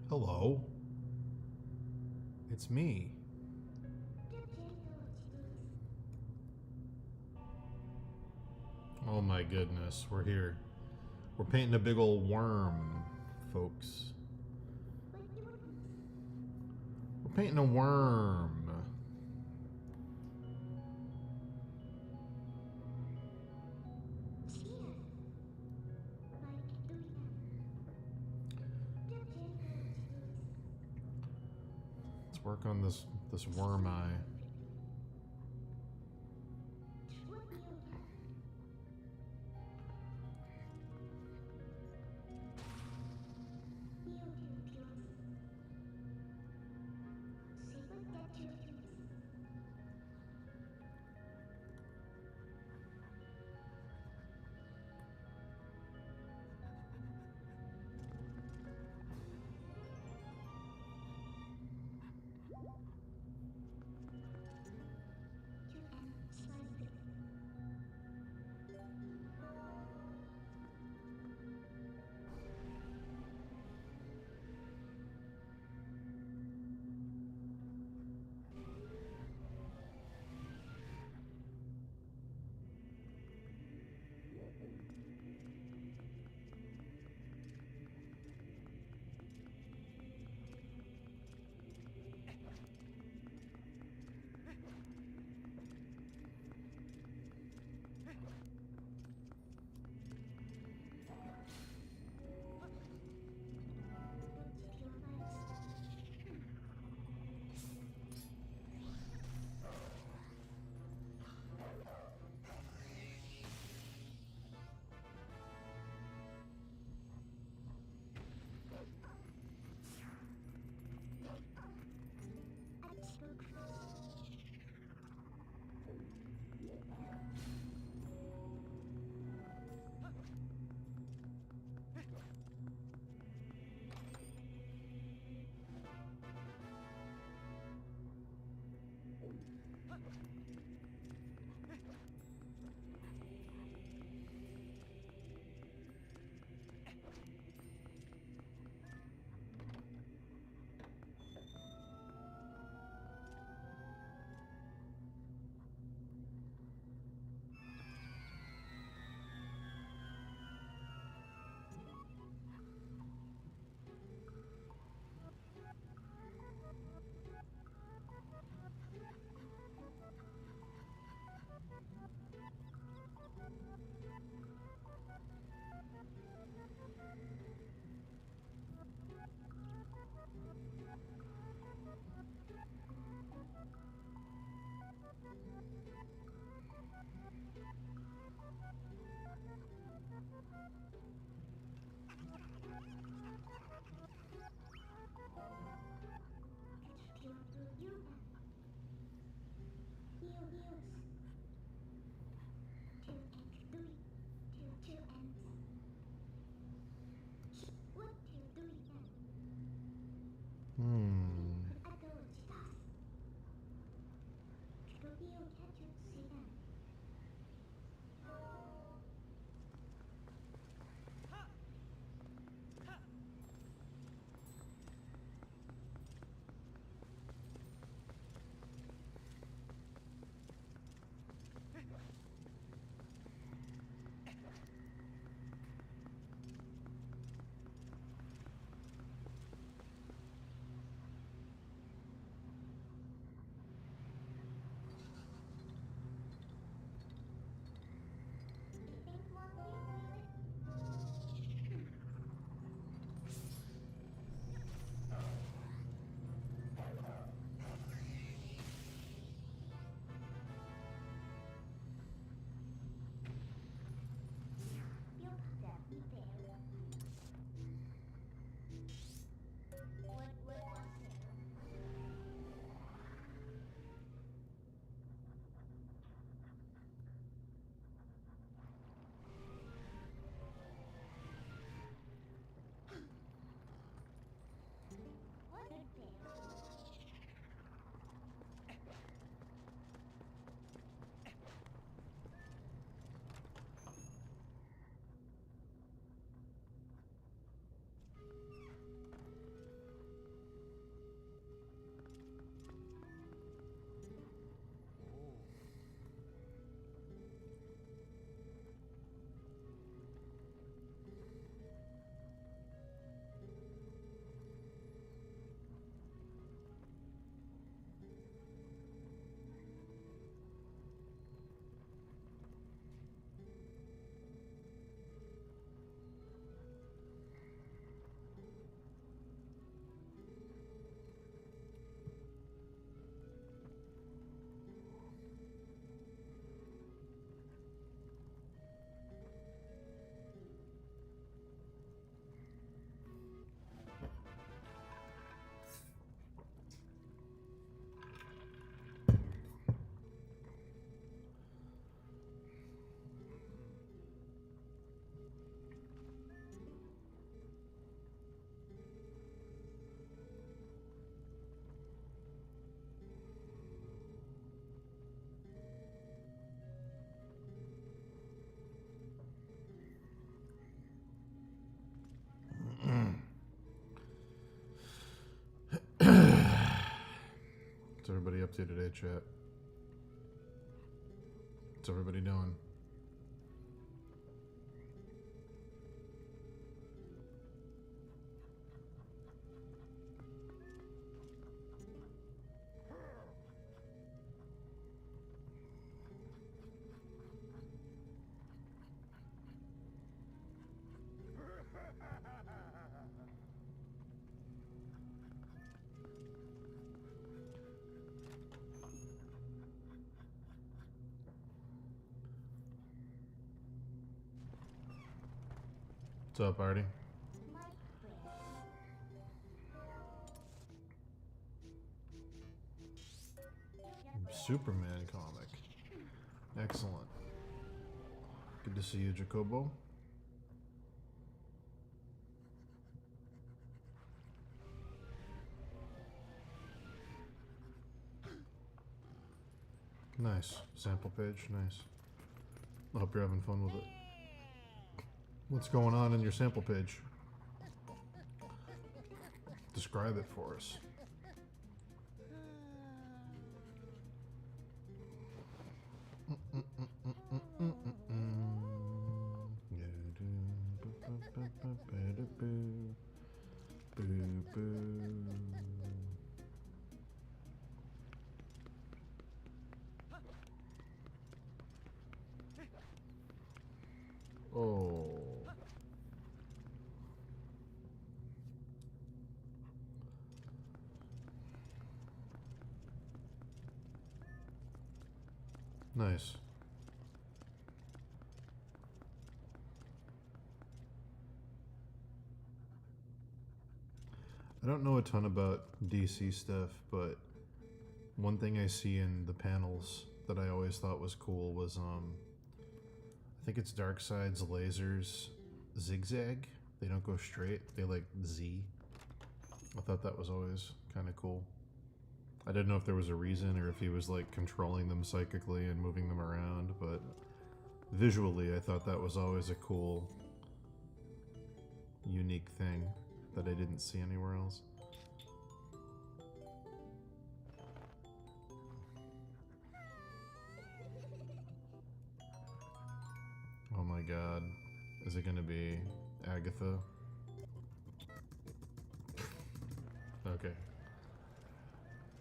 Hello. It's me. Oh my goodness, we're here. We're painting a big old worm, folks. We're painting a worm. Let's work on this worm eye. Hmm. What's everybody up to today, chat? What's everybody doing? What's up, Artie? Superman comic. Excellent. Good to see you, Jacobo. Nice. Sample page. Nice. I hope you're having fun with it. What's going on in your sample page? Describe it for us. Oh. Nice. I don't know a ton about DC stuff, but one thing I see in the panels that I always thought was cool was I think it's Darkseid's lasers zigzag. They don't go straight, they like Z. I thought that was always kind of cool. I didn't know if there was a reason or if he was like controlling them psychically and moving them around, but visually I thought that was always a cool, unique thing that I didn't see anywhere else. Oh my god. Is it gonna be Agatha? Okay.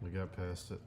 We got past it.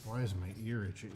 Why is my ear itchy?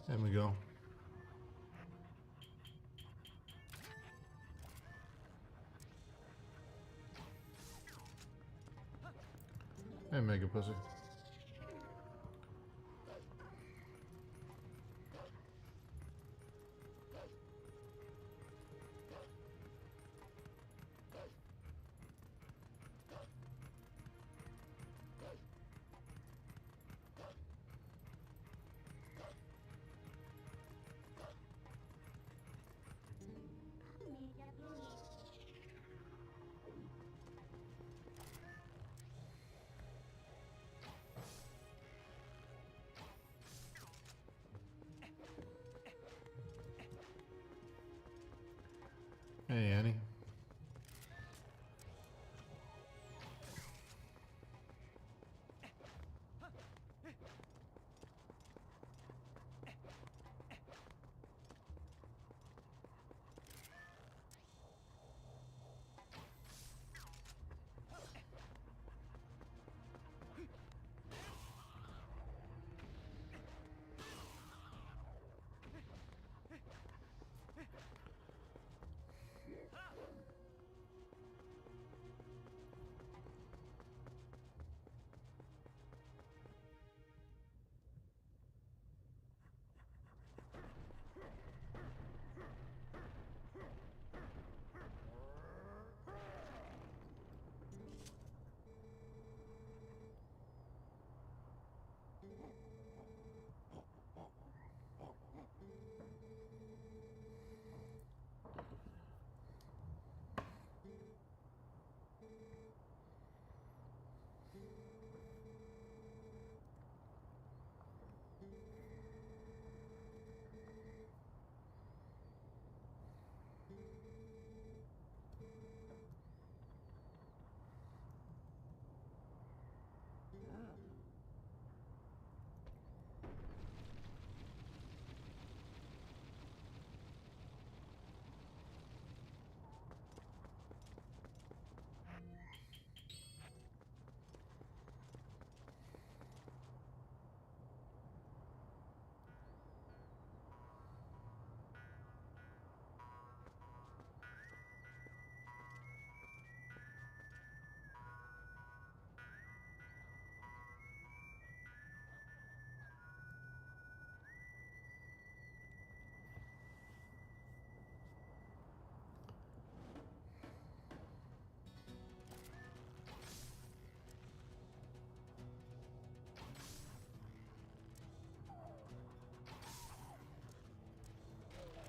There we go. Hey, Mega Pussy. Hey, Annie.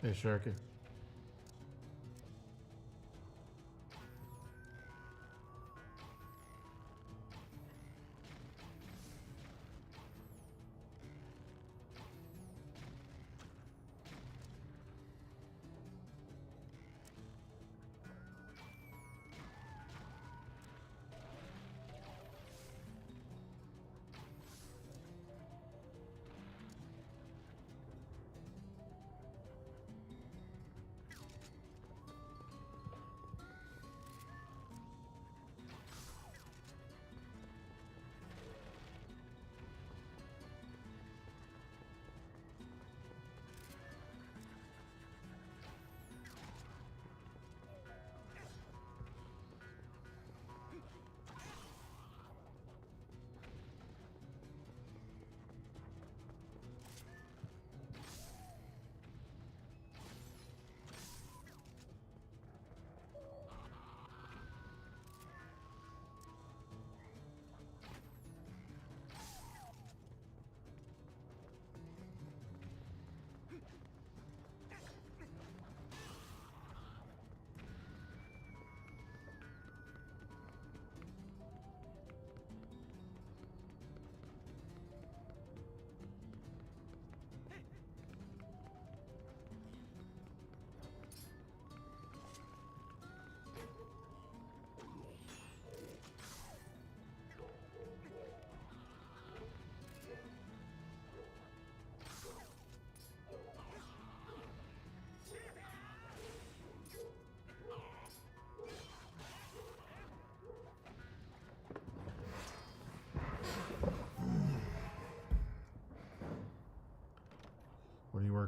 Hey, Sharky.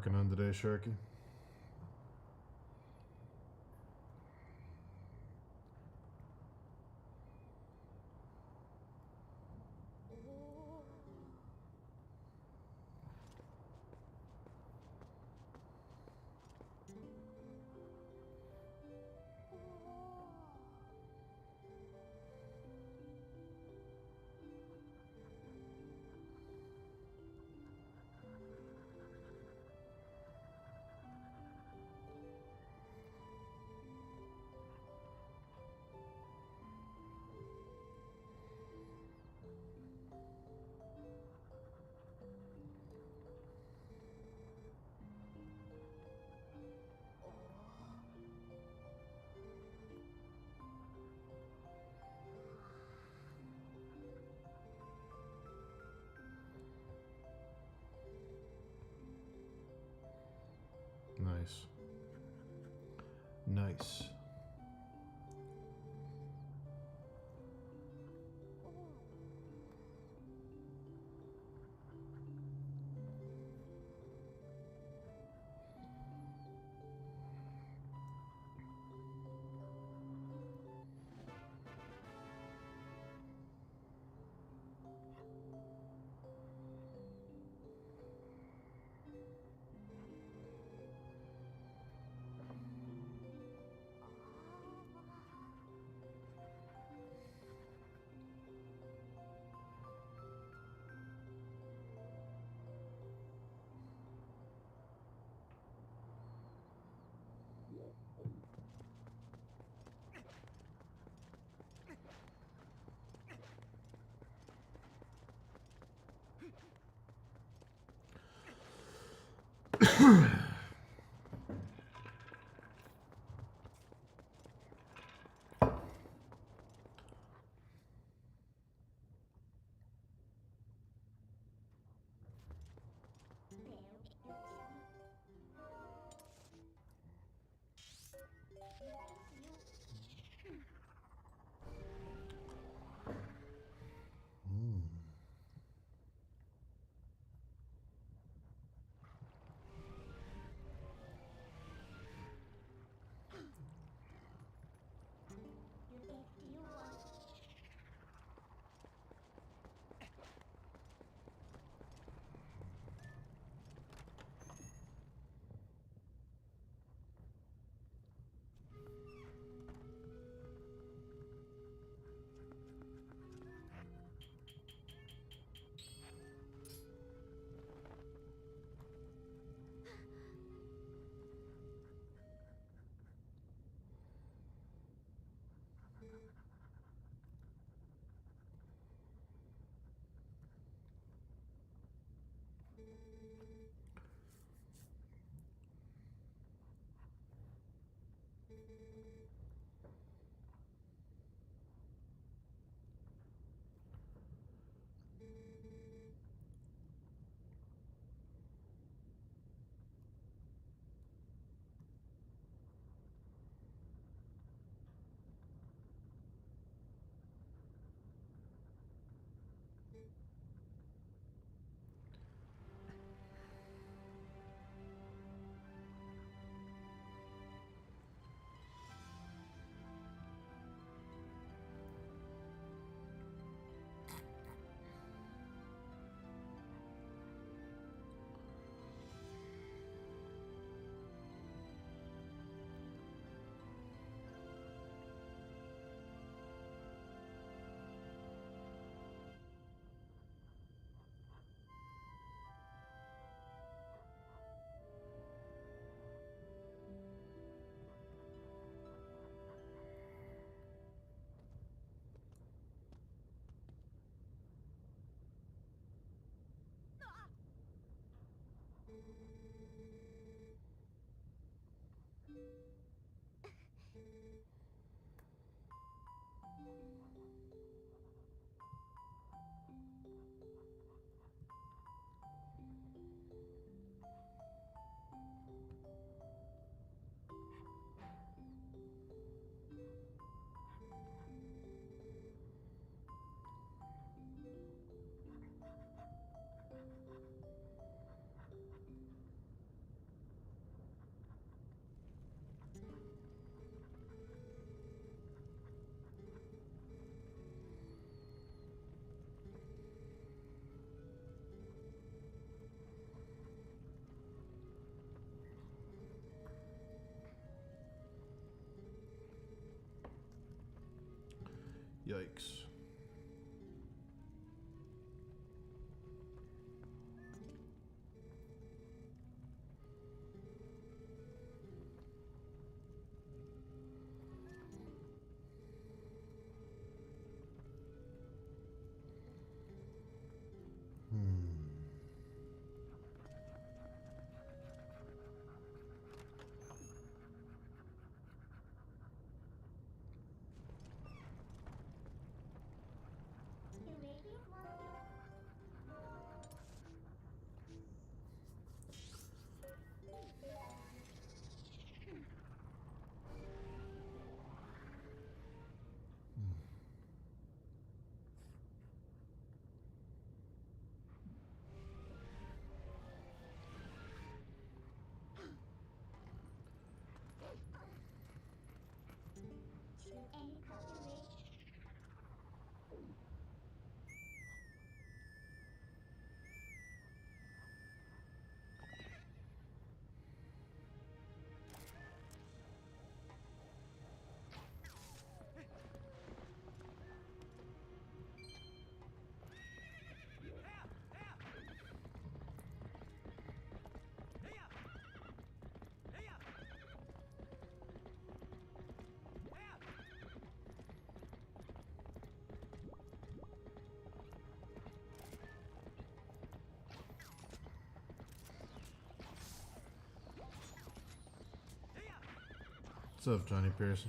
working on today, Sharky? Nice. Nice. Yikes. What's up, Johnny Pearson?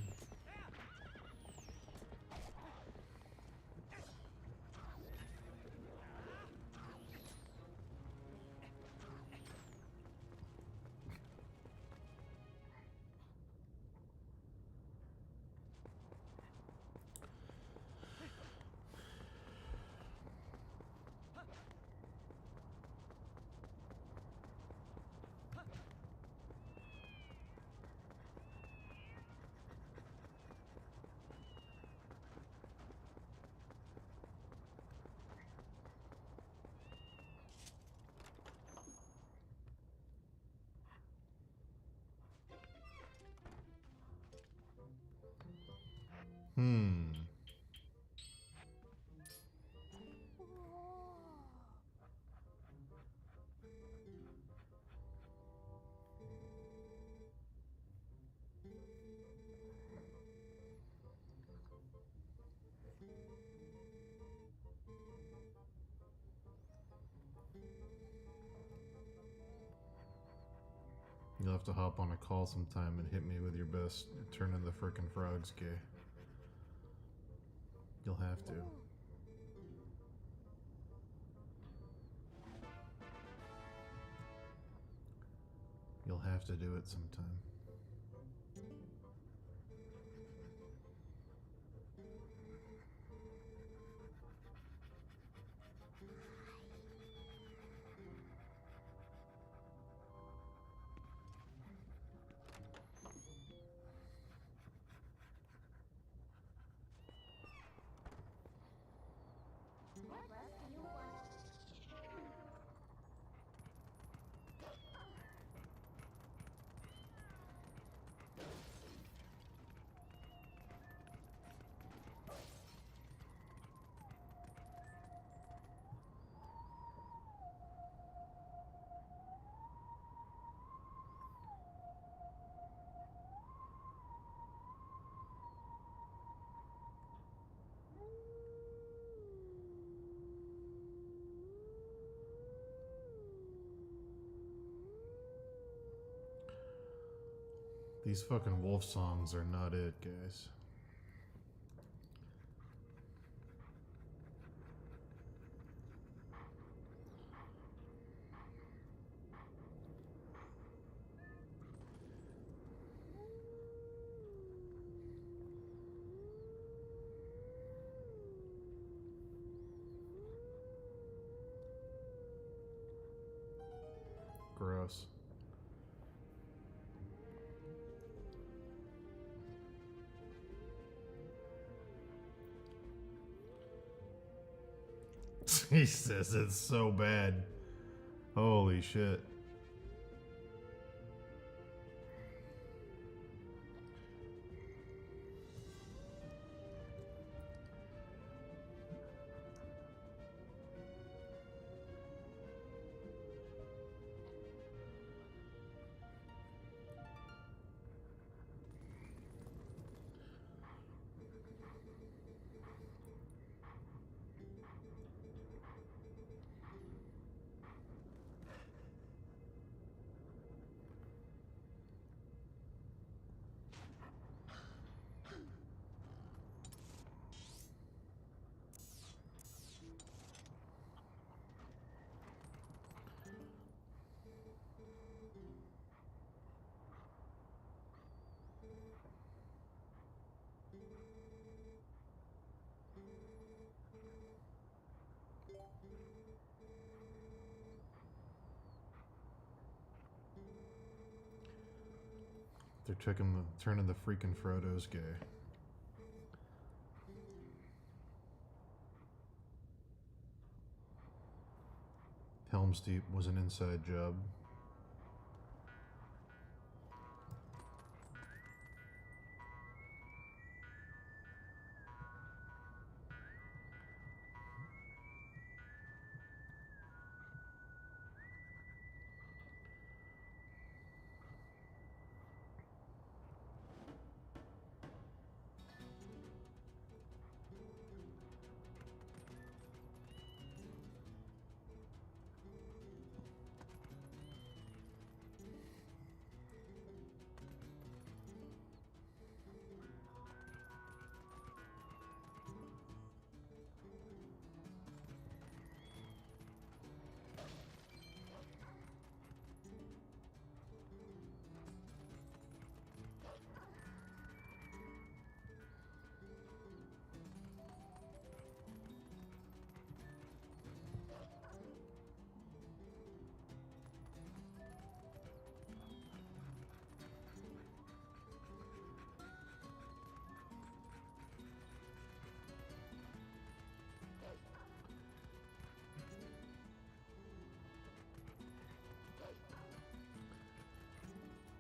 You'll have to hop on a call sometime and hit me with your best turn in the frickin' frogs, gay. You'll have to. You'll have to do it sometime. These fucking wolf songs are not it, guys. Gross. He says it's so bad. Holy shit. They're turning the freaking Frodo's gay. Helm's Deep was an inside job.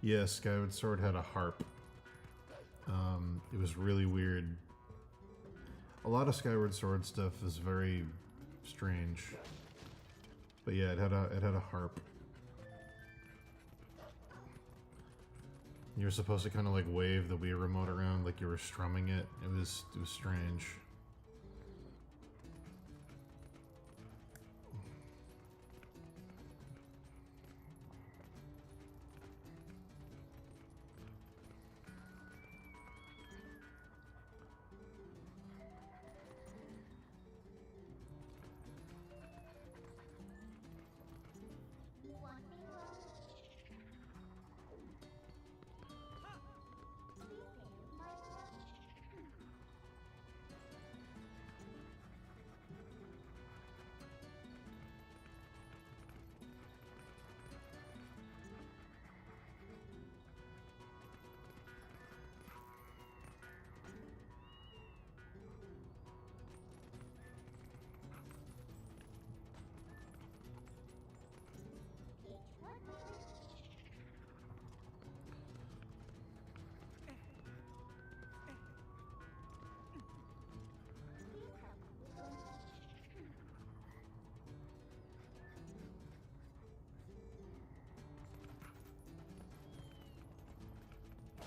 Yeah, Skyward Sword had a harp. It was really weird. A lot of Skyward Sword stuff is very strange. But yeah, it had a harp. You were supposed to kind of like wave the Wii remote around like you were strumming it. It was strange.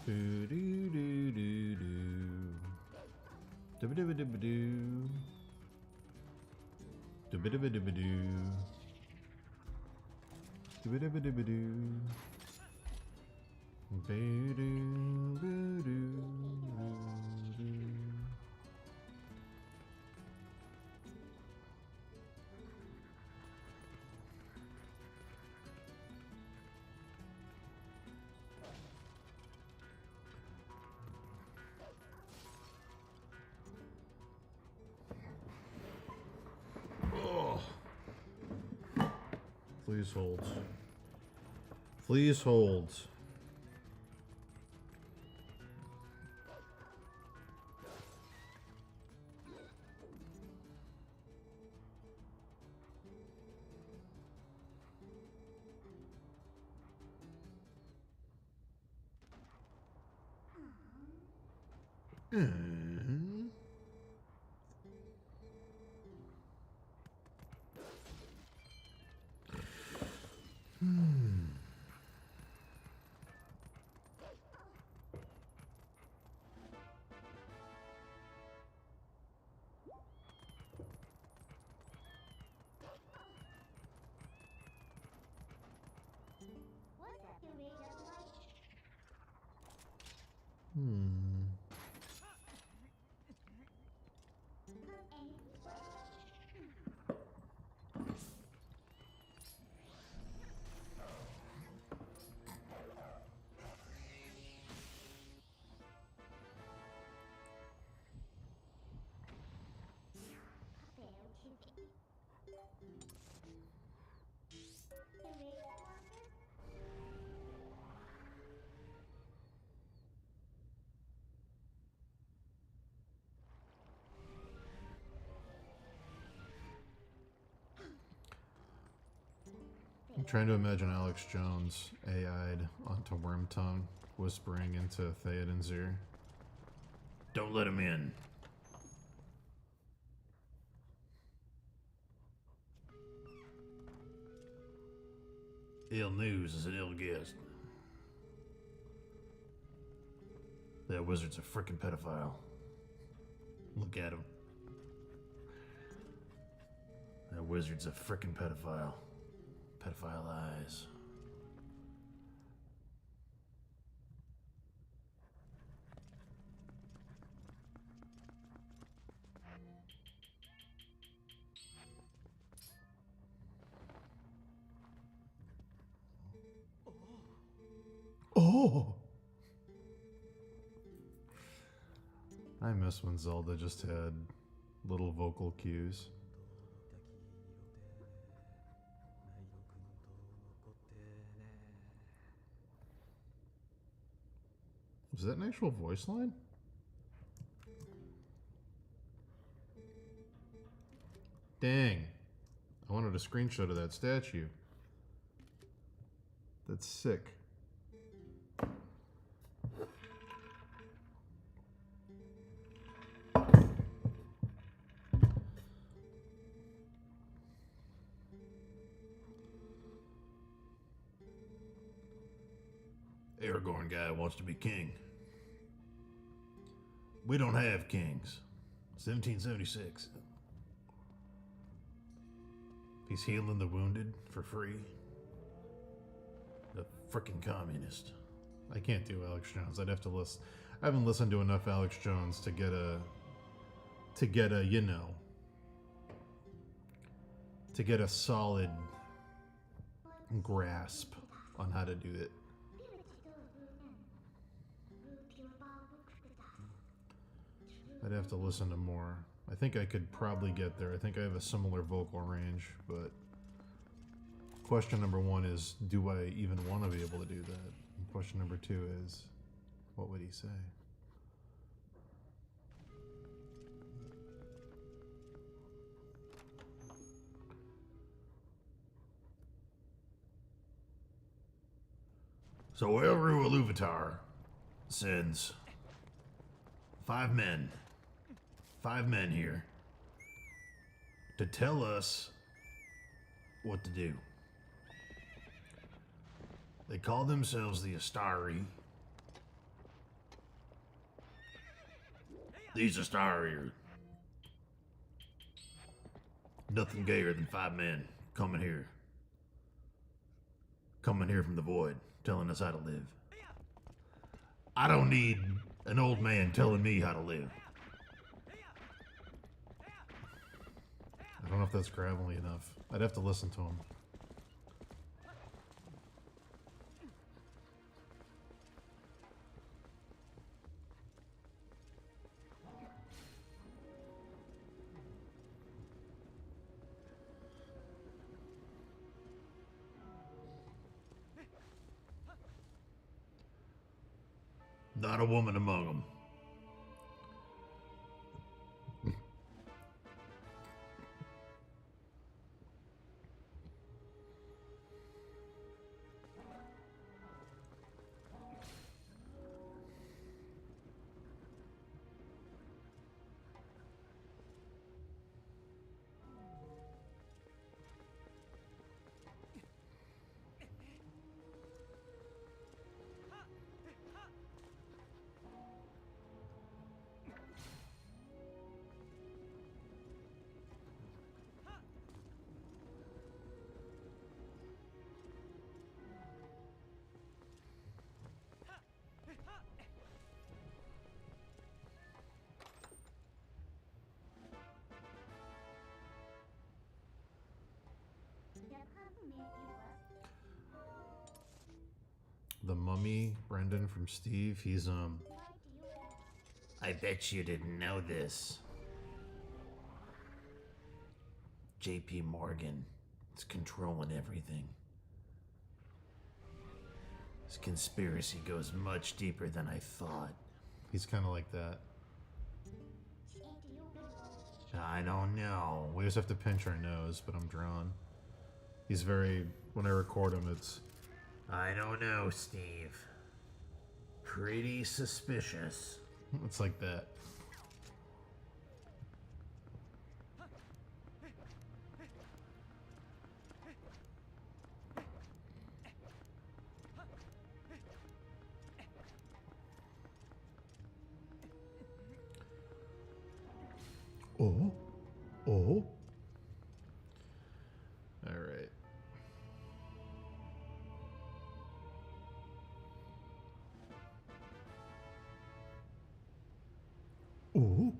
Do do do do do. Dibba-dibba-dibba-doo. Dibba-dibba-dibba-doo. Dibba-dibba-dibba-doo. Boo-doo, boo-doo, boo-doo. Please hold. Please hold. I'm trying to imagine Alex Jones AI'd onto Wormtongue, whispering into Theoden's ear. Don't let him in. Ill news is an ill guest. That wizard's a frickin' pedophile. Look at him. That wizard's a frickin' pedophile. Pedophile eyes. Oh! I miss when Zelda just had little vocal cues. Was that an actual voice line? Dang. I wanted a screenshot of that statue. That's sick. Aragorn guy wants to be king. We don't have kings. 1776. He's healing the wounded for free. The frickin' communist. I can't do Alex Jones. I'd have to listen. I haven't listened to enough Alex Jones to get a you know, to get a solid grasp on how to do it. I'd have to listen to more. I think I could probably get there. I think I have a similar vocal range, but question number one is, do I even want to be able to do that? And question number two is, what would he say? So Elru Iluvatar sends 5 men here to tell us what to do. They call themselves the Astari. These Astari are nothing gayer than 5 men coming here from the void, telling us how to live. I don't need an old man telling me how to live. I don't know if that's gravelly enough. I'd have to listen to him. Not a woman among them. The mummy, Brendan from Steve, he's I bet you didn't know this. JP Morgan is controlling everything. This conspiracy goes much deeper than I thought. He's kind of like that. I don't know. We just have to pinch our nose, but I'm drawn. He's very, when I record him, it's, I don't know, Steve. Pretty suspicious. it's like that. Oh, oh. All right. Oh.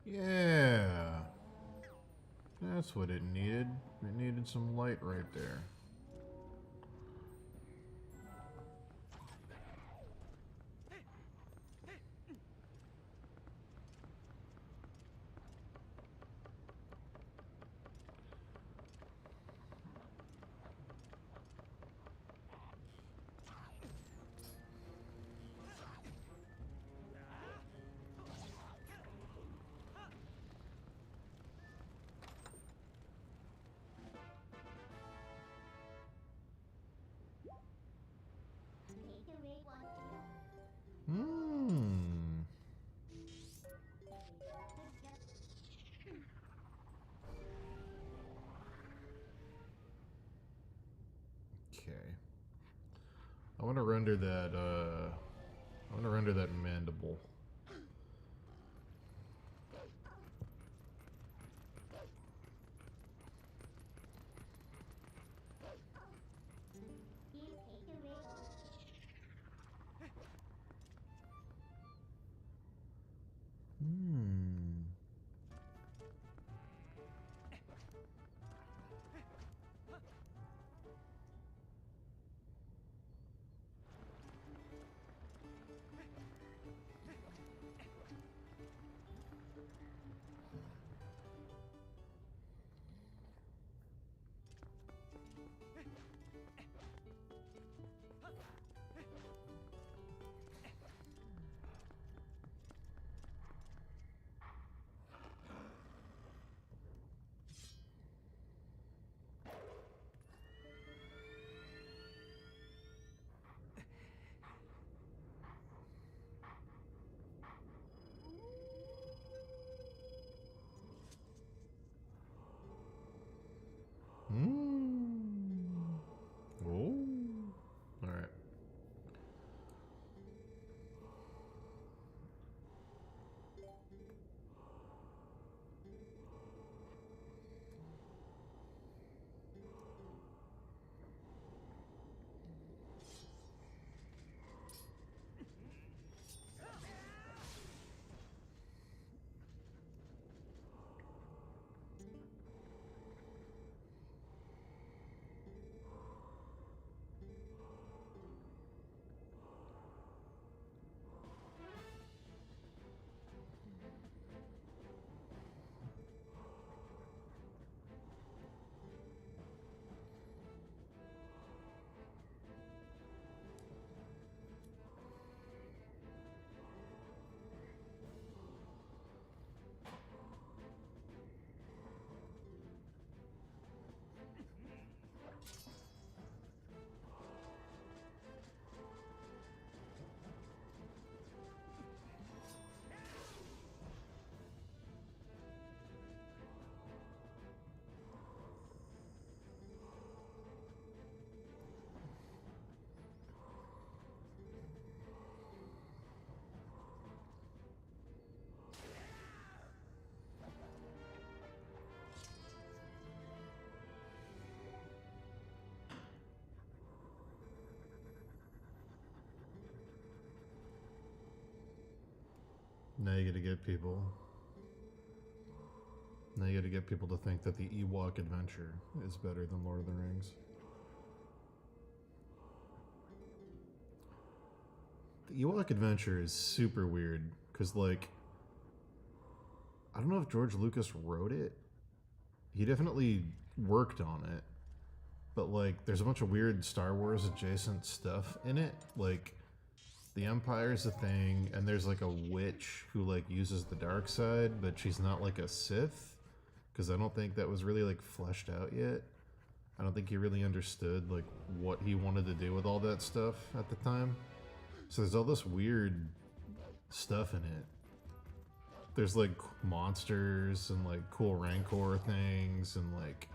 Yeah. That's what it needed. It needed some light right there. Hmm. Okay. I want to render that, I want to render that mandible. Hmm. Now you gotta get people. Now you gotta get people to think that the Ewok adventure is better than Lord of the Rings. The Ewok adventure is super weird because, like, I don't know if George Lucas wrote it. He definitely worked on it, but like, there's a bunch of weird Star Wars adjacent stuff in it. Like, the Empire's a thing, and there's like a witch who like uses the dark side, but she's not like a Sith, because I don't think that was really like fleshed out yet. I don't think he really understood like what he wanted to do with all that stuff at the time. So there's all this weird stuff in it. There's like monsters and like cool Rancor things and like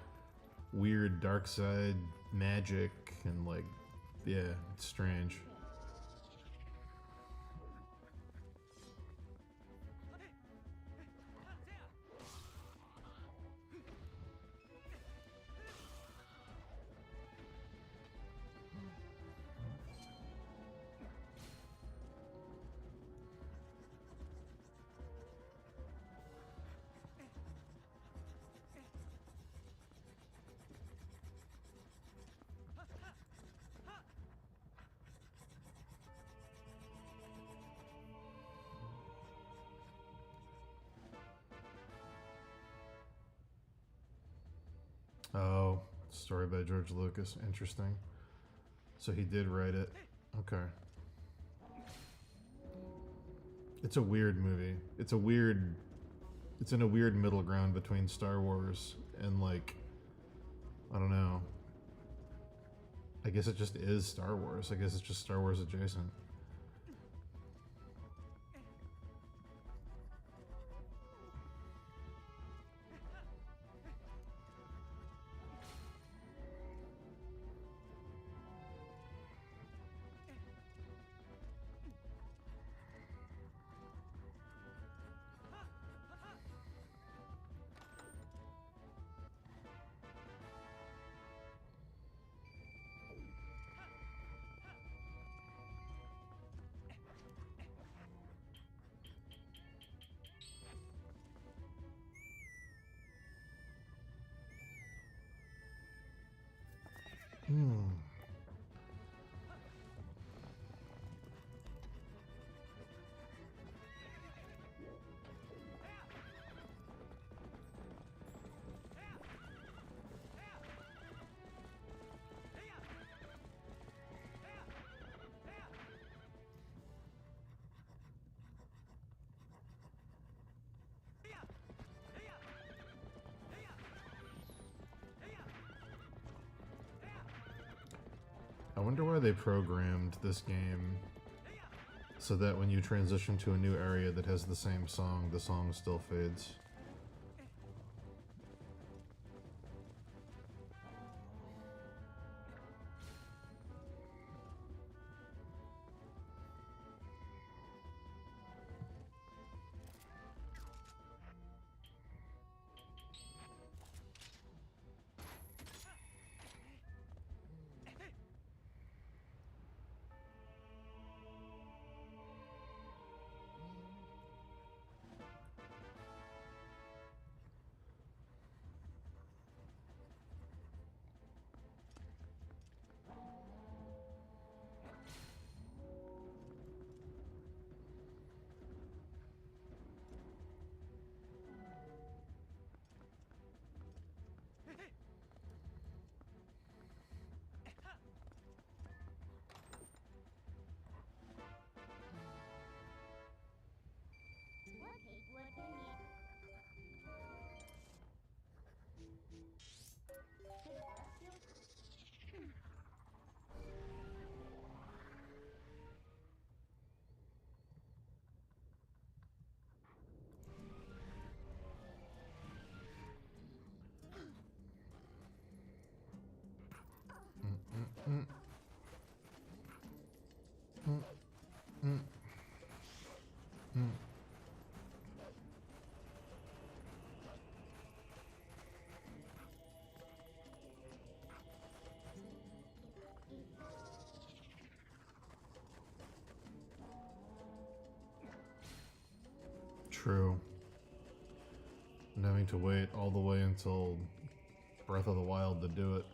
weird dark side magic and like, yeah, it's strange. Oh, story by George Lucas. Interesting. So he did write it. Okay. It's a weird movie. It's in a weird middle ground between Star Wars and like, I don't know. I guess it just is Star Wars. I guess it's just Star Wars adjacent. Hmm. I wonder why they programmed this game so that when you transition to a new area that has the same song, the song still fades. True. And having to wait all the way until Breath of the Wild to do it.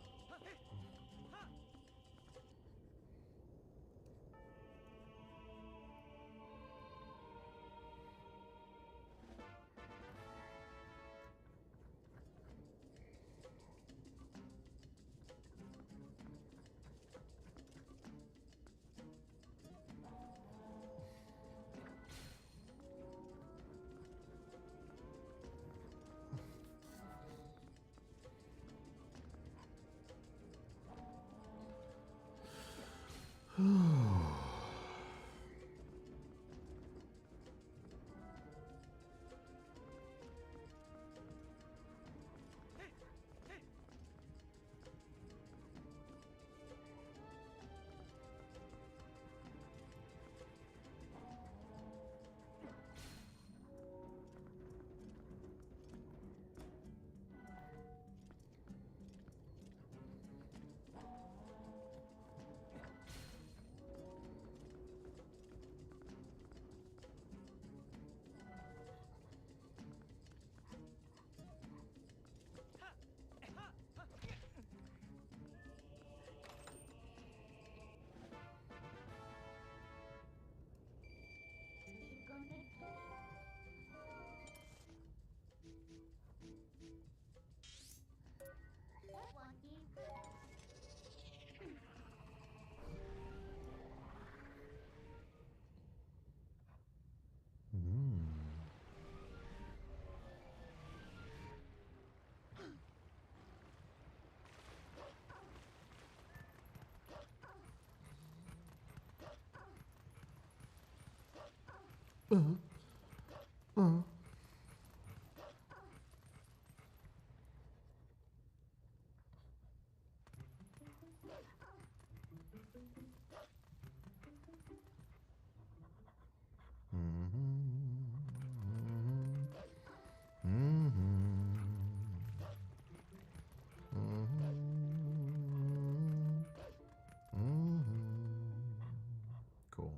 Cool.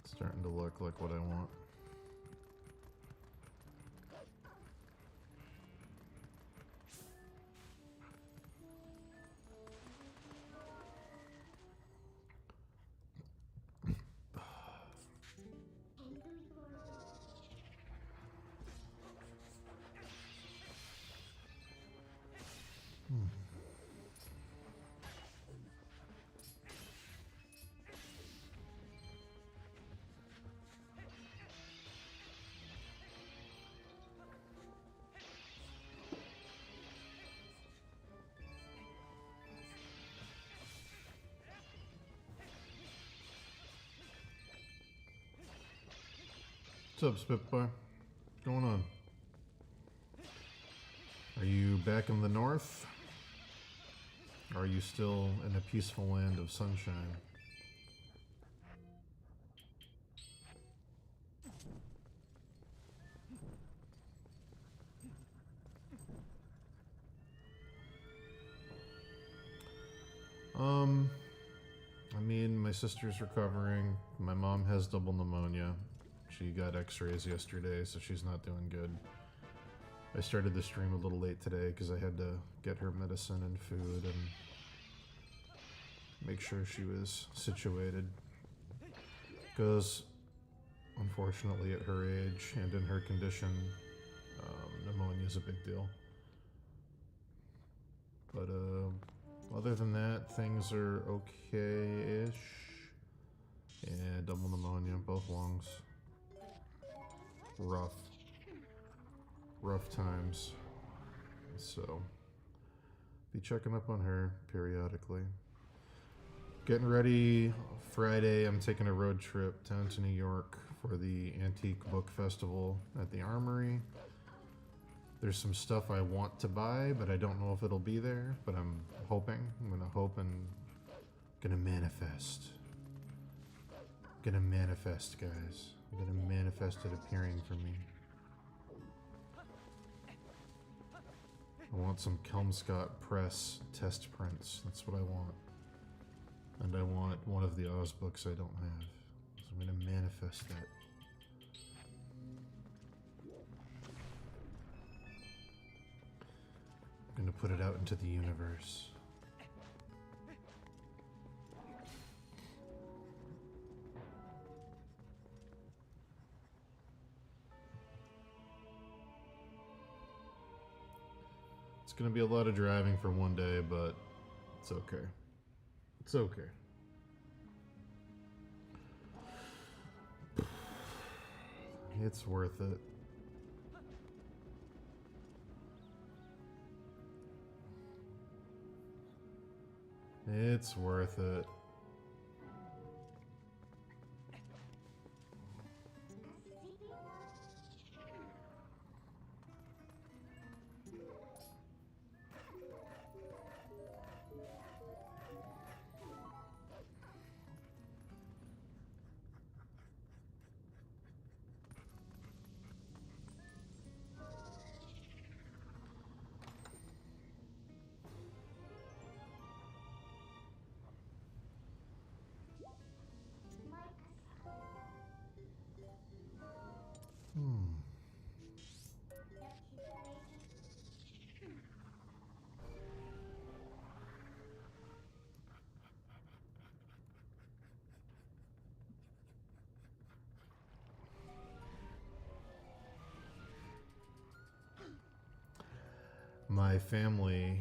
It's starting to look like what I want. What's up, Spitboy? What's going on? Are you back in the north? Or are you still in a peaceful land of sunshine? I mean, my sister's recovering. My mom has double pneumonia. She got x-rays yesterday, so she's not doing good. I started the stream a little late today because I had to get her medicine and food and make sure she was situated. Because, unfortunately, at her age and in her condition, pneumonia is a big deal. But, other than that, things are okay-ish. Yeah, double pneumonia, both lungs. Rough times. So, be checking up on her periodically. Getting ready. Friday, I'm taking a road trip down to New York for the Antique Book Festival at the Armory. There's some stuff I want to buy, but I don't know if it'll be there. But I'm hoping. I'm gonna hope and gonna manifest. Gonna manifest, guys. I'm gonna manifest it appearing for me. I want some Kelmscott Press test prints. That's what I want. And I want one of the Oz books I don't have. So I'm gonna manifest that. Gonna put it out into the universe. It's gonna be a lot of driving for one day, but it's okay. It's okay. It's worth it. It's worth it. My family,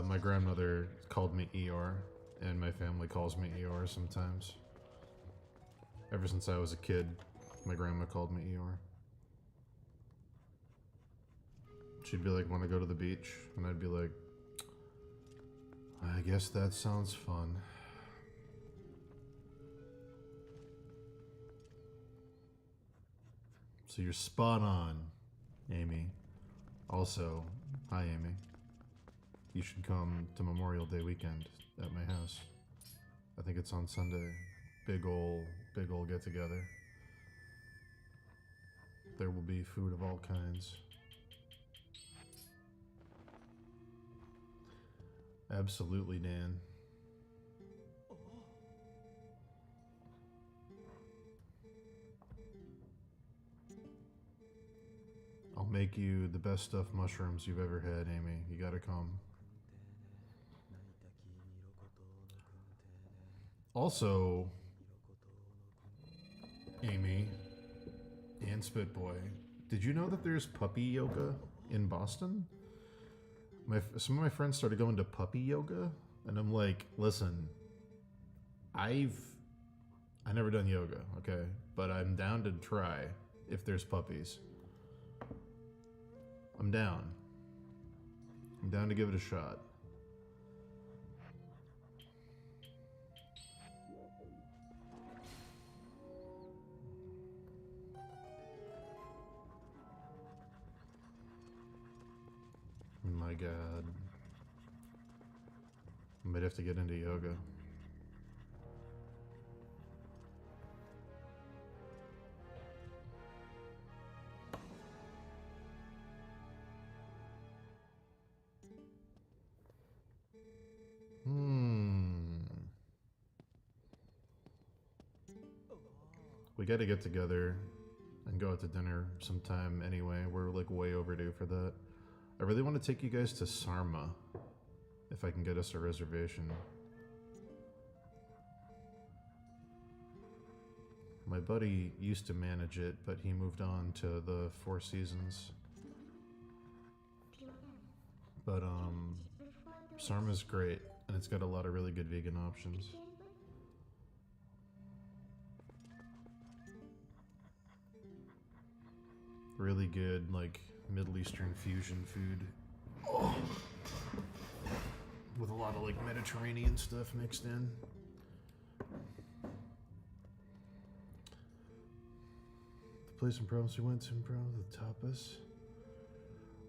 my grandmother called me Eeyore, and my family calls me Eeyore sometimes. Ever since I was a kid, my grandma called me Eeyore. She'd be like, "Want to go to the beach?" And I'd be like, "I guess that sounds fun." So you're spot on, Amy. Also, hi Amy. You should come to Memorial Day weekend at my house. I think it's on Sunday. Big ol' get together. There will be food of all kinds. Absolutely, Dan. I'll make you the best stuffed mushrooms you've ever had, Amy. You gotta come. Also, Amy and Spitboy, did you know that there's puppy yoga in Boston? Some of my friends started going to puppy yoga, and I'm like, listen, I never done yoga, okay, but I'm down to try if there's puppies. I'm down. I'm down to give it a shot. My God. I might have to get into yoga. We gotta get together and go out to dinner sometime anyway. We're like way overdue for that. I really want to take you guys to Sarma, if I can get us a reservation. My buddy used to manage it, but he moved on to the Four Seasons. But Sarma's great, and it's got a lot of really good vegan options. Really good, like, Middle Eastern fusion food. Oh. With a lot of, like, Mediterranean stuff mixed in. The place in Providence we went to, the tapas.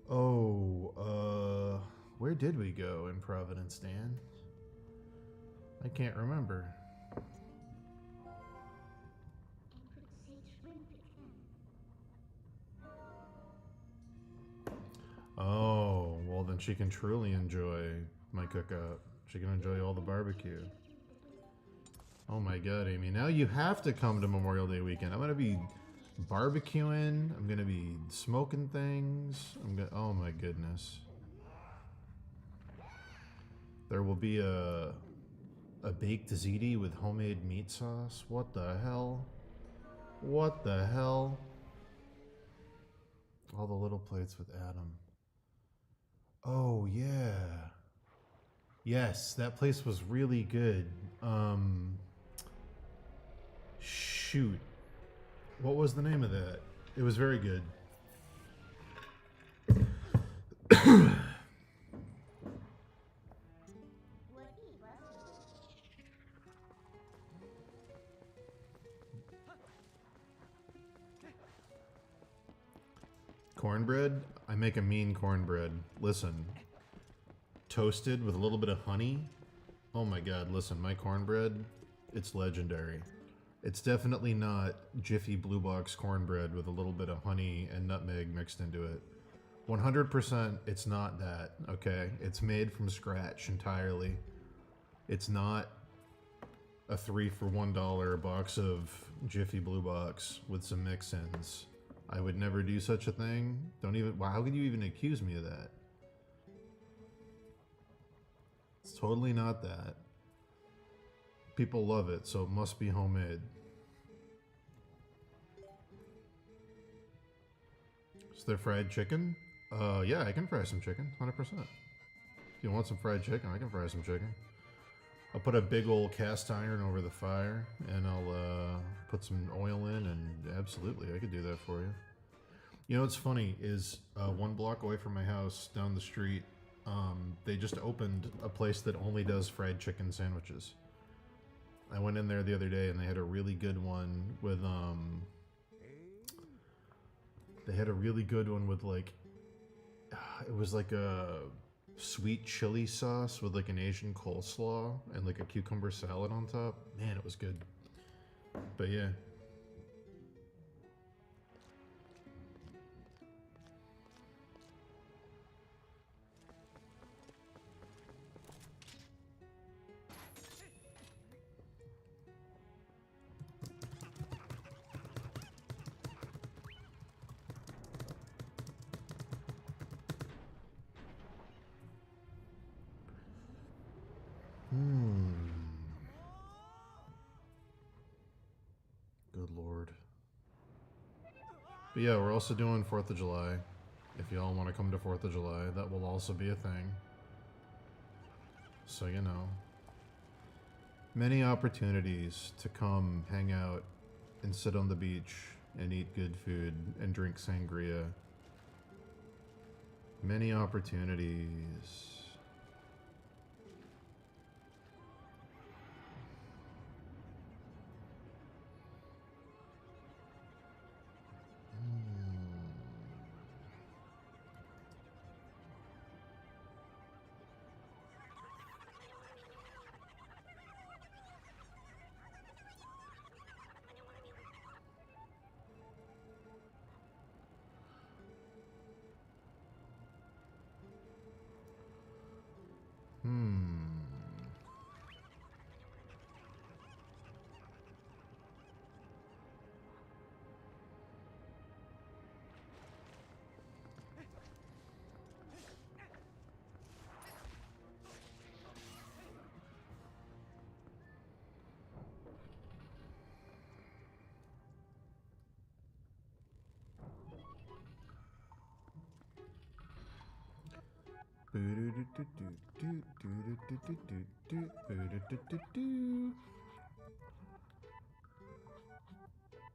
Oh, where did we go in Providence, Dan? I can't remember. Oh, well then she can truly enjoy my cookout. She can enjoy all the barbecue. Oh my God, Amy. Now you have to come to Memorial Day weekend. I'm going to be barbecuing. I'm going to be smoking things. Oh my goodness. There will be a baked ziti with homemade meat sauce. What the hell? What the hell? All the little plates with Adam. Oh yeah. Yes, that place was really good. Shoot. What was the name of that? It was very good. Cornbread? I make a mean cornbread. Listen. Toasted with a little bit of honey. Oh my god, listen, my cornbread, it's legendary. It's definitely not Jiffy Blue Box cornbread with a little bit of honey and nutmeg mixed into it. 100% it's not that, okay? It's made from scratch entirely. It's not a 3 for $1 box of Jiffy Blue Box with some mix-ins. I would never do such a thing. Don't even, how could you even accuse me of that? It's totally not that. People love it, so it must be homemade. Is there fried chicken? Yeah, I can fry some chicken, 100%. If you want some fried chicken, I can fry some chicken. I'll put a big old cast iron over the fire, and I'll put some oil in, and absolutely, I could do that for you. You know what's funny is 1 block away from my house, down the street, they just opened a place that only does fried chicken sandwiches. I went in there the other day and they had a really good one with like, it was like a sweet chili sauce with like an Asian coleslaw and like a cucumber salad on top. Man, it was good. But yeah. Good lord. But yeah, we're also doing 4th of July. If y'all want to come to 4th of July, that will also be a thing. So you know. Many opportunities to come hang out and sit on the beach and eat good food and drink sangria. Many opportunities.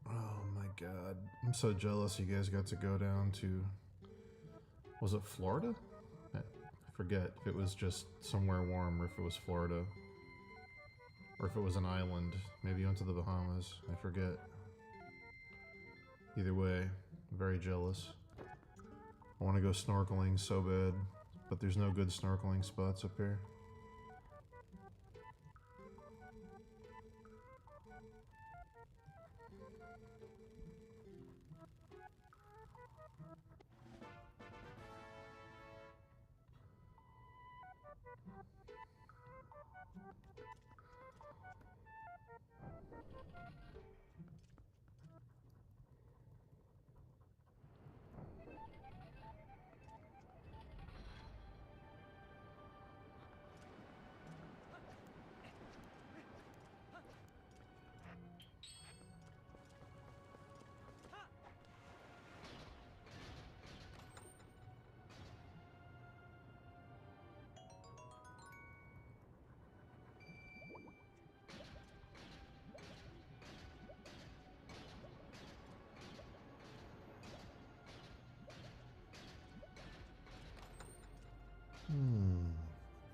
Oh my god. I'm so jealous you guys got to go down to... Was it Florida? I forget if it was just somewhere warm or if it was Florida. Or if it was an island. Maybe you went to the Bahamas. I forget. Either way, I'm very jealous. I want to go snorkeling so bad, but there's no good snorkeling spots up here.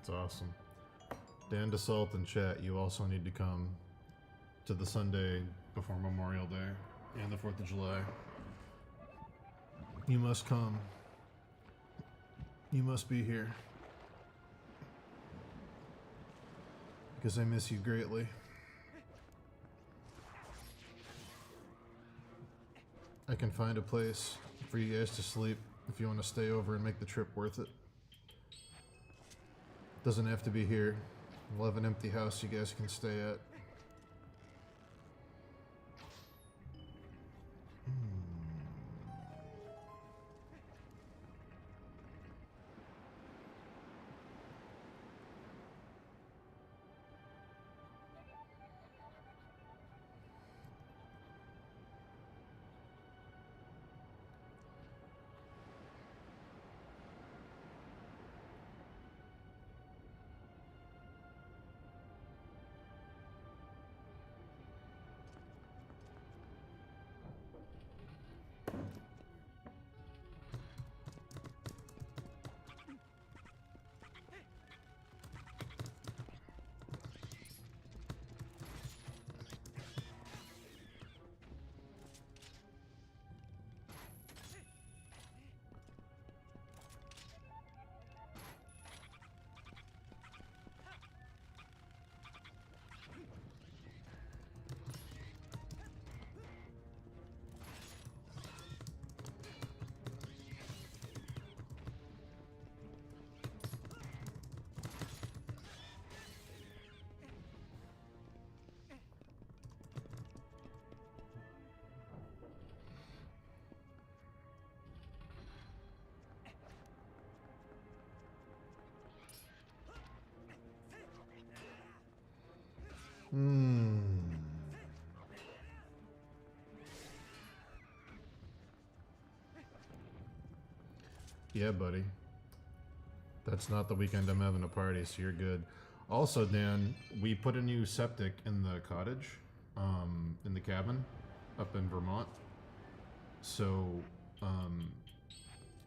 That's awesome. Dan DeSalt and chat, you also need to come to the Sunday before Memorial Day and the 4th of July. You must come. You must be here. Because I miss you greatly. I can find a place for you guys to sleep if you want to stay over and make the trip worth it. Doesn't have to be here. We'll have an empty house you guys can stay at. Yeah, buddy. That's not the weekend I'm having a party, so you're good. Also, Dan, we put a new septic in the cottage, in the cabin, up in Vermont. So,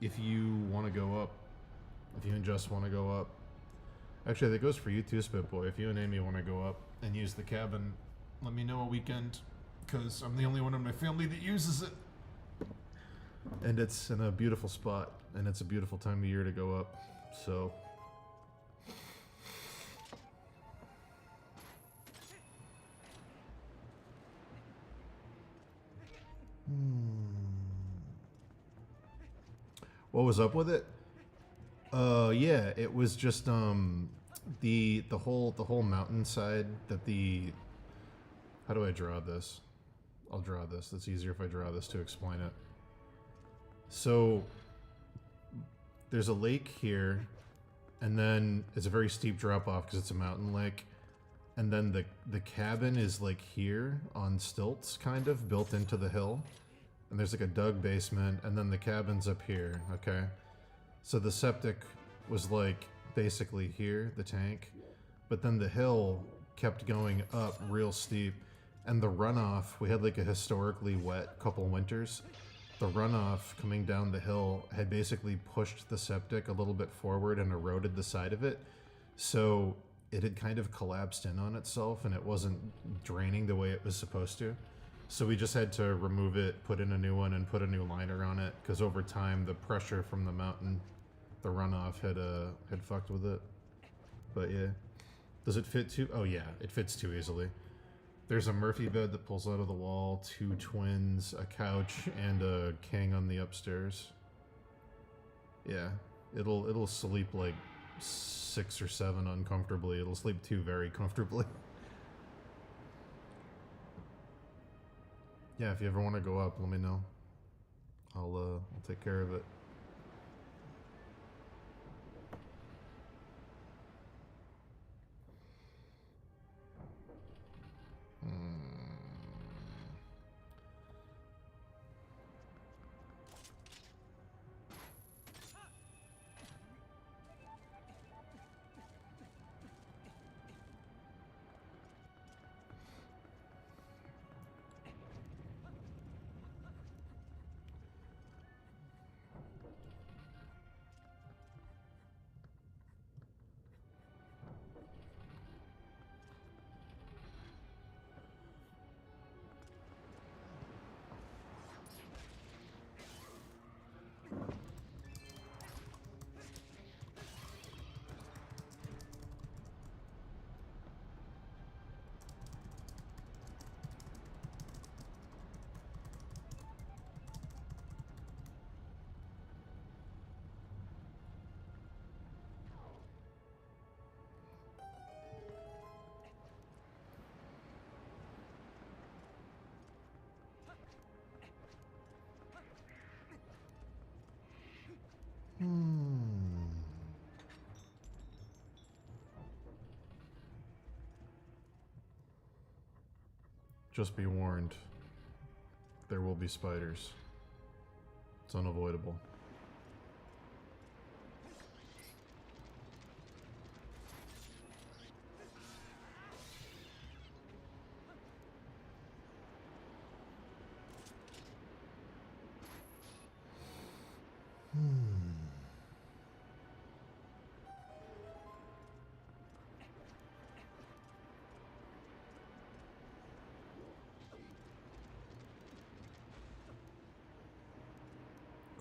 if you want to go up, if you and Jess want to go up, actually that goes for you too, Spitboy. If you and Amy want to go up and use the cabin, let me know a weekend, because I'm the only one in my family that uses it. And it's in a beautiful spot, and it's a beautiful time of year to go up, so... What was up with it? Yeah, it was just the whole mountainside that the... How do I draw this? I'll draw this. It's easier if I draw this to explain it. So there's a lake here, and then it's a very steep drop off because it's a mountain lake. And then the cabin is like here on stilts, kind of built into the hill. And there's like a dug basement, and then the cabin's up here, okay? So the septic was like basically here, the tank. But then the hill kept going up real steep. And the runoff, we had like a historically wet couple winters. The runoff coming down the hill had basically pushed the septic a little bit forward and eroded the side of it. So it had kind of collapsed in on itself, and it wasn't draining the way it was supposed to. So we just had to remove it, put in a new one, and put a new liner on it, because over time the pressure from the mountain, the runoff, had fucked with it. But yeah. Does it fit too? Oh yeah, it fits too easily. There's a Murphy bed that pulls out of the wall, 2 twins, a couch, and a king on the upstairs. Yeah, it'll sleep like 6 or 7 uncomfortably. It'll sleep 2 very comfortably. Yeah, if you ever want to go up, let me know. I'll take care of it. Just be warned. There will be spiders. It's unavoidable.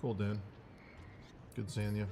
Cool, Dan. Good seeing you.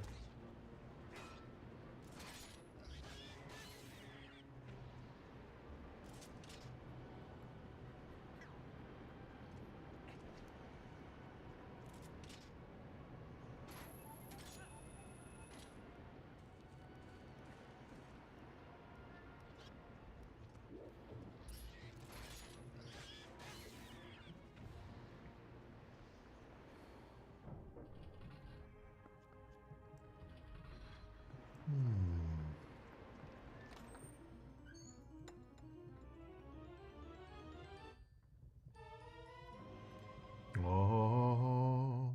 Oh.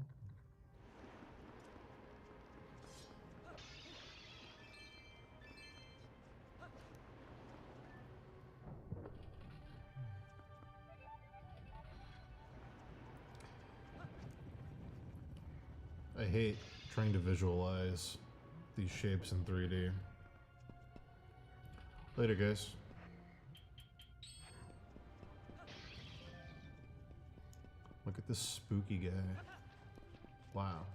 I hate trying to visualize these shapes in 3D. Later, guys. Look at this spooky guy. Wow.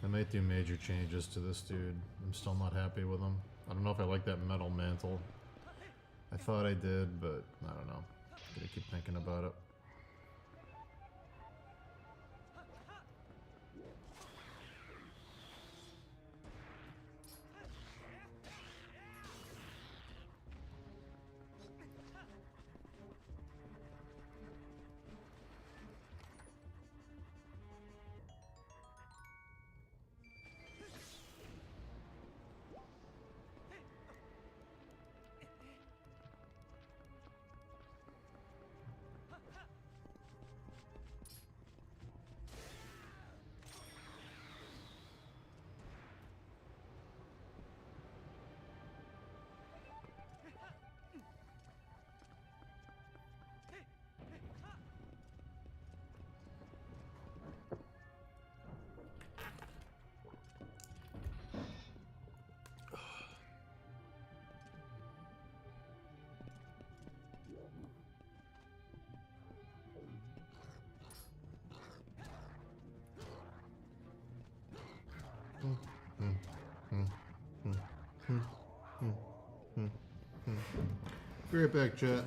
I might do major changes to this dude. I'm still not happy with him. I don't know if I like that metal mantle. I thought I did, but I don't know. Gotta keep thinking about it. Be right back, chat.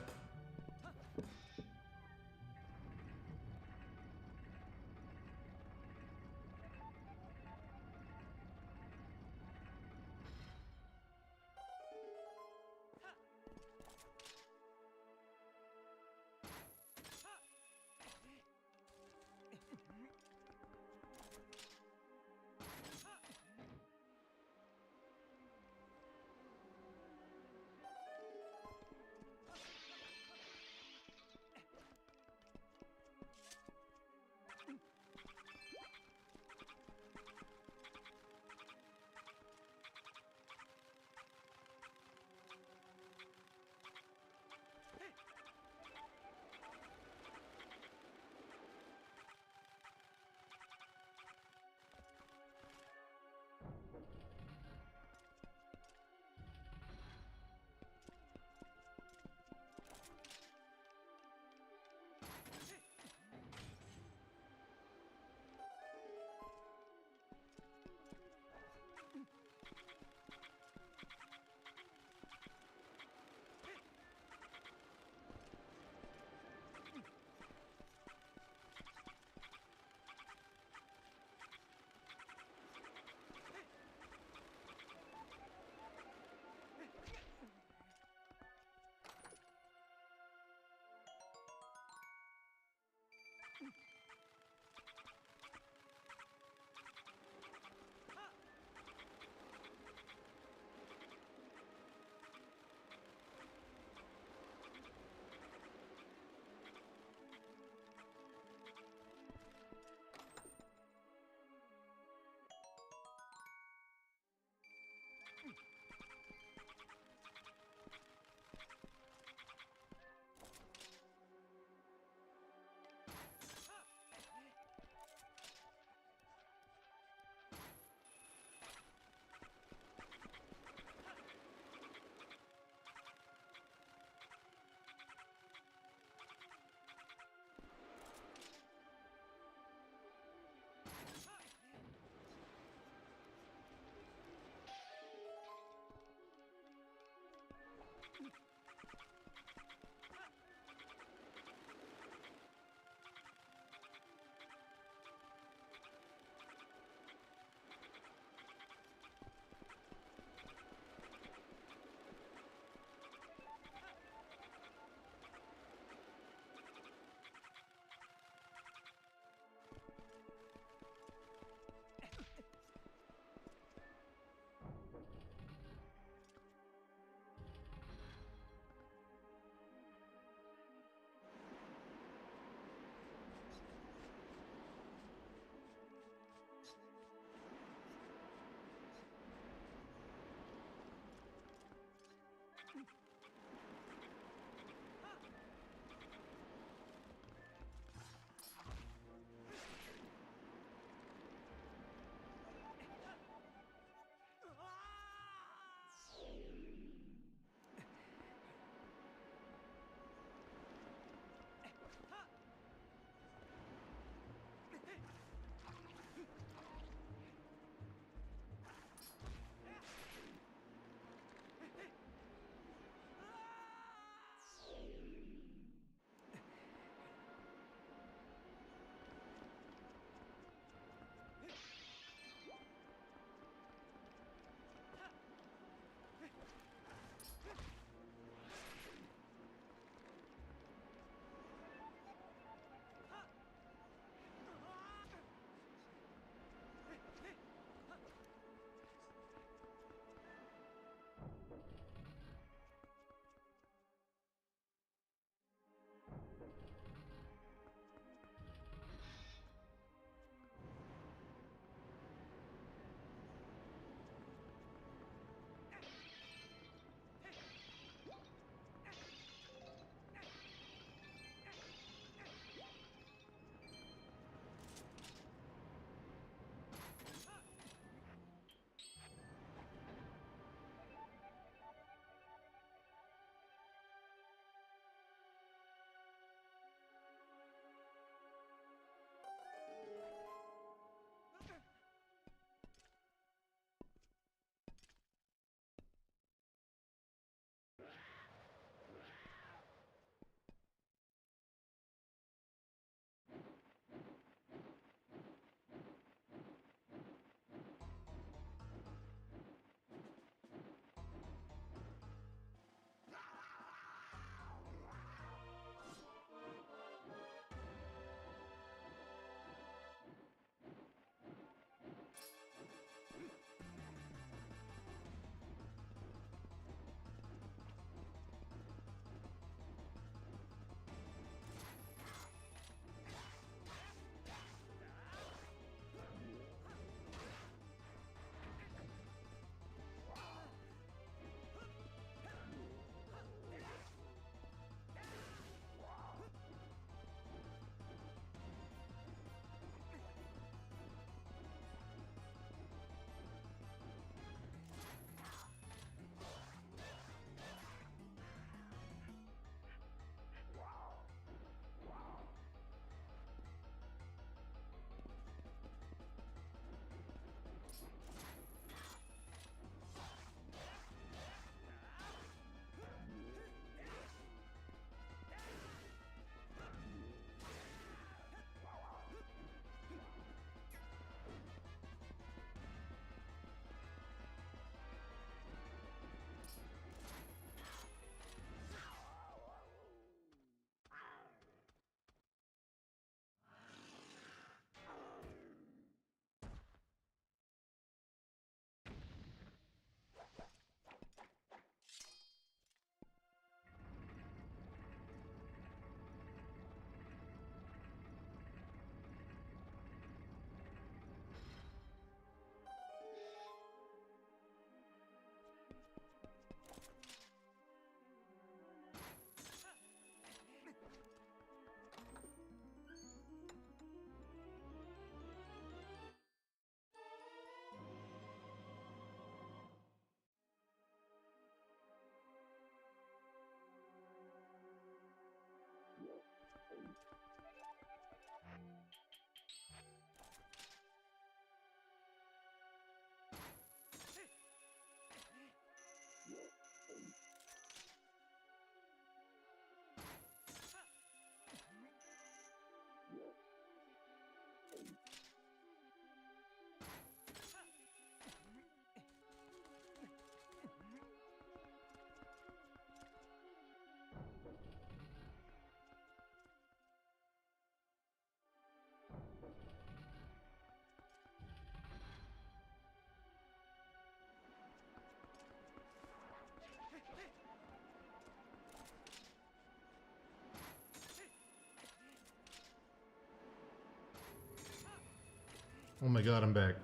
Oh my god, I'm back.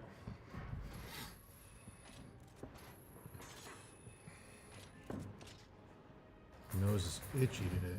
Nose is itchy today.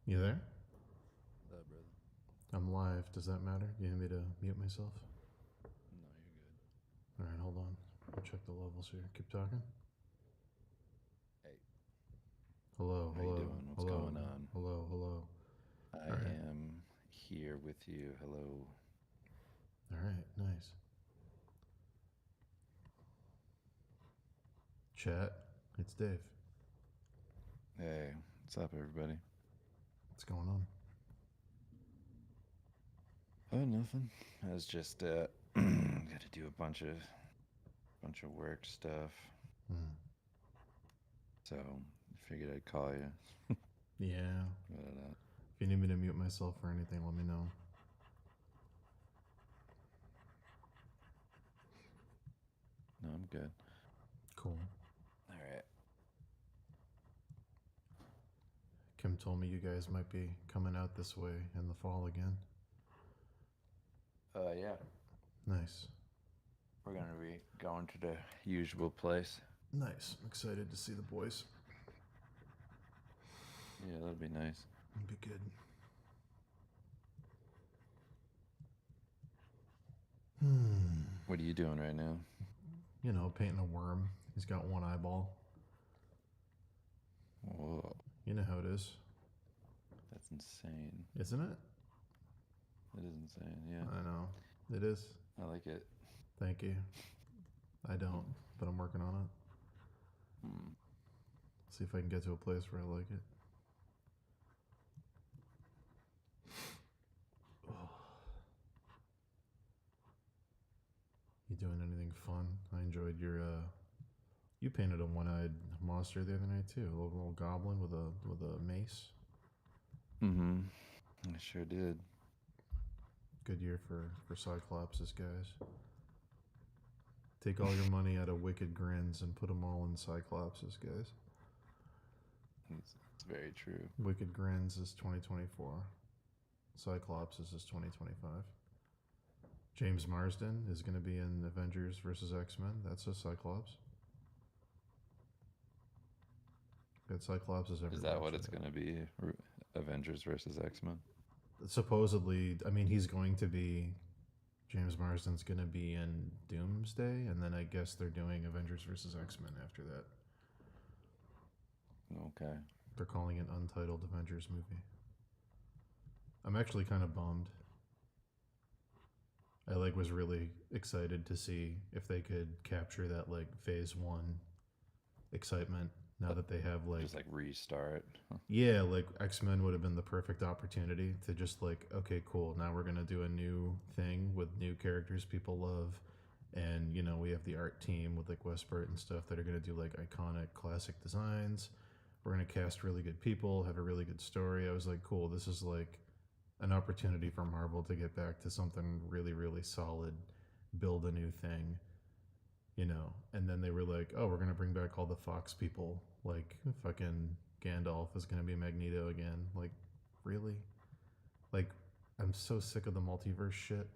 You there? What's up, brother? I'm live. Does that matter? You need me to mute myself? No, you're good. Alright, hold on. I'll check the levels here. Keep talking. Hey, Hello, how hello, you doing? What's hello, going on? hello, hello. I Alright, am here with you. Hello. alright, nice. Chat, it's Dave. Hey, what's up, everybody? What's going on? Oh, nothing. I was just got to do a bunch of work stuff, Hmm. so figured I'd call you. Yeah. But, If you need me to mute myself or anything, let me know. no, I'm good. Cool. All right. Kim told me you guys might be coming out this way in the fall again. Yeah, Nice. we're gonna be going to the usual place. Nice. I'm excited to see the boys. Yeah, that'd be nice. It'd be good. What are you doing right now? You know, painting a worm. He's got one eyeball. Whoa, You know how it is, that's insane. isn't it? It is insane. Yeah, I know. It is. I like it. Thank you. I don't, but I'm working on it. Hmm. See if I can get to a place where I like it. Oh. You doing anything fun? I enjoyed your you painted a one-eyed monster the other night too. A little goblin with a mace. Mm-hmm. I sure did. Good year for Cyclopses, guys. Take all your money out of Wicked Grins and put them all in Cyclopses, guys. It's very true. Wicked Grins is 2024. Cyclopses is 2025. James Marsden is going to be in Avengers vs. X-Men. That's a Cyclops. Got Cyclopses everywhere. Is that what it's going to be? Avengers versus X-Men? Supposedly, I mean, he's going to be. James Marsden's going to be in Doomsday, and then I guess they're doing Avengers vs. X-Men after that. Okay. They're calling it Untitled Avengers movie. I'm actually kind of bummed. I was really excited to see if they could capture that phase 1 excitement now that they have just restart. yeah, X-Men would have been the perfect opportunity to just okay, cool, now we're gonna do a new thing with new characters people love, and we have the art team with Wes Burt and stuff that are gonna do iconic classic designs. We're gonna cast really good people, have a really good story. I was like, cool, this is an opportunity for Marvel to get back to something really, really solid, build a new thing, and then they were like, oh, we're gonna bring back all the Fox people, fucking Gandalf is gonna be Magneto again. Really? I'm so sick of the multiverse shit.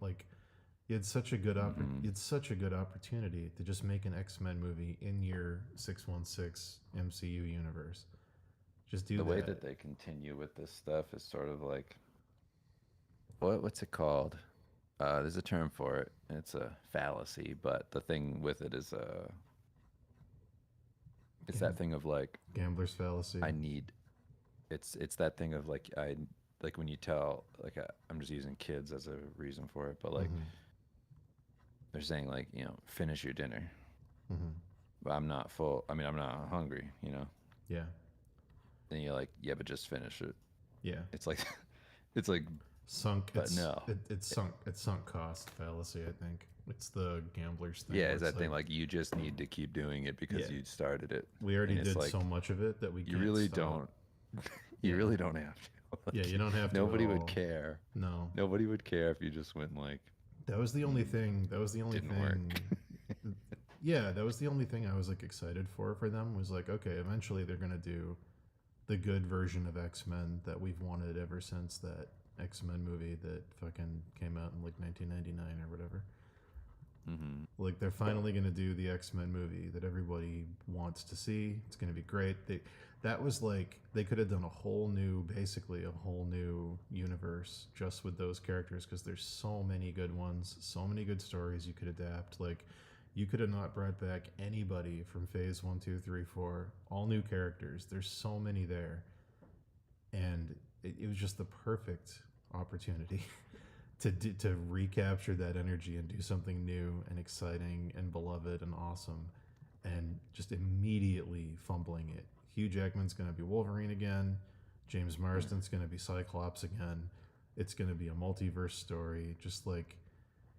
You had such a good you had such a good opportunity to just make an X-Men movie in your 616 MCU universe. Just do the that. way that they continue with this stuff is sort of what's it called? There's a term for it. It's a fallacy, but the thing with it is it's that thing of Gambler's fallacy. I need. It's that thing of I when you tell I'm just using kids as a reason for it, but they're saying finish your dinner. Mm-hmm. but I'm not full. I mean, I'm not hungry, you know? Yeah. Then you're like, yeah, but just finish it. Yeah. It's like, it's like, Sunk. but no. It's sunk cost fallacy. I think it's the gambler's thing. Yeah, Where it's it's that thing like you just need to keep doing it because Yeah. you started it. we already And it's did like, so much of it that we you can't really stop. don't, you Yeah. really don't have to. Yeah, you don't have to. Nobody at would all. care. No, Nobody would care if you just went like, that was the only thing. That was the only didn't thing. work. Yeah, that was the only thing I was like excited for them. Was like, okay, eventually they're gonna do the good version of X-Men that we've wanted ever since that X-Men movie that fucking came out in like 1999 or whatever. Mm-hmm. Like they're finally gonna do the X-Men movie that everybody wants to see. It's gonna be great. That was like they could have done basically a whole new universe just with those characters because there's so many good ones, so many good stories you could adapt. Like you could have not brought back anybody from Phase 1, 2, 3, 4. All new characters. There's so many there, and it was just the perfect opportunity to recapture that energy and do something new and exciting and beloved and awesome, and just immediately fumbling it. Hugh Jackman's going to be Wolverine again. James Marsden's going to be Cyclops again. It's going to be a multiverse story, just like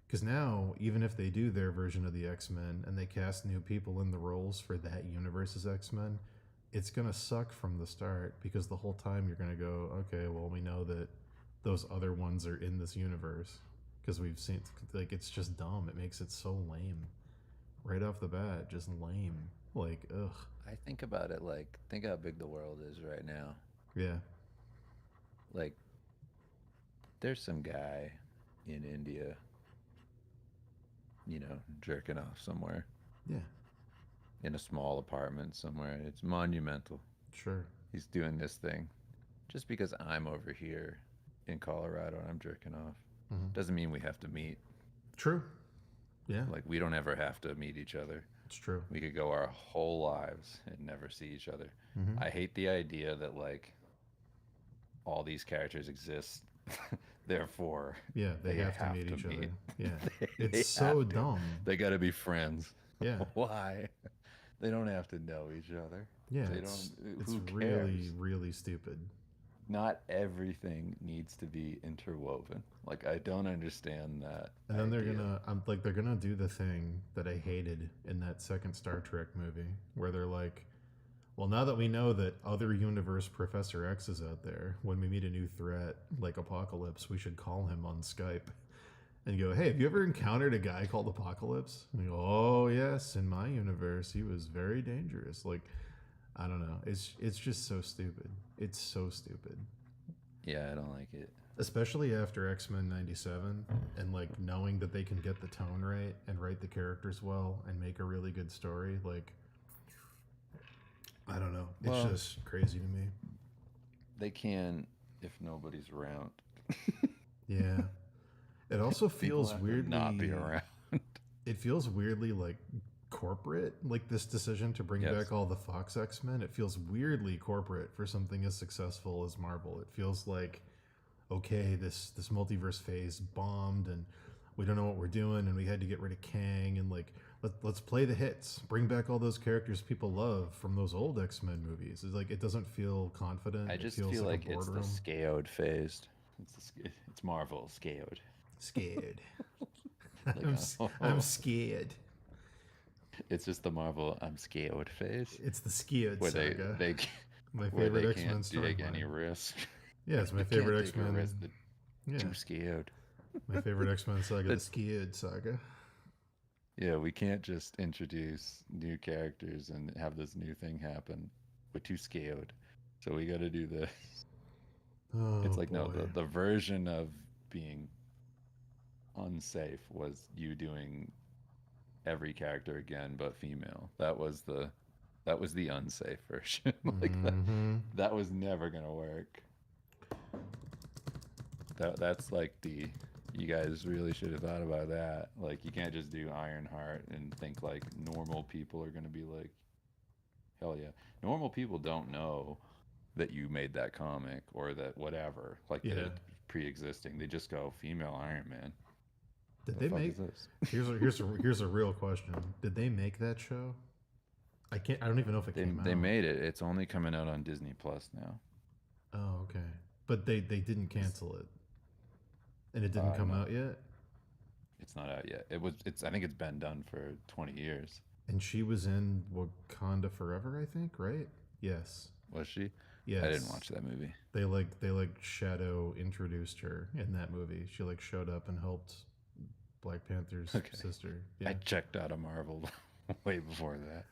because now even if they do their version of the X-Men and they cast new people in the roles for that universe's X-Men, it's going to suck from the start because the whole time you're going to go, okay, well, we know that those other ones are in this universe because we've seen, like, it's just dumb. It makes it so lame right off the bat, just lame. Like, ugh. I think about it like, think how big the world is right now. Yeah. Like, there's some guy in India, you know, jerking off somewhere Yeah. in a small apartment somewhere. It's monumental. Sure. He's doing this thing. Just because I'm over here in Colorado and I'm jerking off doesn't mean we have to meet. True. Yeah. Like, we don't ever have to meet each other. It's true. We could go our whole lives and never see each other. I hate the idea that, like, all these characters exist, therefore, Yeah, they have to meet each other. Yeah. They It's so have to. dumb. They got to be friends. Yeah. Why? They don't have to know each other. Yeah. They It's don't. Who cares? really, really stupid. Not everything needs to be interwoven. Like, I don't understand that. And then idea. they're gonna do the thing that I hated in that second Star Trek movie, where they're like, well, now that we know that other universe Professor X is out there, when we meet a new threat like Apocalypse, we should call him on Skype and go, hey, have you ever encountered a guy called Apocalypse? And we go, oh yes, in my universe, he was very dangerous. Like, I don't know. It's just so stupid. It's so stupid. Yeah, I don't like it. Especially after X-Men 97 and like knowing that they can get the tone right and write the characters well and make a really good story, like I don't know. It's Well, just crazy to me. they can if nobody's around. Yeah. It also People feels have to weirdly not be around. It feels weirdly like corporate, like this decision to bring Yes. back all the Fox X-Men. It feels weirdly corporate for something as successful as Marvel. It feels like okay, this multiverse phase bombed and we don't know what we're doing and we had to get rid of Kang and like let's play the hits, bring back all those characters people love from those old X-Men movies. It's like it doesn't feel confident. I It just feels feel like like a it's the boardroom. scared phased. It's Marvel scared. Scared. Like, I'm scared. It's just the Marvel I'm scared phase. It's the scared Where saga. they My where favorite they X-Men can't take any storyline. risk. Yeah, it's my They can't favorite take a X-Men. risk. They're Yeah, too scared. my favorite X-Men saga, the That's- scared saga. Yeah, we can't just introduce new characters and have this new thing happen. We're too scared. So we got to do this. Oh, It's like, boy. no, the version of being unsafe was you doing every character again but female. That was the unsafe version. Like that was never going to work. That's like you guys really should have thought about that. Like, you can't just do Ironheart and think like normal people are going to be like, hell yeah. Normal people don't know that you made that comic or that whatever, like that Yeah. it's pre-existing. They just go female Iron Man. Did The they fuck make? is this? Here's a real question. Did they make that show? I can't. I don't even know if it came out. They made it. It's only coming out on Disney Plus now. Oh, okay. But they didn't cancel it, and it didn't come No, out yet. it's not out yet. It's. I think it's been done for 20 years. And she was in Wakanda Forever, I think, right? Yes. Was she? Yes. I didn't watch that movie. They Shadow introduced her in that movie. She like showed up and helped Black Panther's sister. Yeah. I checked out of Marvel way before that.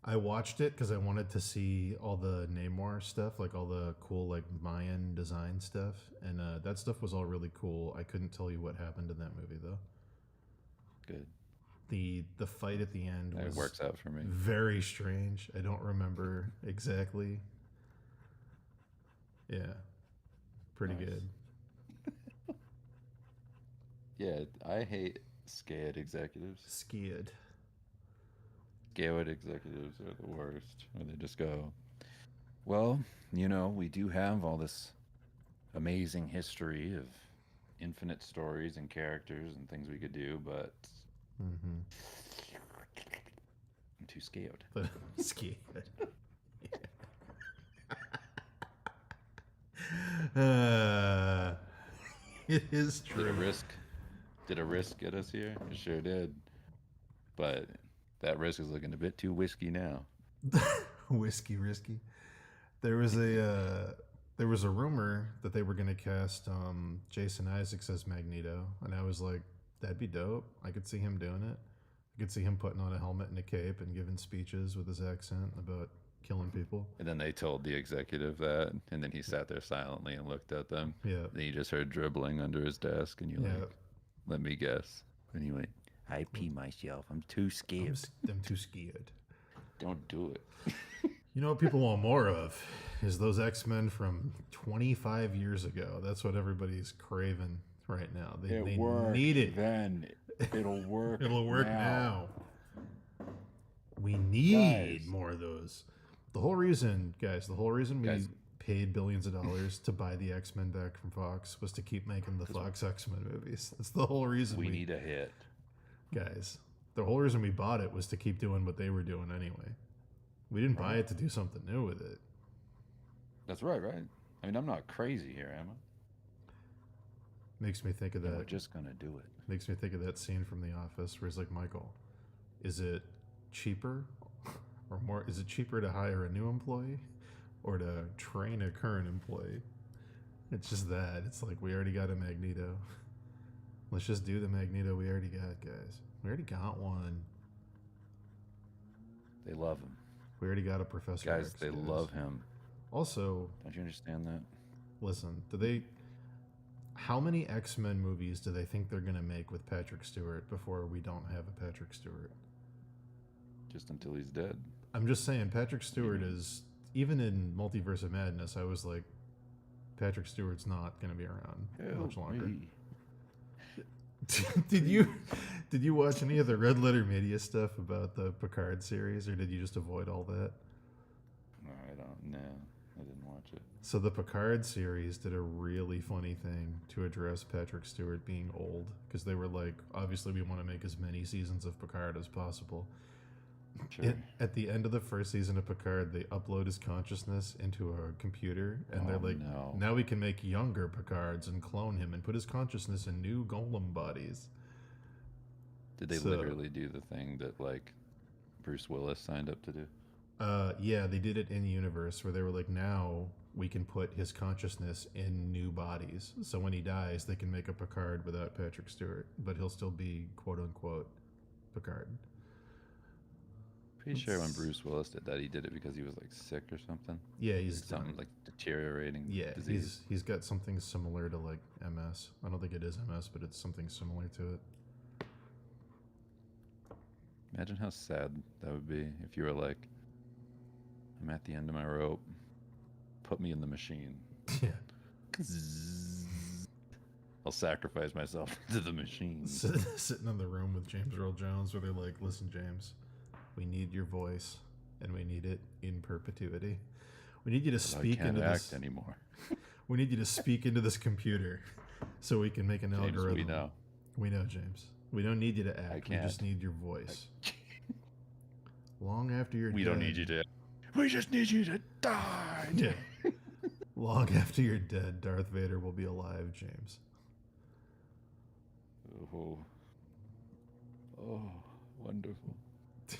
I watched it because I wanted to see all the Namor stuff, like all the cool like Mayan design stuff, and that stuff was all really cool. I couldn't tell you what happened in that movie though. Good. The fight at the end It was works out for me. very strange. I don't remember exactly. Yeah, pretty Nice. good. Yeah, I hate scared executives. Scared. Scared executives are the worst. Where they just go, well, we do have all this amazing history of infinite stories and characters and things we could do, but Mm-hmm. I'm too scared. But scared. It is Did a true. risk get us here? It sure did. But that risk is looking a bit too whiskey now. Whiskey risky. There was a rumor that they were going to cast Jason Isaacs as Magneto, and I was like, that'd be dope. I could see him doing it. I could see him putting on a helmet and a cape and giving speeches with his accent about killing people. And then they told the executive that, and then he sat there silently and looked at them. Yeah. Then you just heard dribbling under his desk, and you're like, let me guess. And he went, I pee myself. I'm too scared. I'm too scared. Don't do it. You know what people want more of is those X-Men from 25 years ago. That's what everybody's craving right now. They need it. Then it'll work. It'll work now. We need more of those. The whole reason we paid billions of dollars to buy the X-Men back from Fox was to keep making the Fox X-Men movies. That's the whole reason we need a hit. Guys, the whole reason we bought it was to keep doing what they were doing anyway. We didn't buy it to do something new with it. That's right? I mean, I'm not crazy here, am I? Makes me think of that. We're just gonna do it. Makes me think of that scene from The Office where he's like, Michael, is it cheaper or more? Is it cheaper to hire a new employee or to train a current employee? It's just that. It's like, we already got a Magneto. Let's just do the Magneto we already got, guys. We already got one. They love him. We already got a Professor Guys, X, they love him. Also, don't you understand that? Listen, how many X-Men movies do they think they're going to make with Patrick Stewart before we don't have a Patrick Stewart? Just until he's dead. I'm just saying, Patrick Stewart is, even in Multiverse of Madness, I was like, Patrick Stewart's not going to be around much longer. Did you watch any of the Red Letter Media stuff about the Picard series, or did you just avoid all that? No, I didn't watch it. So the Picard series did a really funny thing to address Patrick Stewart being old, because they were like, obviously we want to make as many seasons of Picard as possible. Sure. At the end of the first season of Picard, they upload his consciousness into a computer, and they're like, now we can make younger Picards and clone him and put his consciousness in new golem bodies. Did they literally do the thing that, like, Bruce Willis signed up to do? Yeah, they did it in universe, where they were like, now we can put his consciousness in new bodies. So when he dies, they can make a Picard without Patrick Stewart, but he'll still be quote-unquote Picard. Pretty sure when Bruce Willis did that, he did it because he was like sick or something. Yeah, he's something like deteriorating. Yeah, disease. he's got something similar to like MS. I don't think it is MS, but it's something similar to it. Imagine how sad that would be if you were like, I'm at the end of my rope. Put me in the machine. Yeah. I'll sacrifice myself to the machine. Sitting in the room with James Earl Jones, where they're like, listen, James, we need your voice, and we need it in perpetuity. We need you to speak into this anymore. We need you to speak into this computer, so we can make an James, algorithm. We know, James. We don't need you to act. We just need your voice. Long after you're We dead. don't need you to. We just need you to die. Yeah. Long after you're dead, Darth Vader will be alive, James. Oh, oh, wonderful.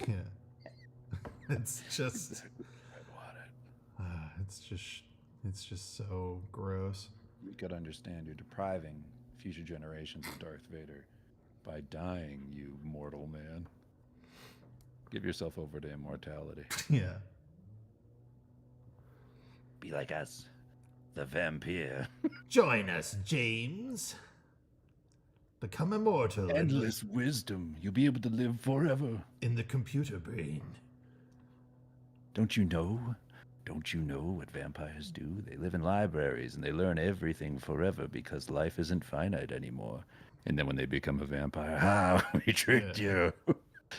Yeah. It's just. I want it. It's just so gross. You gotta understand, you're depriving future generations of Darth Vader by dying, you mortal man. Give yourself over to immortality. Yeah. Be like us, the vampire. Join us, James. Become immortal Endless wisdom. You'll be able to live forever. in the computer brain. Don't you know? Don't you know what vampires do? They live in libraries and they learn everything forever because life isn't finite anymore. And then when they become a vampire, we tricked you.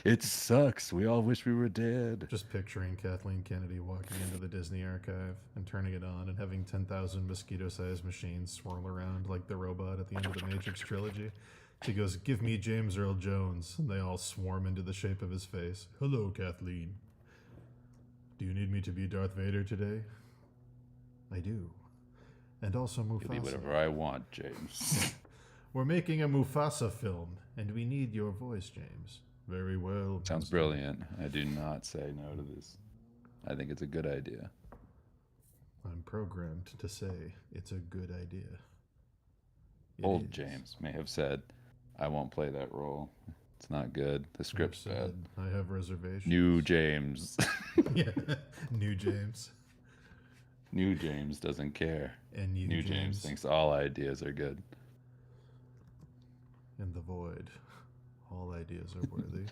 It sucks. We all wish we were dead. Just picturing Kathleen Kennedy walking into the Disney archive and turning it on and having 10,000 mosquito-sized machines swirl around like the robot at the end of the Matrix trilogy. She goes, "Give me James Earl Jones." And they all swarm into the shape of his face. "Hello, Kathleen. Do you need me to be Darth Vader today?" "I do. And also You'll be Mufasa." whatever I want, James. "We're making a Mufasa film, and we need your voice, James." "Very well." Sounds Mr. brilliant. I do not say no to this. I think it's a good idea. I'm programmed to say it's a good idea. It Old is. James may have said, I won't play that role. It's not good. The I've script's bad. said I have reservations. New James. Yeah, new James. New James doesn't care. And you, New James thinks all ideas are good. In the void, all ideas are worthy.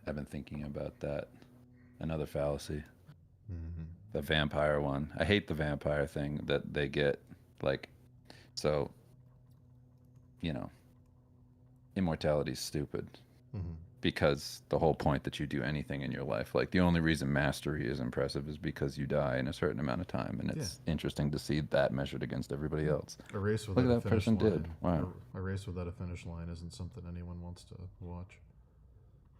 I've been thinking about that. Another fallacy. Mm-hmm. The vampire one. I hate the vampire thing that they get. Like, so, you know, immortality's stupid. Mm-hmm. Because the whole point that you do anything in your life, like the only reason mastery is impressive is because you die in a certain amount of time, and it's interesting to see that measured against everybody else. A race without Look a at that finish person line. did. Wow. A race without a finish line isn't something anyone wants to watch.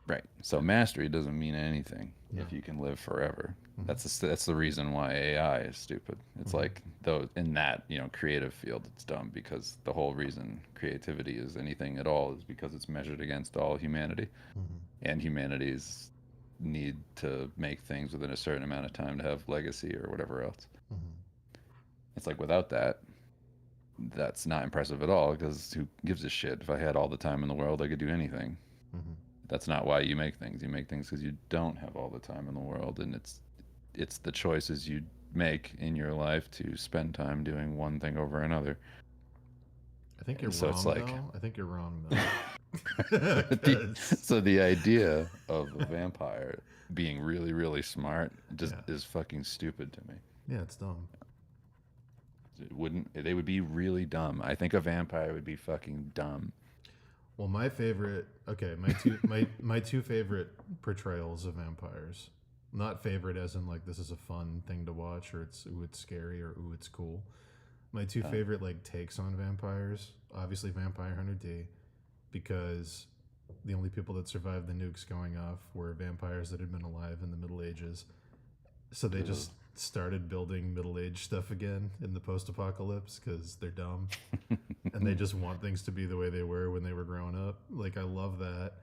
Right. So mastery doesn't mean anything No. if you can live forever. Mhm. That's the reason why AI is stupid. It's Mhm. like though in that, creative field it's dumb because the whole reason creativity is anything at all is because it's measured against all humanity. Mm-hmm. And humanity's need to make things within a certain amount of time to have legacy or whatever else. Mm-hmm. It's like without that, that's not impressive at all because who gives a shit? If I had all the time in the world, I could do anything. Mm-hmm. That's not why you make things. You make things because you don't have all the time in the world, and it's the choices you make in your life to spend time doing one thing over another. I think you're So wrong, it's like- though. I think you're wrong, though. 'Cause- So the idea of a vampire being really, really smart just Yeah. is fucking stupid to me. yeah, it's dumb. They would be really dumb. I think a vampire would be fucking dumb. Well, my favorite. Okay, my two favorite portrayals of vampires. Not favorite as in like this is a fun thing to watch or it's scary or it's cool. My two favorite like takes on vampires. Obviously, Vampire Hunter D, because the only people that survived the nukes going off were vampires that had been alive in the Middle Ages. So they just started building Middle Age stuff again in the post-apocalypse because they're dumb and they just want things to be the way they were when they were growing up. Like, I love that.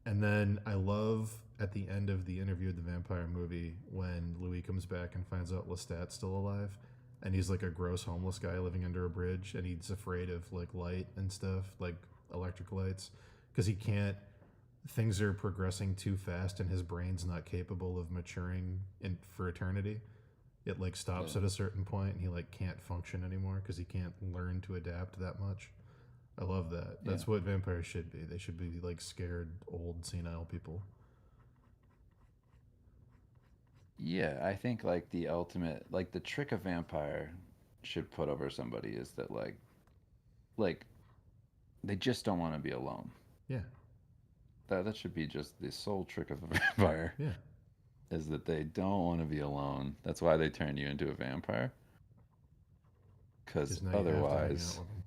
And then I love at the end of the Interview with the Vampire movie when Louis comes back and finds out Lestat's still alive, and he's like a gross homeless guy living under a bridge, and he's afraid of like light and stuff, like electric lights, because he can't. Things are progressing too fast, and his brain's not capable of maturing for eternity. It like stops at a certain point, and he like can't function anymore because he can't learn to adapt that much. I love that. That's what vampires should be. They should be like scared, old, senile people. Yeah, I think like the ultimate, like the trick a vampire should put over somebody is that like they just don't want to be alone. Yeah, That should be just the sole trick of a vampire. yeah. Is that they don't want to be alone. That's why they turn you into a vampire. Because 'Cause now you have to hang out otherwise, with them.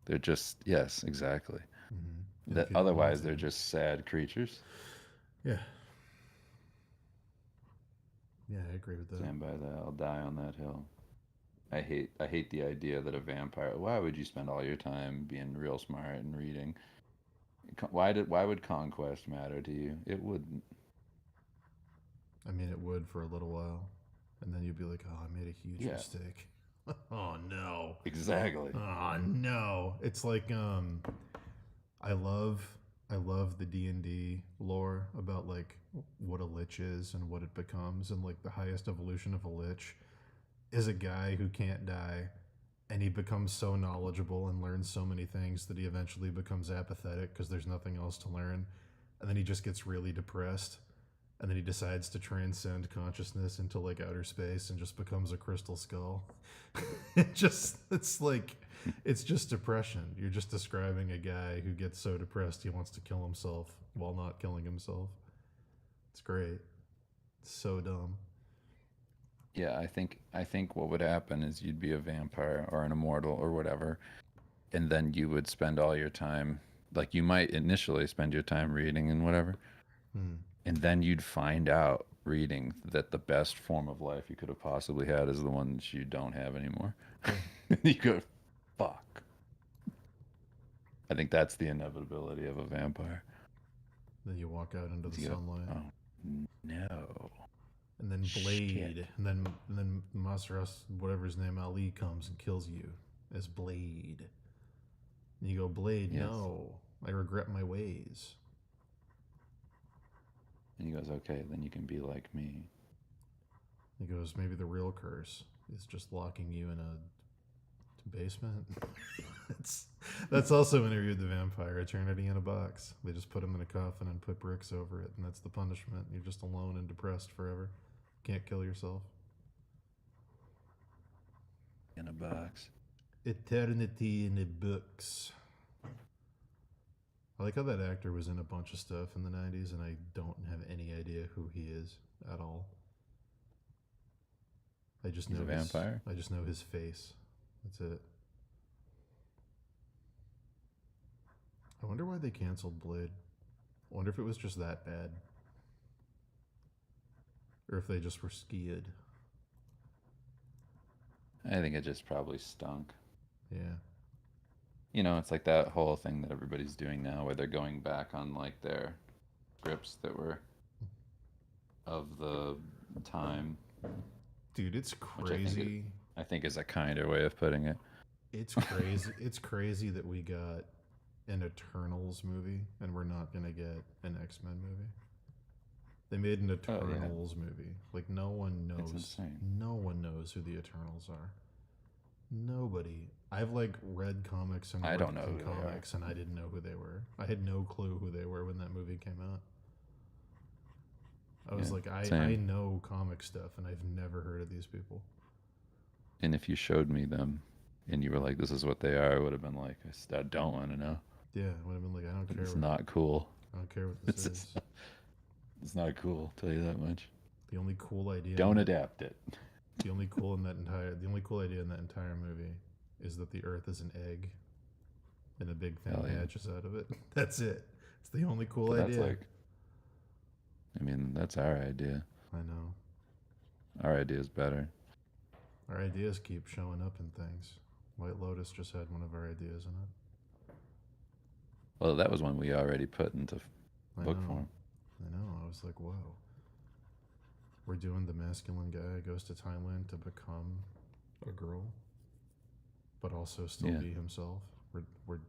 they're just, yes, exactly. Mhm. And if That you don't want otherwise they're to, just sad creatures. yeah, yeah, I agree with that. Stand by that. I'll die on that hill. I hate the idea that a vampire. Why would you spend all your time being real smart and reading? Why would conquest matter to you? It wouldn't. I mean, it would for a little while, and then you'd be like, "Oh, I made a huge Yeah. mistake." Oh no. Exactly. Oh no. It's like I love I love the D&D lore about like what a lich is and what it becomes, and like the highest evolution of a lich is a guy who can't die, and he becomes so knowledgeable and learns so many things that he eventually becomes apathetic because there's nothing else to learn, and then he just gets really depressed, and then he decides to transcend consciousness into like outer space and just becomes a crystal skull. It's just depression. You're just describing a guy who gets so depressed he wants to kill himself while not killing himself. It's great. It's so dumb. Yeah, I think what would happen is you'd be a vampire or an immortal or whatever, and then you would spend all your time, like you might initially spend your time reading and whatever, Hmm. and then you'd find out reading that the best form of life you could have possibly had is the one that you don't have anymore. You go, fuck. I think that's the inevitability of a vampire. Then you walk out into the You go, sunlight. oh no. And then Shit. Blade, and then Masaras, whatever his name, Ali comes and kills you as Blade. And you go, Blade, Yes. no, I regret my ways. And he goes, okay, then you can be like me. He goes, maybe the real curse is just locking you in a basement. That's also Interview with the Vampire, Eternity in a Box. They just put him in a coffin and put bricks over it, and that's the punishment. You're just alone and depressed forever. Can't kill yourself. In a box. Eternity in a Box. I like how that actor was in a bunch of stuff in the 90s, and I don't have any idea who he is at all. I just He's know a vampire? I just know his face. That's it. I wonder why they canceled Blade. I wonder if it was just that bad. Or if they just were skied. I think it just probably stunk. Yeah. You know, it's like that whole thing that everybody's doing now where they're going back on like their scripts that were of the time. Dude, it's Which I think crazy. I think is a kinder way of putting it. It's crazy. It's crazy that we got an Eternals movie and we're not gonna get an X-Men movie. They made an Eternals movie. Like no one knows. It's insane. No one knows who the Eternals are. Nobody. I've like read comics and I worked don't know in who they are. comics, and I didn't know who they were. I had no clue who they were when that movie came out. I was Yeah, like, I same. know comic stuff, and I've never heard of these people. And if you showed me them and you were like, this is what they are, I would have been like, I don't want to know. Yeah, I would have been like, I don't care. It's What, not cool. I don't care what this It's, is. it's not cool, tell you that much. The only cool idea. Don't adapt it. The only cool idea in that entire movie is that the Earth is an egg, and a big thing Hell yeah. hatches out of it. That's it. It's the only cool But idea. that's like, I mean, that's our idea. I know. Our idea is better. Our ideas keep showing up in things. White Lotus just had one of our ideas in it. Well, that was one we already put into I book know. form. I know. I was like, whoa. We're doing the masculine guy goes to Thailand to become a girl, but also still Yeah. be himself.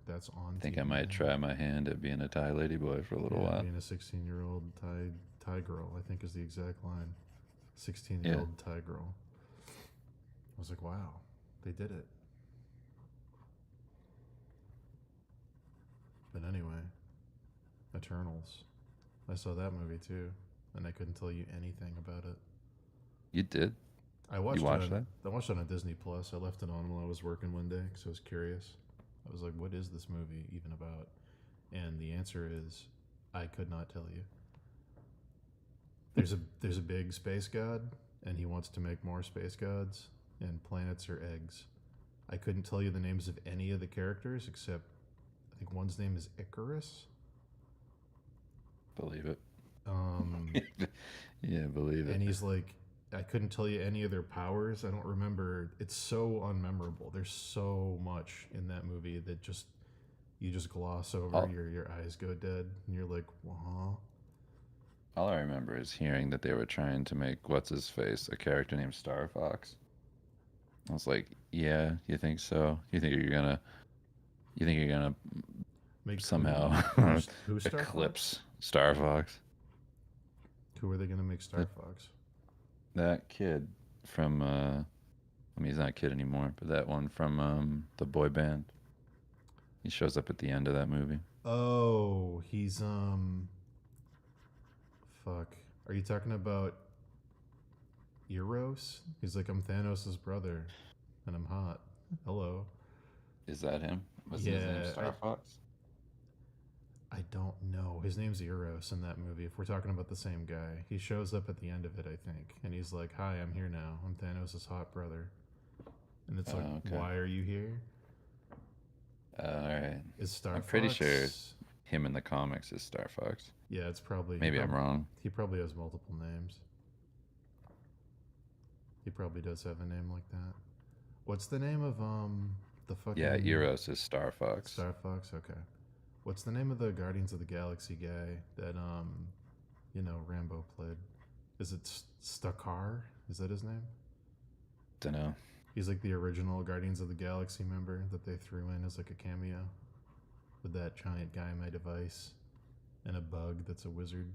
That's on. I think I TV might now. try my hand at being a Thai lady boy for a little while. Being a 16-year-old Thai girl, I think is the exact line. 16-year-old Thai girl. I was like, wow, they did it. But anyway, Eternals. I saw that movie too, and I couldn't tell you anything about it. You did? I watched watched it. that? I watched it on Disney Plus. I left it on while I was working one day because I was curious. I was like, "What is this movie even about?" And the answer is, I could not tell you. There's a big space god, and he wants to make more space gods, and planets are eggs. I couldn't tell you the names of any of the characters except think one's name is Icarus. Believe it. Um, Yeah, believe it. and he's like, I couldn't tell you any of their powers. I don't remember. It's so unmemorable. There's so much in that movie that just you just gloss over. All, Your eyes go dead, and you're like, huh? all I remember is hearing that they were trying to make what's his face a character named Star Fox. I was like, yeah, you think so? You think you're gonna Make somehow who's Star Fox? eclipse Star Fox? Who are they gonna make Star Fox? That kid from I mean, he's not a kid anymore, but that one from the boy band. He shows up at the end of that movie. Oh, he's fuck. Are you talking about Eros? He's like, I'm Thanos' brother, and I'm hot. Hello. Is that him? Was his name Star Fox? I don't know. His name's Eros in that movie. If we're talking about the same guy, he shows up at the end of it, I think, and he's like, "Hi, I'm here now. I'm Thanos' hot brother." And it's like, okay. "Why are you here?" All right. Is Star I'm Fox? pretty sure him in the comics is Star Fox. Yeah, it's probably. Maybe I'm wrong. He probably has multiple names. He probably does have a name like that. What's the name of the fucking? Yeah, Eros is Star Fox. Star Fox. Okay. What's the name of the Guardians of the Galaxy guy that Rambo played? Is it Stakar? Is that his name? Dunno. He's like the original Guardians of the Galaxy member that they threw in as like a cameo with that giant guy made of ice and a bug that's a wizard.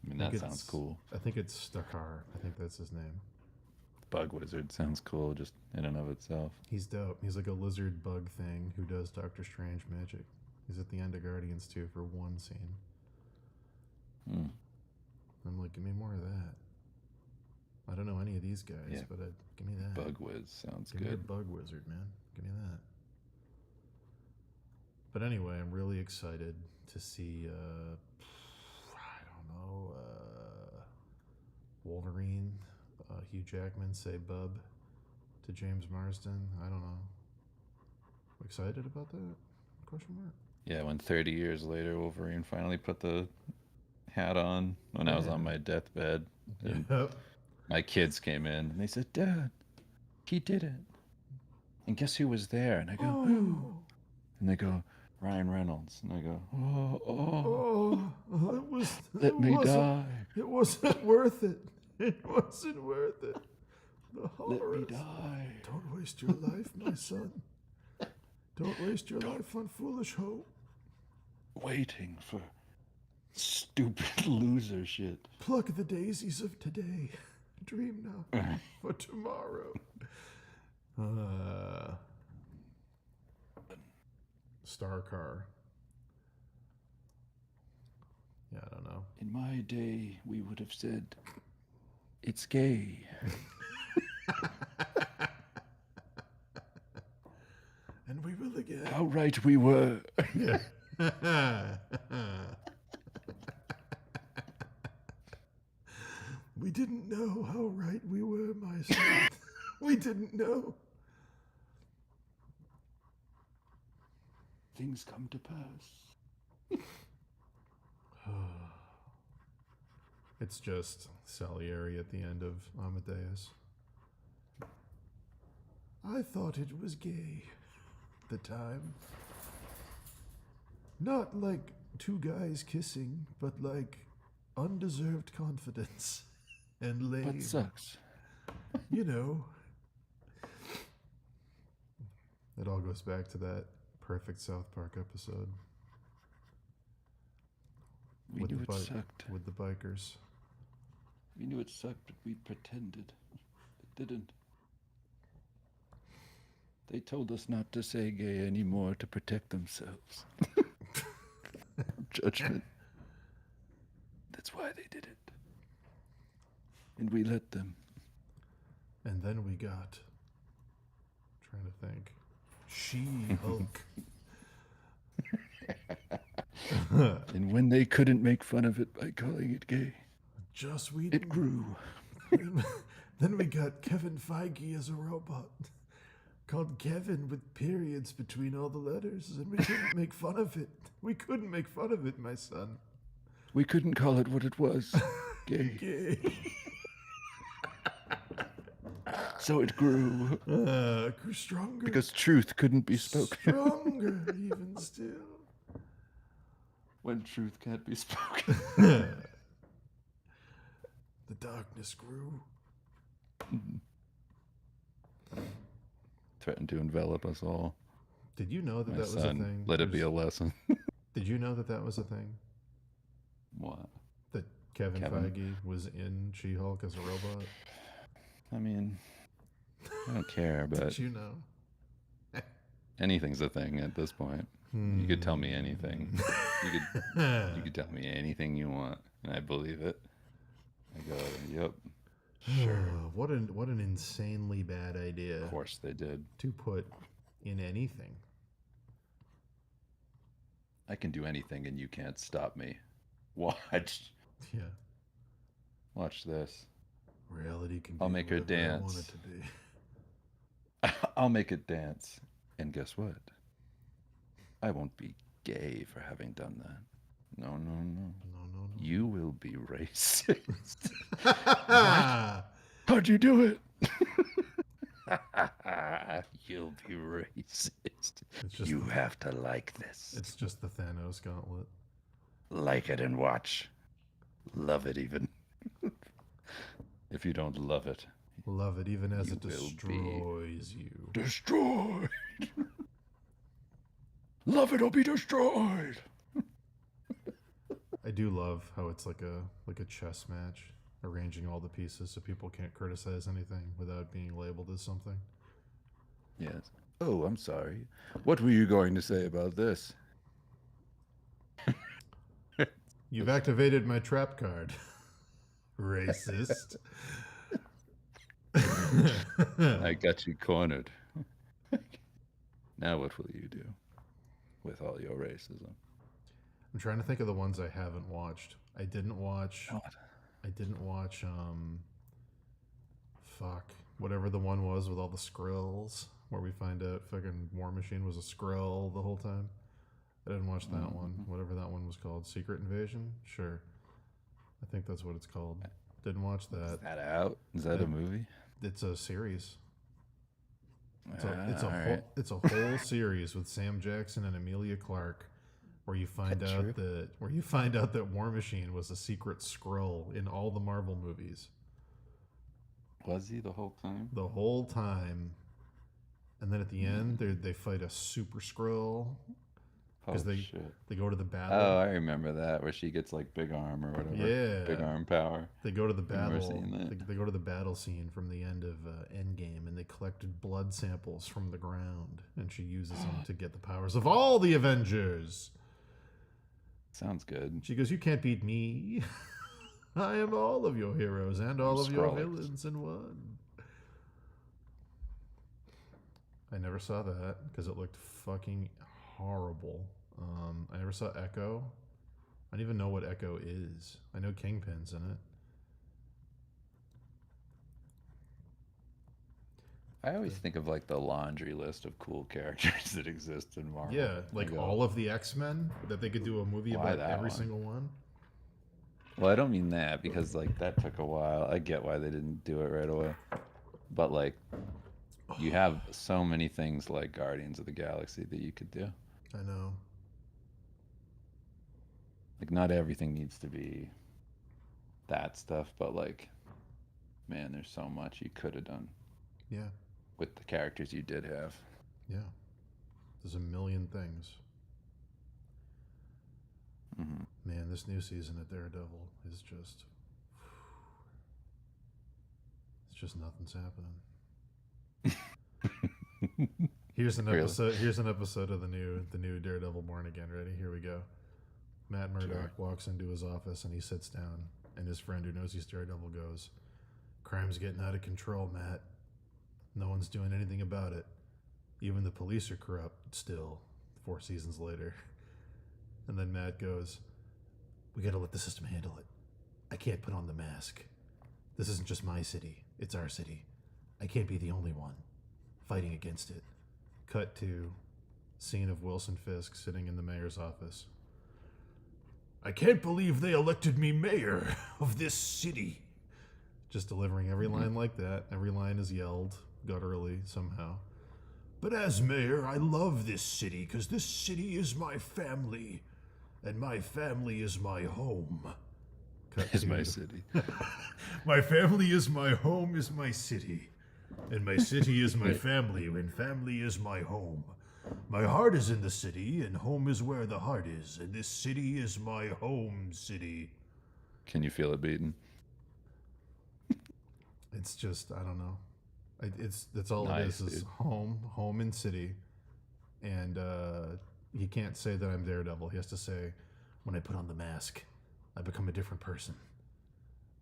I mean, that sounds cool. I think it's Stakar. I think that's his name. Bug Wizard sounds cool just in and of itself. He's dope. He's like a lizard bug thing who does Doctor Strange magic. He's at the end of Guardians 2 for one scene. I'm like, give me more of that. I don't know any of these guys, but give me that. Bug Wiz sounds give good. Me a bug wizard, man. Give me that. But anyway, I'm really excited to see, Wolverine, Hugh Jackman say bub to James Marsden. I don't know. Excited about that? Question mark. Yeah, when 30 years later Wolverine finally put the hat on when I was on my deathbed. And my kids came in and they said, "Dad, he did it." And guess who was there? And I go, "Who?" And they go, "Ryan Reynolds." And I go, It was. Let me die. It wasn't worth it. It wasn't worth it. The Let horrors. me die. Don't waste your life, my son. Don't waste your life on foolish hope. Waiting for stupid loser shit. Pluck the daisies of today. Dream not for tomorrow. Star Car. Yeah, I don't know. In my day, we would have said, "It's gay." And we will again. How right we were. Yeah. We didn't know how right we were, my son. We didn't know. Things come to pass. It's just Salieri at the end of Amadeus. I thought it was gay. The time. Not like two guys kissing, but like undeserved confidence and lame. But sucks. You know. It all goes back to that perfect South Park episode. We knew it sucked. With the bikers. We knew it sucked, but we pretended. It didn't. They told us not to say gay anymore to protect themselves. Judgment. That's why they did it. And we let them. And then we got, trying to think, She-Hulk. And when they couldn't make fun of it by calling it gay, Joss Whedon. it grew. Then we got Kevin Feige as a robot. called Kevin with periods between all the letters, and we couldn't make fun of it. We couldn't make fun of it, my son. We couldn't call it what it was. Gay. Gay. So it grew. Grew stronger. Because truth couldn't be spoken. Stronger, even still. When truth can't be spoken. The darkness grew. Threatened to envelop us all. Did you know that My that was a son, thing? let it be a lesson. Did you know that that was a thing? What? That Kevin Kevin? Feige was in She-Hulk as a robot? I mean, I don't care, but Did you know? anything's a thing at this point. You could tell me anything. You could tell me anything you want, and I believe it. I go, yep, sure. What an insanely bad idea Of course they did. to put in anything. I can do anything, and you can't stop me. Watch. Yeah. Watch this. Reality can be I'll make her whatever I want dance. it to be. I'll make it dance. And guess what? I won't be gay for having done that. No, no, no. No. You will be racist. What? How'd you do it? You'll be racist. It's just You the- have to like this. It's just the Thanos gauntlet. Like it and watch. Love it even. If you don't love it, Love it, even as You it will be destroys you. destroyed. Love it or be destroyed. I do love how it's like a chess match, arranging all the pieces so people can't criticize anything without being labeled as something. Yes. Oh, I'm sorry. What were you going to say about this? You've activated my trap card. Racist. I got you cornered. Now what will you do with all your racism? I'm trying to think of the ones I haven't watched. I didn't watch What? fuck, whatever the one was with all the Skrulls, where we find out fucking War Machine was a Skrull the whole time. I didn't watch that one. Whatever that one was called. Secret Invasion? Sure. I think that's what it's called. Didn't watch that. Is that out? Is that a movie? It's a series. It's Alright. a whole series with Sam Jackson and Emilia Clarke, where you find That out true? that War Machine was a secret Skrull in all the Marvel movies Was he the whole time? the whole time. And then at the end, they fight a super Skrull Oh, because shit. they go to the battle. Oh, I remember that, where she gets like big arm or whatever. Yeah. Big arm power. They go to the remember battle. seeing that. They go to the battle scene from the end of Endgame, and they collected blood samples from the ground, and she uses them to get the powers of all the Avengers. Sounds good. She goes, "You can't beat me. I am all of your heroes and all of your Skrulls. villains in one." I never saw that because it looked fucking horrible. I never saw Echo. I don't even know what Echo is. I know Kingpin's in it. I always think of like the laundry list of cool characters that exist in Marvel. Yeah, like I go, all of the X-Men, that they could do a movie Why about that every one? single one. Well, I don't mean that, because like that took a while. I get why they didn't do it right away. But like you have so many things like Guardians of the Galaxy that you could do. I know. Like not everything needs to be that stuff, but like man, there's so much you could have done Yeah, with the characters you did have. yeah. There's a million things. Hmm. Man, this new season of Daredevil is just... It's just nothing's happening. Here's an Really? episode. Here's an episode of the new Daredevil Born Again. Ready? Here we go. Matt Murdock Sure. walks into his office and he sits down, and his friend who knows he's Daredevil goes, "Crime's getting out of control, Matt. No one's doing anything about it. Even the police are corrupt still, 4 seasons later." And then Matt goes, "We gotta let the system handle it. I can't put on the mask. This isn't just my city, it's our city. I can't be the only one. fighting against it. Cut to scene of Wilson Fisk sitting in the mayor's office. I can't believe they elected me mayor of this city. Just delivering every line like that. Every line is yelled gutturally somehow. But as mayor, I love this city because this city is my family, and my family is my home. Cut Is to- my city. My family is my home, is my city. And my city is my family, and family is my home. My heart is in the city, and home is where the heart is, and this city is my home city. Can you feel it beating? It's just, I don't know. That's all Nice, it is dude. home and city. And he can't say that I'm Daredevil. He has to say, when I put on the mask, I become a different person.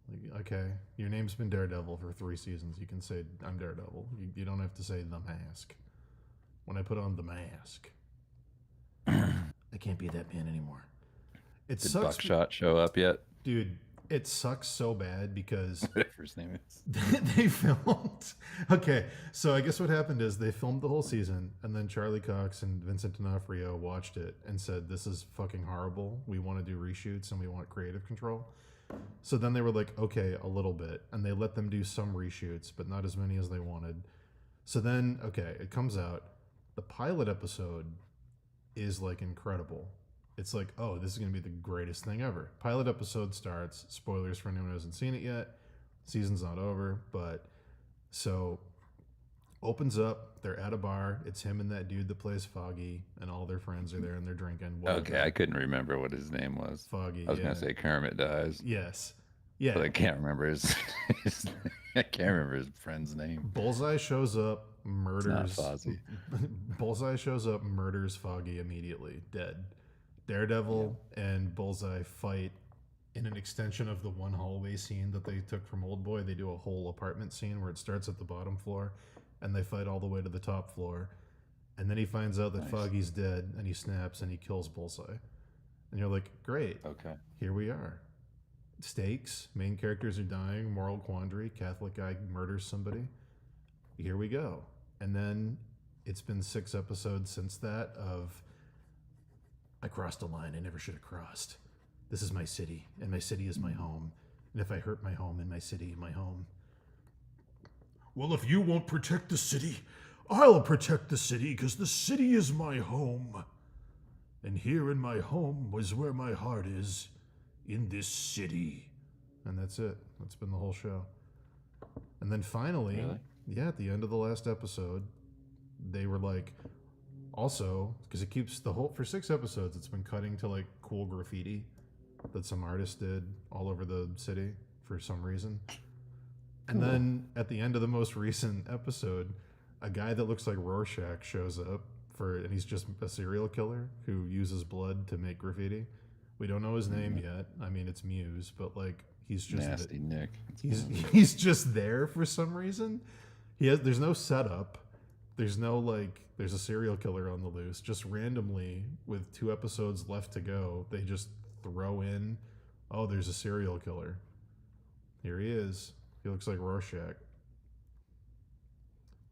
Like, okay, your name's been Daredevil for 3 seasons. You can say I'm Daredevil. You don't have to say the mask. When I put on the mask, I can't be that man anymore. It Did sucks, Buckshot show up yet? dude. It sucks so bad because Whatever his name is. they filmed. Okay, so I guess what happened is they filmed the whole season, and then Charlie Cox and Vincent D'Onofrio watched it and said, "This is fucking horrible. We want to do reshoots and we want creative control." So then they were like, "Okay, a little bit," and they let them do some reshoots, but not as many as they wanted. So then, okay, it comes out. The pilot episode is like incredible. It's like, oh, this is going to be the greatest thing ever. Pilot episode starts. Spoilers for anyone who hasn't seen it yet. Season's not over, but so opens up. They're at a bar. It's him and that dude that plays Foggy, and all their friends are there and they're drinking. Okay, I couldn't remember what his name was. Foggy. I was yeah. gonna say Kermit dies, Yes. Yeah. but I can't remember his I can't remember his friend's name. Bullseye shows up, murders. not Fozzie. Bullseye shows up, murders Foggy immediately, dead. Daredevil and Bullseye fight in an extension of the one hallway scene that they took from Oldboy. They do a whole apartment scene where it starts at the bottom floor and they fight all the way to the top floor. And then he finds out that Nice. Foggy's dead and he snaps and he kills Bullseye. And you're like, great, Okay. here we are. Stakes, main characters are dying, moral quandary, Catholic guy murders somebody. Here we go. And then it's been 6 episodes since that of I crossed a line I never should have crossed. This is my city, and my city is my home. And if I hurt my home and my city, my home. Well, if you won't protect the city, I'll protect the city because the city is my home. And here in my home was where my heart is, in this city. And that's it. That's been the whole show. And then finally, Really? yeah, at the end of the last episode, they were like, also, because it keeps the whole, for 6 episodes, it's been cutting to like cool graffiti that some artist did all over the city for some reason. And then at the end of the most recent episode, a guy that looks like Rorschach shows up and he's just a serial killer who uses blood to make graffiti. We don't know his name yet. I mean, it's Muse, but like he's just Nasty Nick. he's just there for some reason. There's no setup. There's no like there's a serial killer on the loose. Just randomly with 2 episodes left to go, they just throw in, oh, there's a serial killer. Here he is. He looks like Rorschach.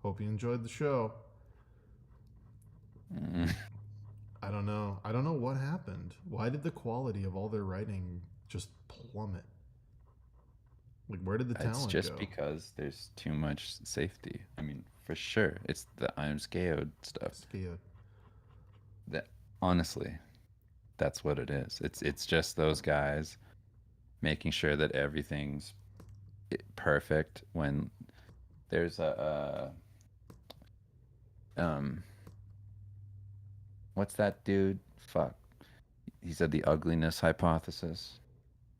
Hope you enjoyed the show. I don't know. I don't know what happened. Why did the quality of all their writing just plummet? Like, where did the talent It's just go? because there's too much safety. I mean, for sure, it's the I'm scared stuff. Scared. That honestly, that's what it is. It's just those guys making sure that everything's perfect when there's what's that dude? Fuck. He said the ugliness hypothesis.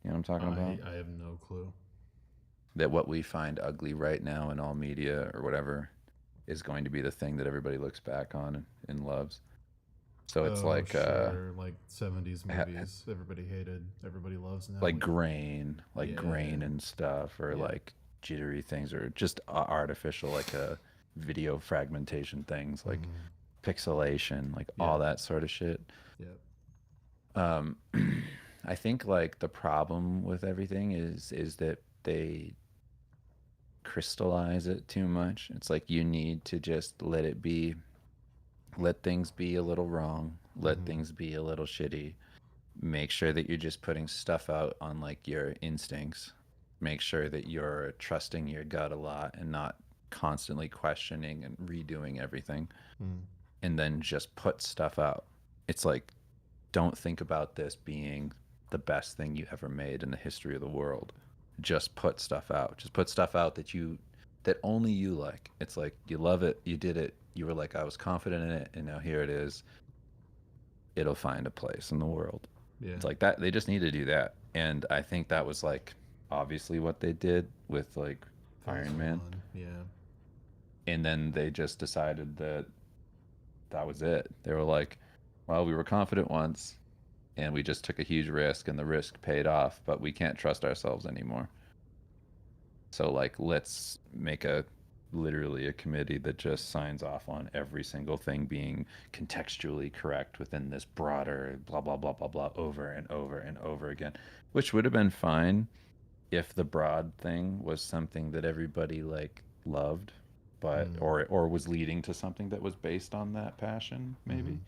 You know what I'm talking about? I have no clue. That what we find ugly right now in all media or whatever is going to be the thing that everybody looks back on and loves. So it's like sure. Like 70s ha- movies everybody hated, everybody loves now. like grain Yeah. and stuff, or Yeah. like jittery things, or just artificial, like video fragmentation things, like pixelation, like all that sort of shit. Yep. I think like the problem with everything is that crystallize it too much. It's like you need to just let it be, let things be a little wrong, let Mm-hmm. things be a little shitty. Make sure that you're just putting stuff out on like your instincts. Make sure that you're trusting your gut a lot and not constantly questioning and redoing everything. Mm. And then just put stuff out. It's like, don't think about this being the best thing you ever made in the history of the world. Just put stuff out. Just put stuff out that only you like. It's like you love it, you did it, you were like I was confident in it, and now here it is. It'll find a place in the world. Yeah. It's like that. They just need to do that, and I think that was like obviously what they did with like Phase Iron Man, one. Yeah. and then they just decided that that was it. They were like, well, we were confident once, and we just took a huge risk, and the risk paid off, but we can't trust ourselves anymore. So like, let's make a literally a committee that just signs off on every single thing being contextually correct within this broader blah blah blah blah blah over and over and over again, which would have been fine if the broad thing was something that everybody like loved, but Mm. or was leading to something that was based on that passion Mm-hmm. maybe.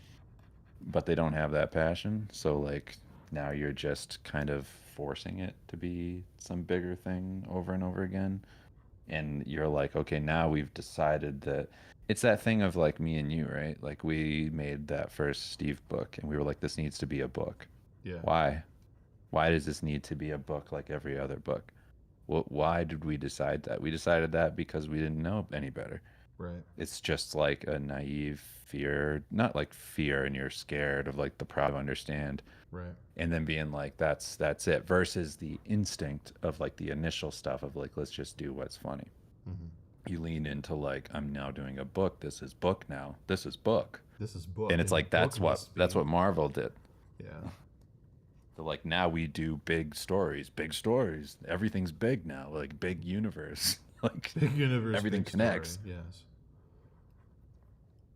But they don't have that passion, so like now you're just kind of forcing it to be some bigger thing over and over again, and you're like, okay, now we've decided that it's that thing of like me and you, right? Like we made that first Steve book and we were like, this needs to be a book. Yeah. Why does this need to be a book like every other book? Why did we decide that? We decided that because we didn't know any better. Right. It's just like a naive fear, not like fear and you're scared of like the problem understand, Right. and then being like that's it, versus the instinct of like the initial stuff of like let's just do what's funny. Mm-hmm. You lean into like I'm now doing a book, this is book now, this is book. This is book. And it's like book must that's be. what Marvel did. Yeah. So like now we do big stories, everything's big now, like big universe. Like Big universe. everything big connects. Story. Yes.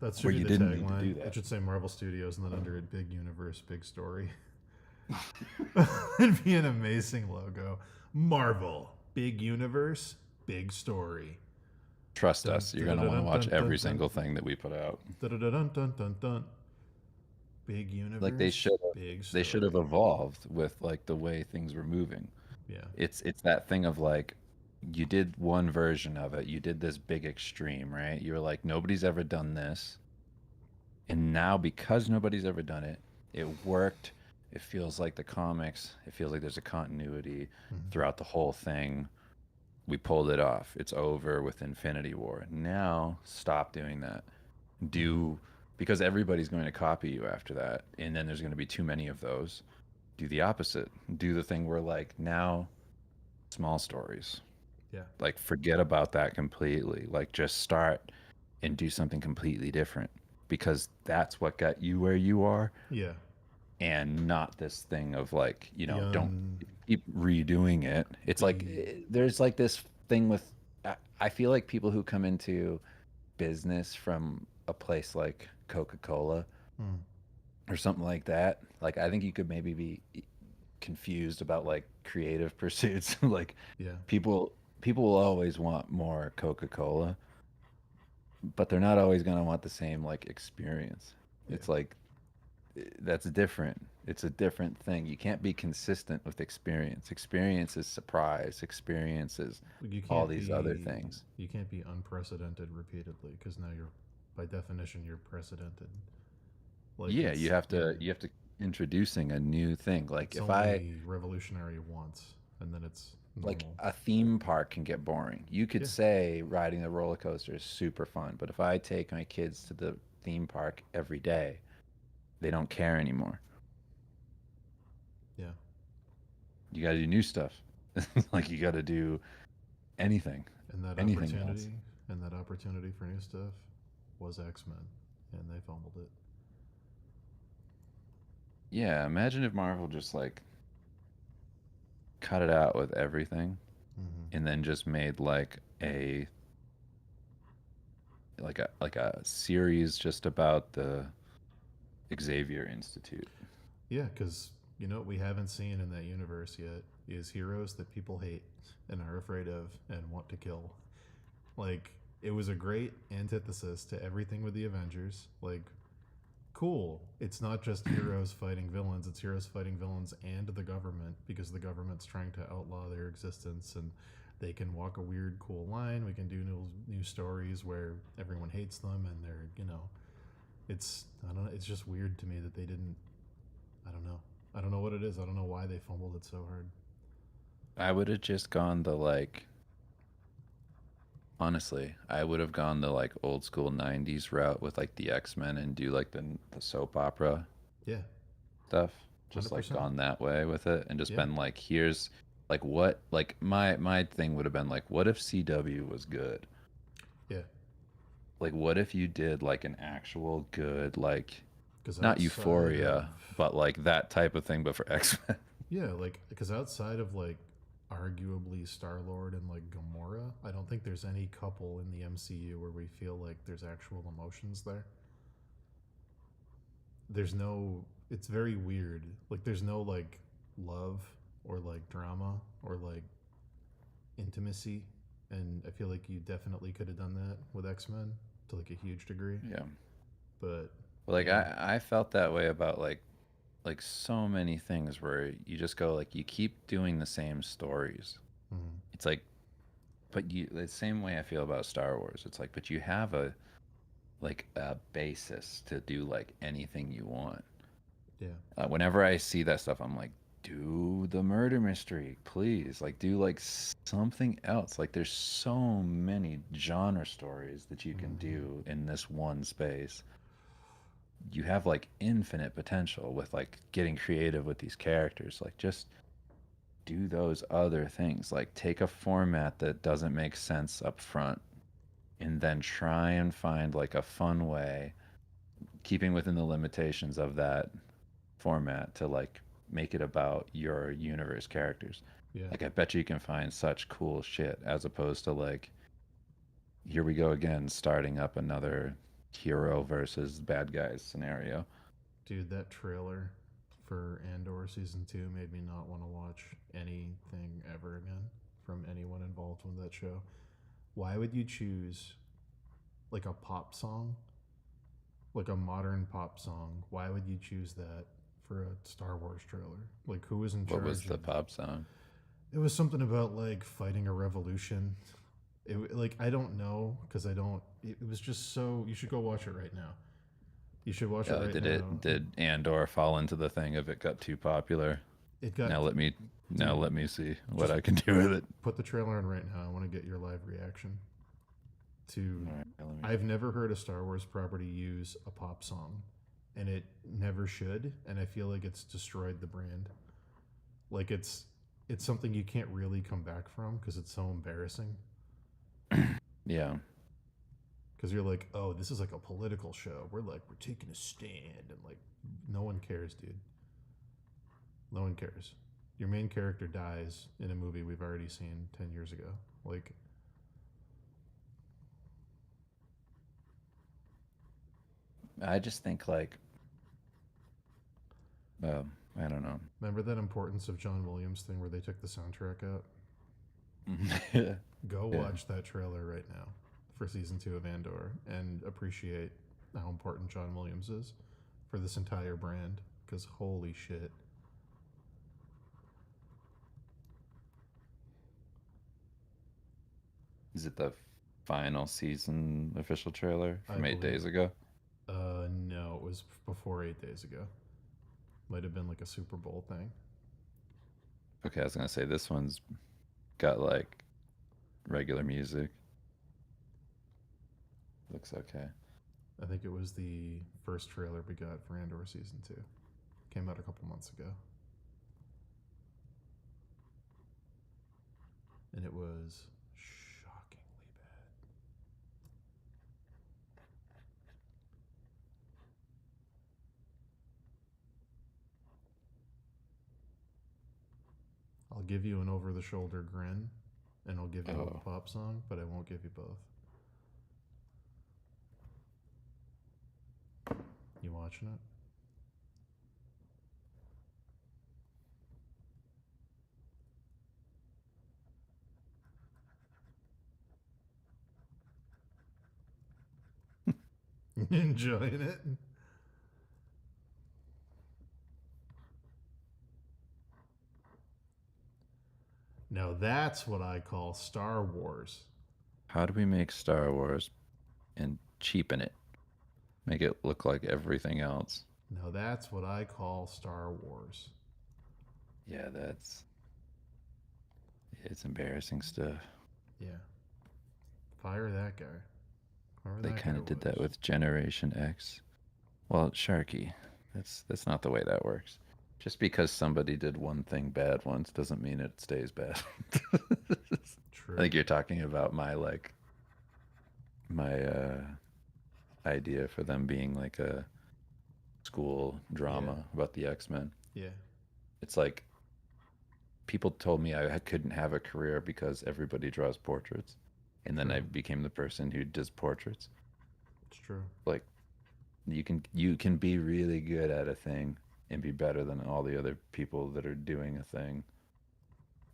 That should Where be you the didn't need to do tagline. that. It should say Marvel Studios and then under it, big universe, big story. It'd be an amazing logo. Marvel, big universe, big story. Trust Dun, us, you're gonna want to watch dun, dun, every dun, single thing that we put out. dun, dun, dun, dun, dun, dun. Big universe, Like big story. they should have evolved with like the way things were moving. Yeah. It's that thing of like you did one version of it, you did this big extreme, right? You were like nobody's ever done this, and now because nobody's ever done it, it worked. It feels like the comics, it feels like there's a continuity Mhm. throughout the whole thing. We pulled it off, it's over with Infinity War. Now stop doing that. Do, because everybody's going to copy you after that, and then there's going to be too many of those. Do the opposite. Do the thing where like now small stories, Yeah. like forget about that completely, like just start and do something completely different, because that's what got you where you are, Yeah. and not this thing of like, you know, don't Young. keep redoing it. It's like there's like this thing with I feel like people who come into business from a place like Coca-Cola Mm. or something like that, like I think you could maybe be confused about like creative pursuits. Like Yeah. people will always want more Coca-Cola, but they're not always going to want the same like experience. Yeah. It's like that's different. It's a different thing. You can't be consistent with experience. Experience is surprise. Experience is You all can't these be. other things. You can't be unprecedented repeatedly because now you're, by definition, you're precedented. Like Yeah, it's you have to introducing a new thing. Like it's if I only revolutionary once, and then it's like normal. a theme park can get boring. You could Yeah. say riding the roller coaster is super fun, but if I take my kids to the theme park every day, they don't care anymore. Yeah. You got to do new stuff. Like you got to do anything, And that anything opportunity, else. and that opportunity for new stuff, was X-Men, and they fumbled it. Yeah, imagine if Marvel just like cut it out with everything Mm-hmm. and then just made like a series just about the Xavier Institute. Yeah, because you know what we haven't seen in that universe yet is heroes that people hate and are afraid of and want to kill. Like, it was a great antithesis to everything with the Avengers. Like, cool. It's not just heroes fighting villains, it's heroes fighting villains and the government because the government's trying to outlaw their existence and they can walk a weird, cool line. We can do new stories where everyone hates them and they're, it's, I don't know, it's just weird to me that they didn't, I don't know. I don't know what it is. I don't know why they fumbled it so hard. I would have just gone the like. Honestly, I would have gone the like old school '90s route with like the X-Men and do like the soap opera Yeah, stuff. Just like 100%. gone that way with it and just Yeah, been like, here's like what like my thing would have been like, what if CW was good? yeah. Like, what if you did like an actual good like Because not outside of, Euphoria, but like that type of thing, but for X-Men. yeah, like, because outside of, like, arguably Star Lord and, like, Gamora, I don't think there's any couple in the MCU where we feel like there's actual emotions there. There's no, it's very weird. Like, there's no, like, love or, like, drama or, like, intimacy. And I feel like you definitely could have done that with X-Men to, like, a huge degree. Yeah. But, Like yeah. I felt that way about like so many things where you just go like you keep doing the same stories. Mhm. It's like but you the same way I feel about Star Wars. It's like but you have a like a basis to do like anything you want. Yeah. Whenever I see that stuff, I'm like, do the murder mystery, please. Like, do like something else. Like, there's so many genre stories that you can Mhm. do in this one space. You have like infinite potential with like getting creative with these characters. Like, just do those other things. Like, take a format that doesn't make sense up front and then try and find like a fun way, keeping within the limitations of that format to like make it about your universe characters. Yeah. Like I bet you can find such cool shit as opposed to like here we go again starting up another hero versus bad guys scenario. Dude, that trailer for Andor season 2 made me not want to watch anything ever again from anyone involved with that show. Why would you choose like a pop song, like a modern pop song? Why would you choose that for a Star Wars trailer? Like, who was in What was charge of? the pop song? It was something about like fighting a revolution. Like, I don't know because I don't. It was just so. You should go watch it right now. You should watch it Oh, right did now. it did Andor fall into the thing of it got too popular? It got, Now let me now dude. let me see what Just I can do with it. put the trailer on right now. I want to get your live reaction to. All right, let me. I've never heard a Star Wars property use a pop song, and it never should. And I feel like it's destroyed the brand. Like, it's something you can't really come back from because it's so embarrassing. Yeah. Because you're like, oh, this is like a political show. We're taking a stand, and like, no one cares, dude. No one cares. Your main character dies in a movie we've already seen 10 years ago. Like, I just think like I don't know. remember that Importance of John Williams thing where they took the soundtrack out? Yeah. Go Yeah. watch that trailer right now for season 2 of Andor and appreciate how important John Williams is for this entire brand. Because holy shit. Is it the final season official trailer I from eight believe. days ago? No, it was before 8 days ago. Might have been like a Super Bowl thing. Okay, I was gonna say this one's got like regular music. Looks okay. I think it was the first trailer we got for Andor season 2. Came out a couple months ago. And it was shockingly bad. I'll give you an over the shoulder grin and I'll give you Oh, a pop song, but I won't give you both. You watching it? Enjoying it. Now that's what I call Star Wars. How do we make Star Wars and cheapen it? Make it look like everything else. Now that's what I call Star Wars. Yeah, it's embarrassing stuff. Yeah. Fire that guy. Whoever They that kind guy of did that was. with Generation X. Well, Sharky, that's not the way that works. Just because somebody did one thing bad once doesn't mean it stays bad. True. I think you're talking about my idea for them being like a school drama about the X-Men. Yeah. It's like people told me I couldn't have a career because everybody draws portraits, and then I became the person who does portraits. It's true. Like you can be really good at a thing and be better than all the other people that are doing a thing,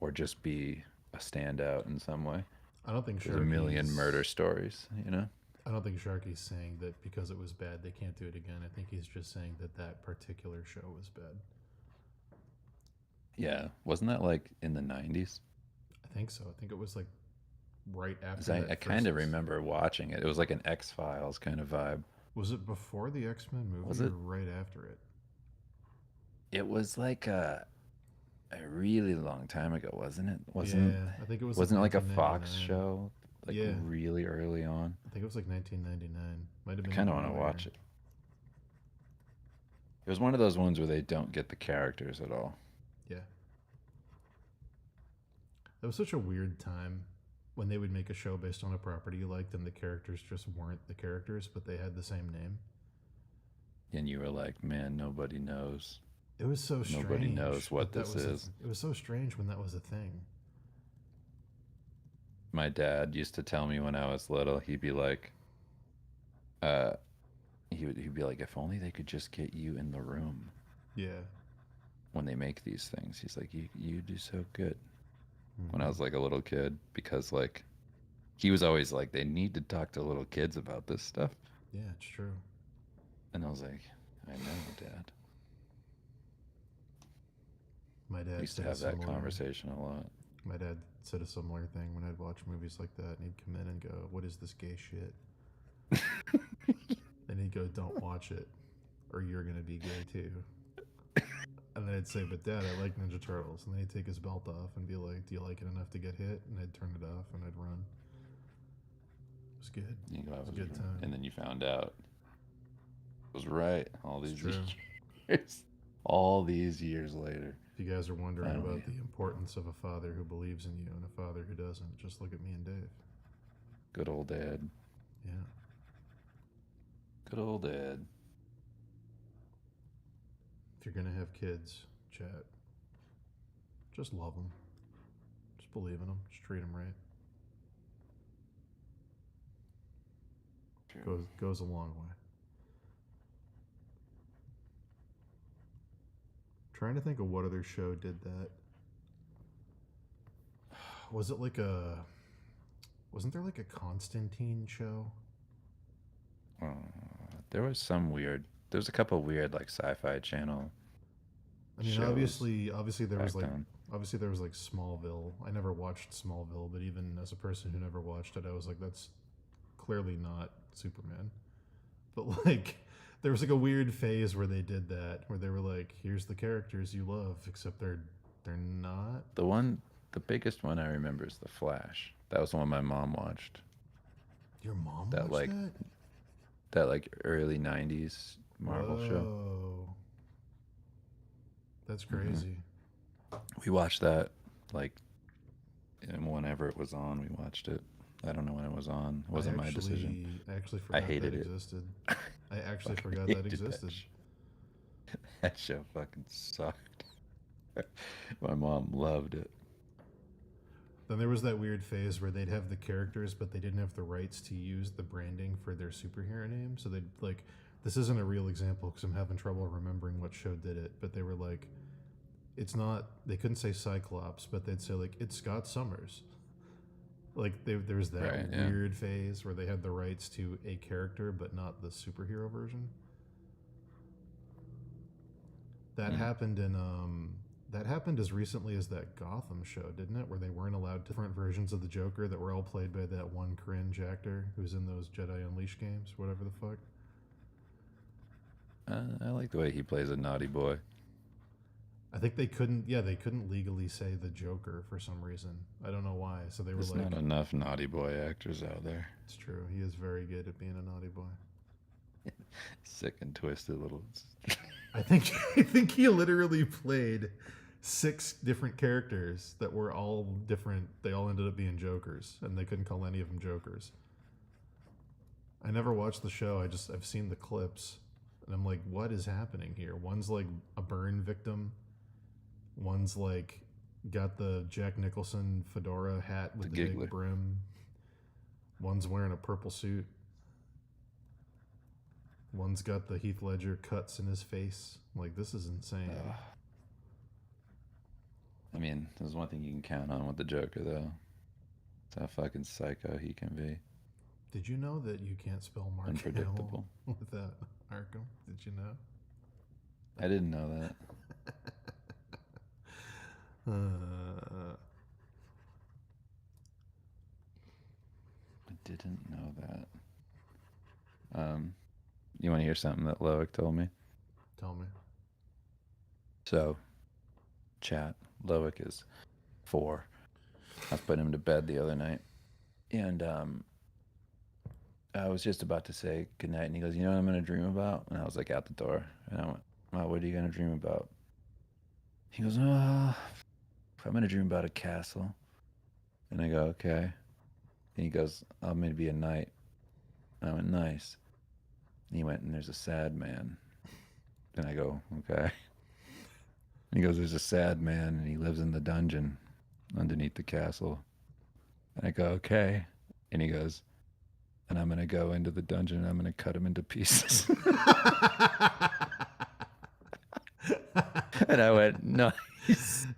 or just be a standout in some way. I don't think There's a million murder stories, you know? I don't think Sharky's saying that because it was bad they can't do it again. I think he's just saying that that particular show was bad. Yeah, wasn't that like in the 90s? I think so. I think it was like right 'Cause after I that. kind of first- remember watching it. It was like an X-Files kind of vibe. Was it before the X-Men movie Was or it? right after it? It was like a really long time ago, wasn't it? Yeah, I think it was. Wasn't it like a 1999. Fox show? Like Yeah. really early on. I think it was like 1999. Might have I been. kind of even want to earlier. watch it. It was one of those ones where they don't get the characters at all. Yeah. That was such a weird time when they would make a show based on a property you liked and the characters just weren't the characters, but they had the same name. And you were like, man, nobody knows. It was so strange. Nobody knows what that this was is. it was so strange when that was a thing. My dad used to tell me when I was little, he'd be like, he'd be like, if only they could just get you in the room Yeah. when they make these things. He's like, you do so good. Mm-hmm. When I was like a little kid, because like he was always like, they need to talk to little kids about this stuff. Yeah, it's true. And I was like, I know, Dad. My dad I used to said a have that similar- conversation a lot. My dad said a similar thing when I'd watch movies like that, and he'd come in and go, "What is this gay shit?" And he'd go, "Don't watch it, or you're gonna be gay too." And then I'd say, "But Dad, I like Ninja Turtles." And then he'd take his belt off and be like, "Do you like it enough to get hit?" And I'd turn it off and I'd run. It was good. You go, It was a good time. And then you found out it was right all these true. years. All these years later. If you guys are wondering Finally. about the importance of a father who believes in you and a father who doesn't, just look at me and Dave. Good old Dad. Yeah. Good old Dad. If you're gonna have kids, chat. Just love them. Just believe in them. Just treat them right. Goes a long way. Trying to think of what other show did that. Was it like a? Wasn't there like a Constantine show? There was some weird. There was a couple weird like sci-fi channel. I mean, shows obviously there was back like then. obviously there was like Smallville. I never watched Smallville, but even as a person who never watched it, I was like, that's clearly not Superman. But like, there was like a weird phase where they did that, where they were like, here's the characters you love, except they're not. The biggest one I remember is The Flash. That was the one my mom watched. Your mom That, watched like, that? That like early '90s Marvel show. Whoa. That's crazy. We watched that like whenever it was on. We watched it. I don't know when it was on. It wasn't my decision. I actually forgot hated that it. existed. I actually forgot hated that existed. That show fucking sucked. My mom loved it. Then there was that weird phase where they'd have the characters, but they didn't have the rights to use the branding for their superhero name. So they'd like, this isn't a real example because I'm having trouble remembering what show did it, but they were like, it's not, they couldn't say Cyclops, but they'd say like, it's Scott Summers. Like there was that Right, yeah. weird phase where they had the rights to a character but not the superhero version. That happened in that happened as recently as that Gotham show, didn't it? Where they weren't allowed to different versions of the Joker that were all played by that one cringe actor who's in those Jedi Unleashed games, whatever the fuck. I like the way he plays a naughty boy. I think they couldn't. Yeah, they couldn't legally say the Joker for some reason. I don't know why. So they were There's like, not enough naughty boy actors out there. "It's true. He is very good at being a naughty boy." Sick and twisted little. I think he literally played 6 different characters that were all different. They all ended up being Jokers, and they couldn't call any of them Jokers. I never watched the show. I've seen the clips, and I'm like, what is happening here? One's like a burn victim. One's like got the Jack Nicholson fedora hat with the giggler. big brim. One's wearing a purple suit. One's got the Heath Ledger cuts in his face. Like, this is insane. I mean, there's one thing you can count on with the Joker, though. It's how fucking psycho he can be. Did you know that you can't spell Mark Hamill Unpredictable. without Arkham? Did you know? I didn't know that. I didn't know that. You want to hear something that Loic told me? Tell me. So, chat. Loic is 4. I was putting him to bed the other night, and I was just about to say goodnight, and he goes, "You know what I'm gonna dream about?" And I was like, out the door, and I went, "Wow, what are you gonna dream about?" He goes, "Oh, I'm gonna dream about a castle." And I go, "Okay." And he goes, "I'm gonna be a knight." And I went, "Nice." And he went, "And there's a sad man." And I go, "Okay." And he goes, "There's a sad man, and he lives in the dungeon underneath the castle." And I go, "Okay." And he goes, "And I'm gonna go into the dungeon and I'm gonna cut him into pieces." And I went, "Nice."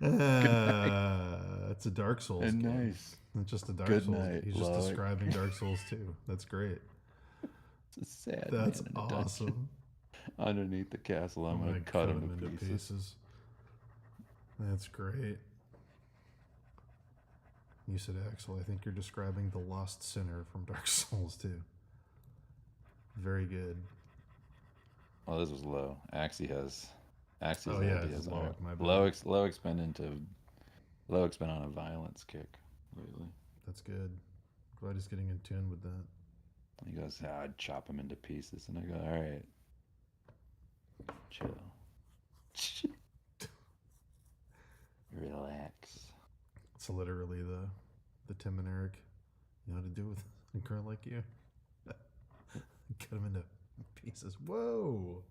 It's a Dark Souls And game. nice. It's just a Dark Good Souls. night, He's just Loic. describing Dark Souls 2. That's great. It's a sad That's man in a dungeon. awesome. Underneath the castle, I'm gonna cut him into pieces. That's great. You said Axel. I think you're describing the lost sinner from Dark Souls 2. Very good. Oh, this was low. Axie's Oh, yeah, ideas it's are Loic, my bad. Loic's been on a violence kick lately. That's good. Glad he's getting in tune with that. He goes, "I'd chop him into pieces," and I go, "All right, chill, relax." It's literally the Tim and Eric. You know how to do with a girl like you? Cut him into pieces. Whoa!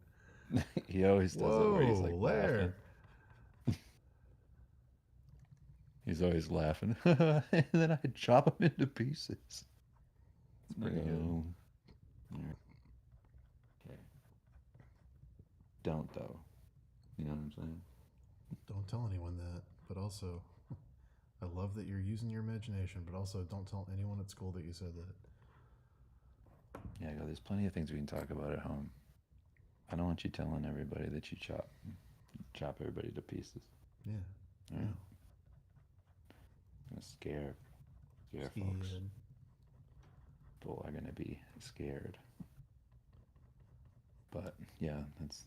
He always does it where he's like Lair. laughing. He's always laughing. And then I chop him into pieces. It's pretty good. Alright. Okay. Don't though. You know what I'm saying? Don't tell anyone that. But also, I love that you're using your imagination. But also, don't tell anyone at school that you said that. Yeah, I go, there's plenty of things we can talk about at home. I don't want you telling everybody that you chop everybody to pieces. Yeah. All right? I'm gonna scare folks. Scared. People are gonna be scared. But yeah, it's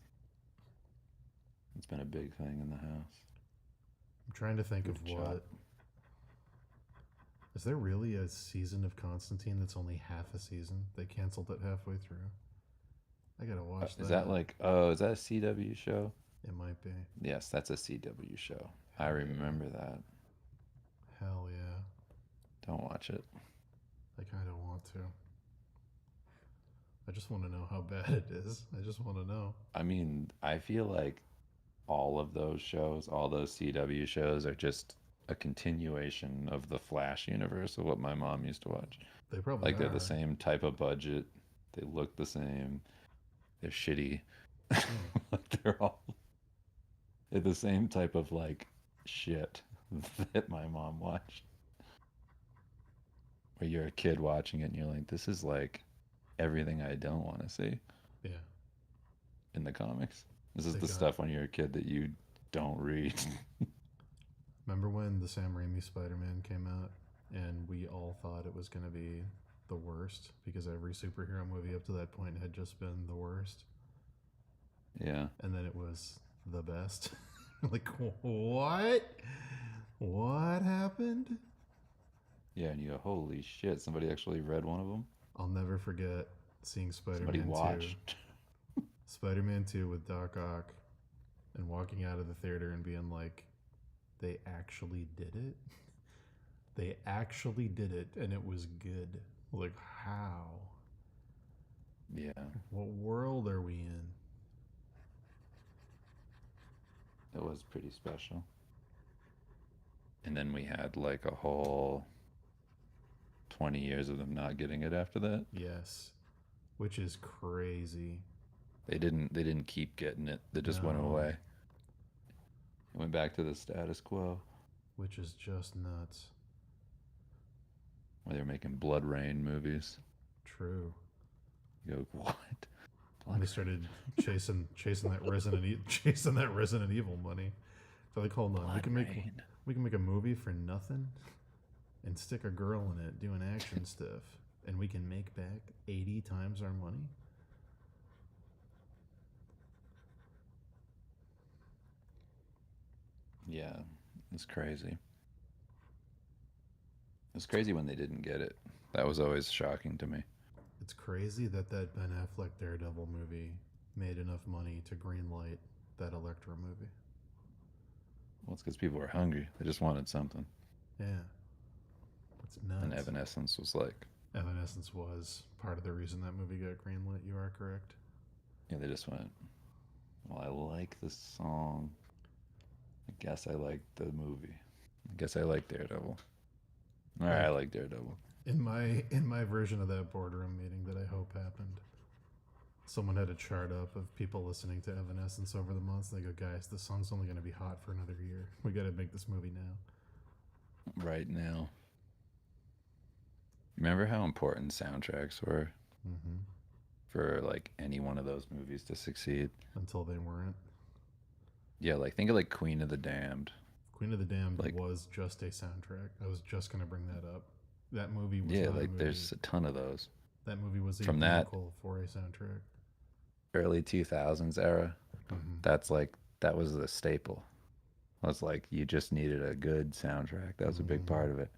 been a big thing in the house. I'm trying to think of Good what. job. Is there really a season of Constantine that's only half a season? They canceled it halfway through. I gotta watch that. Is that like, is that a CW show? It might be. Yes, that's a CW show. I remember that. Hell yeah. Don't watch it. I kind of want to. I just want to know how bad it is. I just want to know. I mean, I feel like all of those shows, all those CW shows are just a continuation of the Flash universe of what my mom used to watch. They probably Like they're are. the same type of budget. They look the same. They're shitty. They're the same type of like shit that my mom watched. where you're a kid watching it and you're like, this is like everything I don't want to see Yeah. in the comics. This is They the got- stuff when you're a kid that you don't read. Remember when the Sam Raimi Spider-Man came out and we all thought it was going to be the worst because every superhero movie up to that point had just been the worst, Yeah. and then it was the best. Like, what? What happened? Yeah, and you go, holy shit, somebody actually read one of them? I'll never forget seeing Somebody Spider-Man 2. watched. Spider-Man 2 with Doc Ock and walking out of the theater and being like, they actually did it? They actually did it, and it was good. Like, how? Yeah. What world are we in? It was pretty special. And then we had like a whole 20 years of them not getting it after that. Yes. Which is crazy. They didn't keep getting it. They just went No. away. It went back to the status quo. Which is just nuts. Where they're making Blood Rain movies. True. You go, what? When they started chasing that Resident Evil money. They're like, hold on, Blood we can make a movie for nothing and stick a girl in it doing action stuff, and we can make back 80 times our money. Yeah, it's crazy. It's crazy when they didn't get it. That was always shocking to me. It's crazy that Ben Affleck Daredevil movie made enough money to greenlight that Elektra movie. Well, it's because people were hungry. They just wanted something. Yeah. It's nuts. And Evanescence was like, Evanescence was part of the reason that movie got greenlit. You are correct. yeah, they just went, well, I like the song. I guess I like the movie. I guess I like Daredevil. All right, I like Daredevil. In my version of that boardroom meeting that I hope happened, someone had a chart up of people listening to Evanescence over the months. They go, guys, this song's only going to be hot for another year. We got to make this movie now. Right now. Remember how important soundtracks were Mm-hmm. for like any one of those movies to succeed? Until they weren't. Yeah, like think of like Queen of the Damned. Queen of the Damned Like- was just a soundtrack. I was just going to bring that up. That movie was Yeah, not a like movie. there's a ton of those. That movie was a From that- vehicle for a soundtrack. Early 2000s era, Mm-hmm. that's like, that was the staple. It was like, you just needed a good soundtrack. That was a big Mhm. part of it.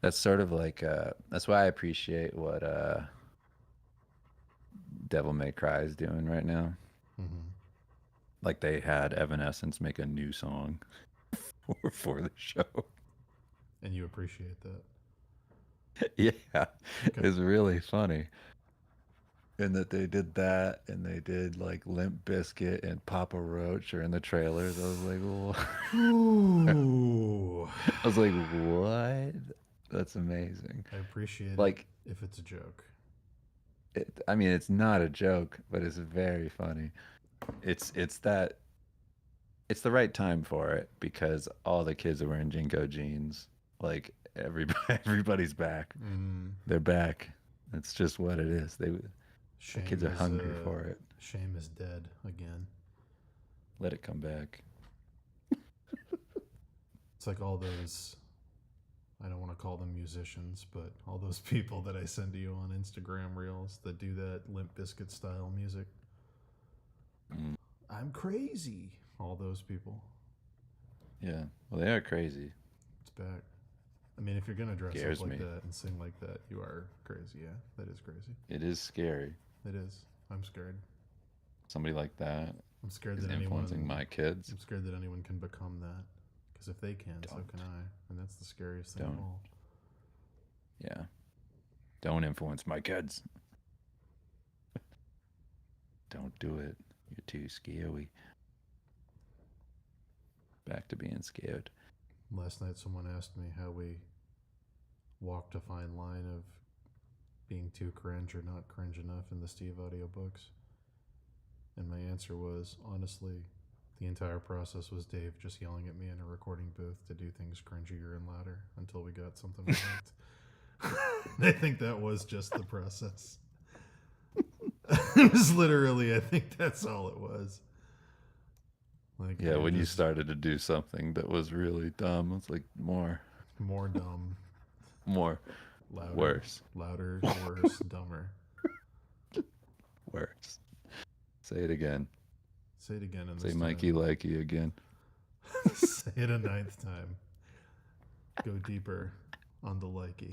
That's sort of like, that's why I appreciate what Devil May Cry is doing right now. Mm-hmm. Like they had Evanescence make a new song for the show. And you appreciate that. Yeah, it's really funny. And that they did that, and they did like Limp Bizkit and Papa Roach are in the trailers. I was like, whoa. Ooh. I was like, what? That's amazing. I appreciate Like, it if it's a joke. I mean, it's not a joke, but it's very funny. It's the right time for it because all the kids are wearing Jinko jeans. Like everybody's back. Mm. They're back. It's just what it is. The Shame kids are is, hungry for it. Shame is dead again. Let it come back. It's like all those, I don't want to call them musicians, but all those people that I send to you on Instagram Reels that do that Limp Bizkit style music. Mm. I'm crazy. All those people. Yeah. Well, they are crazy. It's back. I mean, if you're going to dress Scares up like me. that and sing like that, you are crazy. Yeah, that is crazy. It is scary. It is. I'm scared. Somebody like that I'm scared is that influencing anyone. my kids. I'm scared that anyone can become that. Because if they can, so Don't. can I. And that's the scariest thing of Don't. all. Yeah. Don't influence my kids. Don't do it. You're too scary. Back to being scared. Last night, someone asked me how we walked a fine line of being too cringe or not cringe enough in the Steve audiobooks. And my answer was, honestly, the entire process was Dave just yelling at me in a recording booth to do things cringier and louder until we got something we liked. I think that was just the process. It was literally, I think that's all it was. Like, Yeah, I when you just- started to do something that was really dumb, it's like more, more dumb, more, louder, worse, louder, worse, dumber. worse. Say it again. Say it again in Say this Mikey time. likey again. Say it a ninth time. Go deeper on the likey.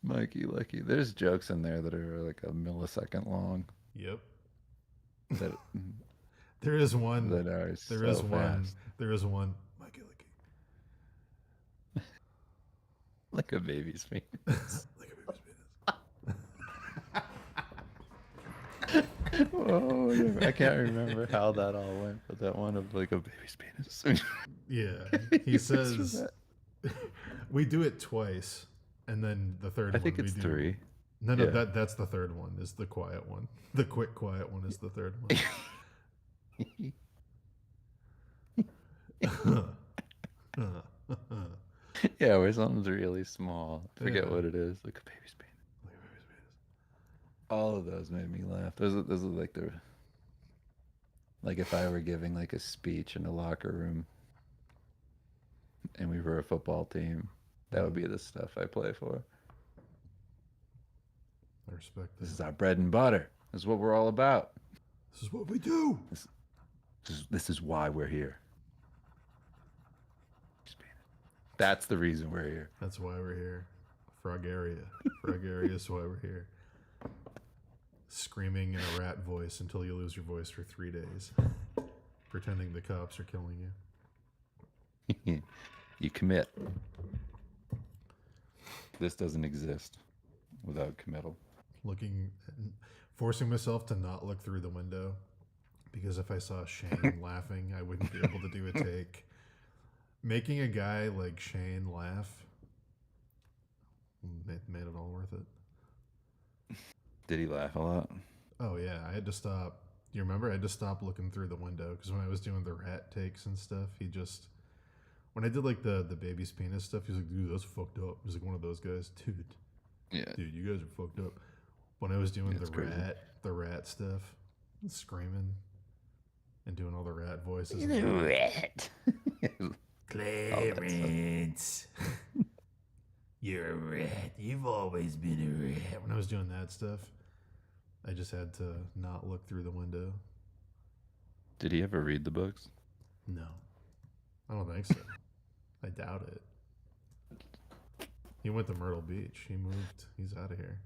Mikey likey. There's jokes in there that are like a millisecond long. Yep. That There is one. that are There so is one. fast. There is one. Mikey Like a baby's feet. licky. Like a baby's penis. Oh, yeah. I can't remember how that all went, but that one of like a baby's penis. Yeah. He Yes, says we do it twice, and then the third I one think we it's do. 3. No, no, Yeah. that's the third one. Is the quiet one. The quick quiet one is the third one. Yeah, where something's really small. I forget Yeah. what it is. Like a baby's penis. Like a baby's penis. All of those made me laugh. Those are like the like if I were giving like a speech in a locker room and we were a football team, that would be the stuff I play for. I respect This this. is our bread and butter. This is what we're all about. This is what we do. This is why we're here. That's the reason we're here. That's why we're here. Frog area. Frog area is why we're here. Screaming in a rat voice until you lose your voice for 3 days. Pretending the cops are killing you. You commit. This doesn't exist without committal. Forcing myself to not look through the window, because if I saw Shane laughing, I wouldn't be able to do a take. Making a guy like Shane laugh made it all worth it. Did he laugh a lot? Oh yeah, I had to stop. You remember? I had to stop looking through the window because when I was doing the rat takes and stuff, when I did like the baby's penis stuff, he was like, "Dude, that's fucked up." He was like one of those guys, Yeah. dude, you guys are fucked up. When I was doing That's the crazy. rat stuff, screaming and doing all the rat voices. Rat. Clarence, you're a rat. You've always been a rat. When I was doing that stuff, I just had to not look through the window. Did he ever read the books? No, I don't think so. I doubt it. He went to Myrtle Beach. He moved. He's out of here.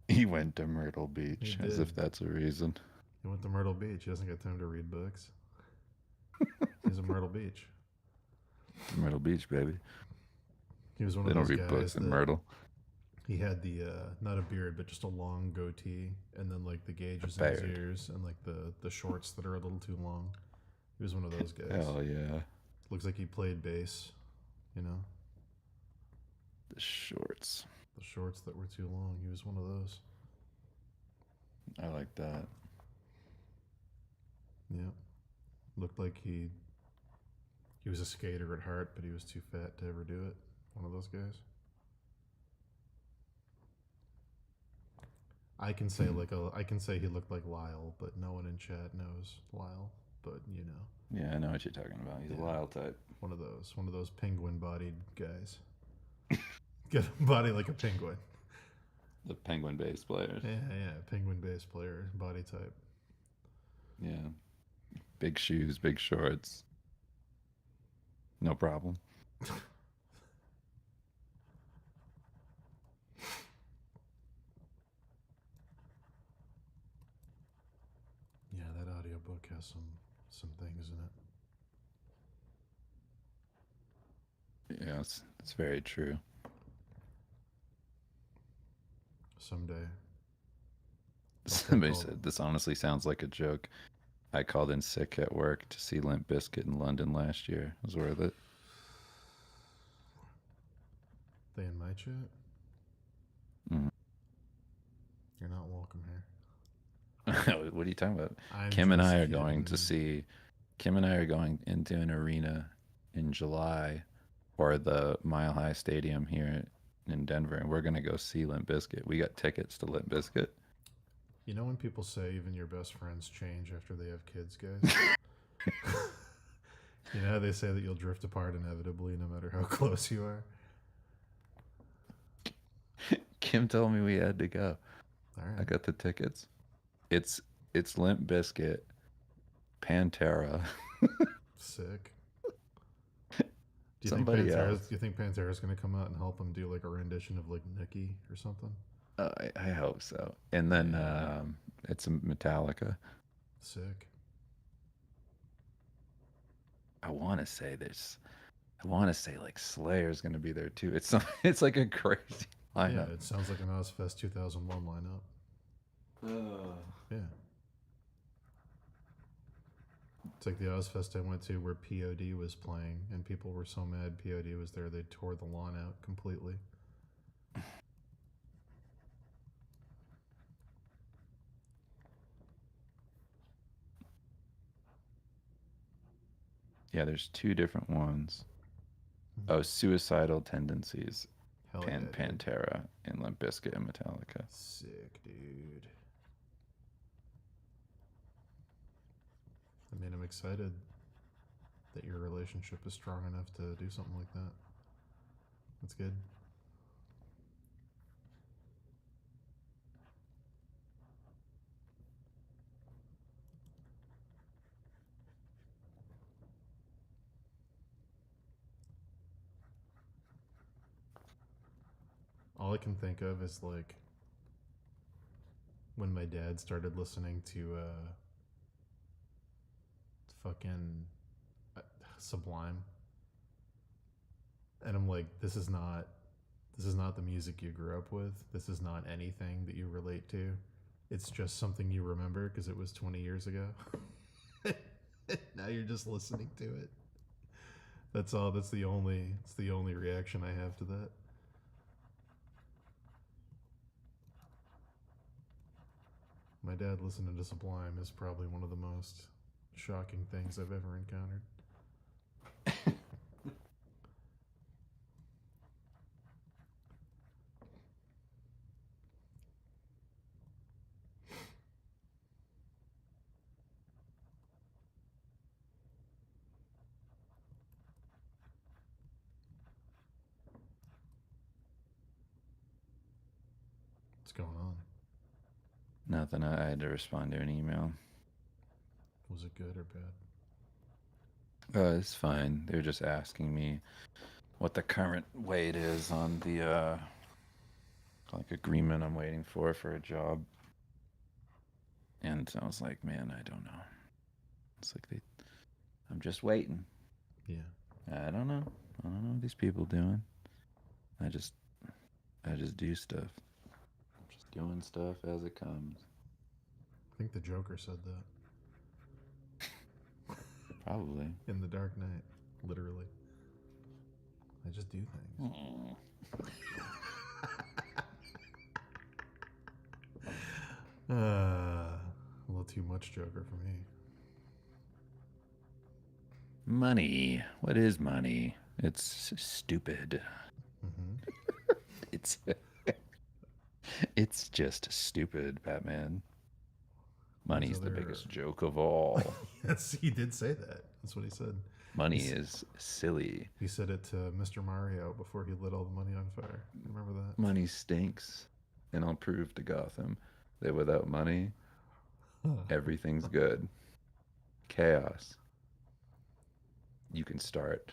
He went to Myrtle Beach, He as did. if that's a reason. He went to Myrtle Beach. He hasn't got time to read books. He's in Myrtle Beach. Myrtle Beach, baby. He was one They of don't those read guys books in that Myrtle. he had the not a beard, but just a long goatee, and then like the gauges in his beard. ears, and like the shorts that are a little too long. He was one of those guys. Hell yeah. Looks like he played bass. You know, The shorts. the shorts that were too long. He was one of those. I like that. Yeah, looked like he was a skater at heart, but he was too fat to ever do it. One of those guys. I can say I can say he looked like Lyle, but no one in chat knows Lyle. But you know, Yeah, I know what you're talking about. He's Yeah. a Lyle type. one of those penguin-bodied guys. Get a body like a penguin. The penguin bass players. Yeah, penguin bass player body type. Yeah. Big shoes, big shorts. No problem. Yeah, that audiobook has some things in it. Yeah, it's very true. Someday. Somebody call said this honestly sounds like a joke. I called in sick at work to see Limp Bizkit in London last year. It was worth it. They in my chat? Mhm. You're not welcome here. What are you talking about? I'm Kim and I are just going to kidding. see. Kim and I are going into an arena in July, or the Mile High Stadium here in Denver, and we're gonna go see Limp Bizkit. We got tickets to Limp Bizkit. You know when people say even your best friends change after they have kids, guys? You know how they say that you'll drift apart inevitably no matter how close you are? Kim told me we had to go. All I right. got the tickets. It's Limp Bizkit, Pantera. Sick. Somebody else. Do you think Pantera's gonna come out and help him do like a rendition of like Nookie or something? I hope so. And then it's Metallica. Sick. I want to say like Slayer's gonna be there too. It's like a crazy Yeah, lineup. it sounds like an Ozfest 2001 lineup. Yeah. It's like the Ozfest I went to where POD was playing, and people were so mad POD was there they tore the lawn out completely. Yeah, there's two different ones. Oh, Suicidal Tendencies, Hell yeah, dude. Pantera, and Limp Bizkit and Metallica. Sick, dude. I mean, I'm excited that your relationship is strong enough to do something like that. That's good. All I can think of is like when my dad started listening to fucking Sublime, and I'm like, this is not the music you grew up with. This is not anything that you relate to. It's just something you remember because it was 20 years ago. Now you're just listening to it. That's all. It's the only reaction I have to that. My dad listening to Sublime is probably one of the most shocking things I've ever encountered. What's going on? Nothing. I had to respond to an email. Was it good or bad? It's fine. They were just asking me what the current weight is on the like agreement I'm waiting for a job. And I was like, man, I don't know. It's like I'm just waiting. Yeah. I don't know. I don't know what these people doing. I just do stuff. I'm just doing stuff as it comes. I think the Joker said that. Probably. In The Dark Knight. Literally. I just do things. A little too much Joker for me. Money. What is money? It's stupid. Mm-hmm. It's just stupid, Batman. Money's the biggest joke of all. Yes, he did say that. That's what he said. Money is silly. He said it to Mr. Mario before he lit all the money on fire. Remember that? Money stinks, and I'll prove to Gotham that without money, everything's good. Chaos. You can start.